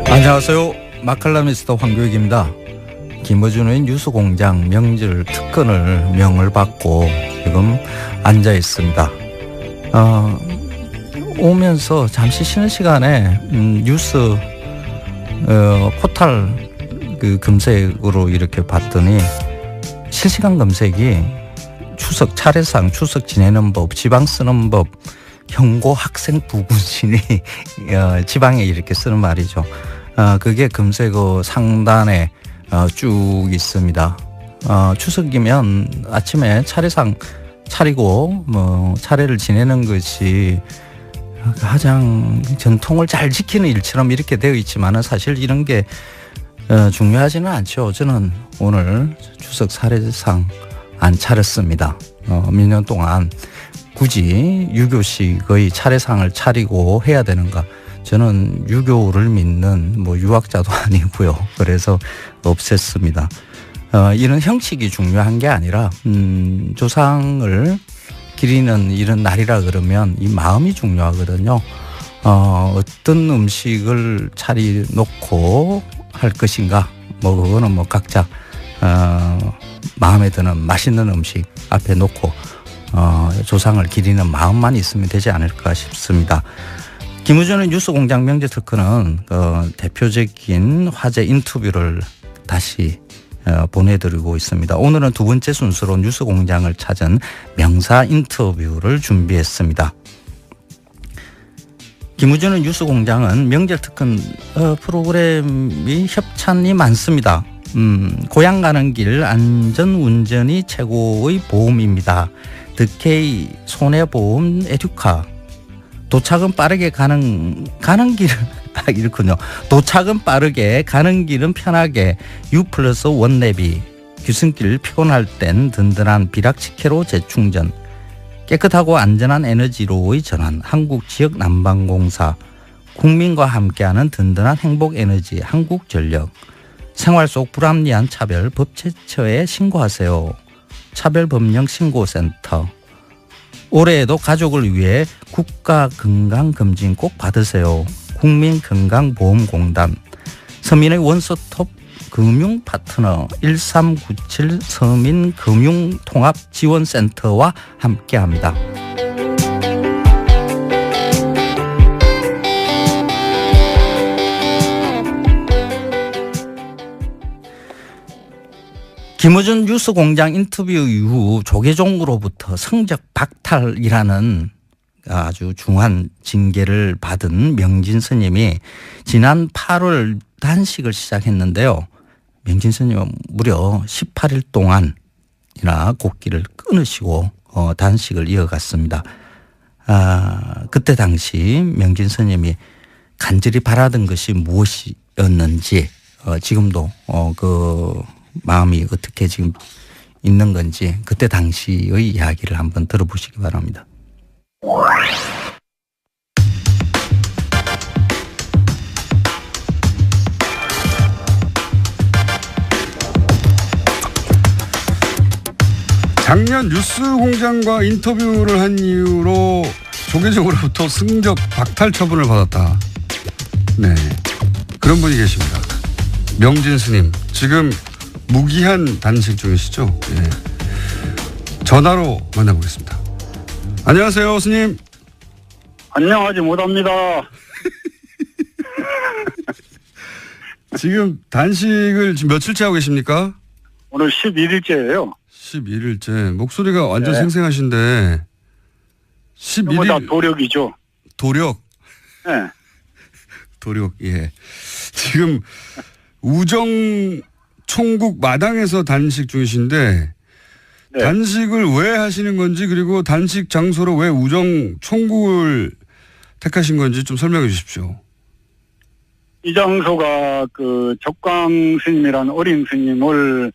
안녕하세요. 마칼라미스터 황교익입니다. 김어준의 뉴스공장 명절 특근을 명을 받고 지금 앉아 있습니다. 오면서 잠시 쉬는 시간에 뉴스 포탈 그 검색으로 이렇게 봤더니 실시간 검색이 추석 차례상, 추석 지내는 법, 지방 쓰는 법, 현고 학생 부군신이 지방에 이렇게 쓰는 말이죠. 그게 검색어 상단에 쭉 있습니다. 추석이면 아침에 차례상 차리고 뭐 차례를 지내는 것이 가장 전통을 잘 지키는 일처럼 이렇게 되어 있지만은 사실 이런 게 중요하지는 않죠. 저는 오늘 추석 차례상 안 차렸습니다. 몇 년 동안 굳이 유교식의 차례상을 차리고 해야 되는가? 저는 유교를 믿는 뭐 유학자도 아니고요. 그래서 없앴습니다. 이런 형식이 중요한 게 아니라 조상을 기리는 이런 날이라 그러면 이 마음이 중요하거든요. 어떤 음식을 차리 놓고 할 것인가? 뭐 그거는 뭐 각자 마음에 드는 맛있는 음식 앞에 놓고 조상을 기리는 마음만 있으면 되지 않을까 싶습니다. 김우준의 뉴스공장 명절 특근은 대표적인 화제 인터뷰를 다시 보내드리고 있습니다. 오늘은 두 번째 순서로 뉴스공장을 찾은 명사 인터뷰를 준비했습니다. 김우준의 뉴스공장은 명절 특근 프로그램이 협찬이 많습니다. 고향 가는 길 안전운전이 최고의 보험입니다. 득케이 손해보험 에듀카. 도착은 빠르게 가는 길은 이렇군요. 도착은 빠르게 가는 길은 편하게 U+1 내비. 귀순길 피곤할 땐 든든한 비락치케로 재충전. 깨끗하고 안전한 에너지로의 전환. 한국지역난방공사. 국민과 함께하는 든든한 행복에너지 한국전력. 생활 속 불합리한 차별 법제처에 신고하세요. 차별법령신고센터. 올해에도 가족을 위해 국가건강검진 꼭 받으세요. 국민건강보험공단. 서민의 원스톱 금융파트너 1397 서민금융통합지원센터와 함께합니다. 김어준 뉴스공장 인터뷰 이후 조계종으로부터 성적 박탈이라는 아주 중한 징계를 받은 명진 스님이 지난 8월 단식을 시작했는데요. 명진 스님은 무려 18일 동안이나 곡기를 끊으시고 단식을 이어갔습니다. 그때 당시 명진 스님이 간절히 바라던 것이 무엇이었는지 지금도 그 마음이 어떻게 지금 있는 건지 그때 당시의 이야기를 한번 들어보시기 바랍니다. 작년 뉴스공장과 인터뷰를 한 이유로 조계종으로부터 승적 박탈 처분을 받았다. 네, 그런 분이 계십니다. 명진 스님 지금 무기한 단식 중이시죠? 예. 전화로 만나보겠습니다. 안녕하세요, 스님. 안녕하지 못합니다. 지금 단식을 지금 며칠째 하고 계십니까? 오늘 11일째예요. 11일째. 목소리가 완전 네. 도력, 예. 지금 우정 총국 마당에서 단식 중이신데 네. 단식을 왜 하시는 건지 그리고 단식 장소로 왜 우정 총국을 택하신 건지 좀 설명해 주십시오. 이 장소가 그 적광 스님이라는 어린 스님을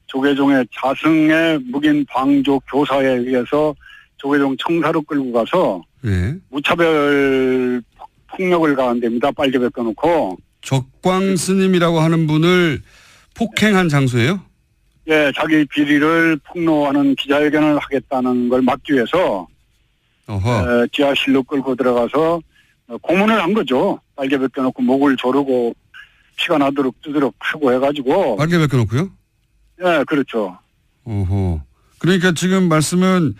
조계종의 자승의 묵인 방조 교사에 의해서 조계종 청사로 끌고 가서 예. 무차별 폭력을 가한 데입니다. 빨개 벗겨놓고. 적광 스님이라고 하는 분을 폭행한 장소예요? 예, 자기 비리를 폭로하는 기자회견을 하겠다는 걸 막기 위해서 지하실로 끌고 들어가서 고문을 한 거죠. 빨개 벗겨놓고 목을 조르고 피가 나도록 뜨도록 하고 해가지고. 빨개 벗겨놓고요? 예, 그렇죠. 오호. 그러니까 지금 말씀은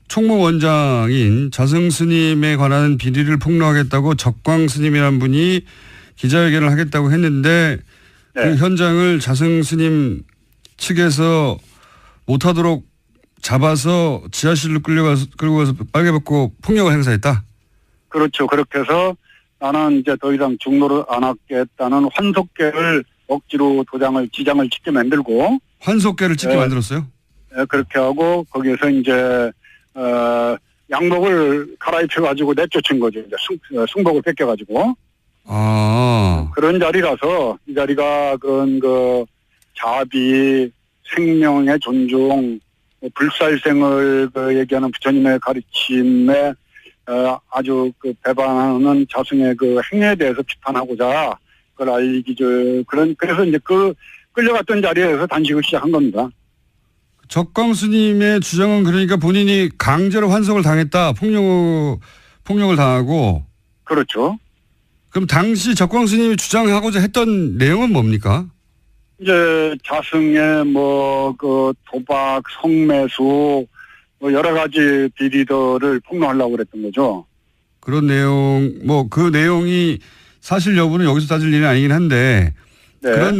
총무 원장인 자승 스님에 관한 비리를 폭로하겠다고 적광 스님이라는 분이 기자회견을 하겠다고 했는데 그 현장을 자승 스님 측에서 못하도록 잡아서 지하실로 끌고 가서 빨개 벗고 폭력을 행사했다? 그렇죠. 그렇게 해서 나는 이제 더 이상 중노를 안 하겠다는 환속계를 억지로 지장을 짓게 만들고. 환속계를 짓게 만들었어요? 네, 그렇게 하고 거기에서 이제 양복을 갈아입혀가지고 내쫓은 거죠. 이제 승복을 뺏겨가지고. 그런 자리라서 이 자리가 그런 그 자비, 생명의 존중, 불살생을 얘기하는 부처님의 가르침에 아주 그 배반하는 자승의 그 행위에 대해서 비판하고자 그걸 알리기죠. 그래서 이제 그 끌려갔던 자리에서 단식을 시작한 겁니다. 적광 스님의 주장은 그러니까 본인이 강제로 환속을 당했다, 폭력을 당하고. 그렇죠. 그럼 당시 적광 스님이 주장하고자 했던 내용은 뭡니까? 이제 자승의 그 도박, 성매수 여러 가지 비리들을 폭로하려고 그랬던 거죠. 그런 내용, 그 내용이 사실 여부는 여기서 따질 일은 아니긴 한데 그런 내용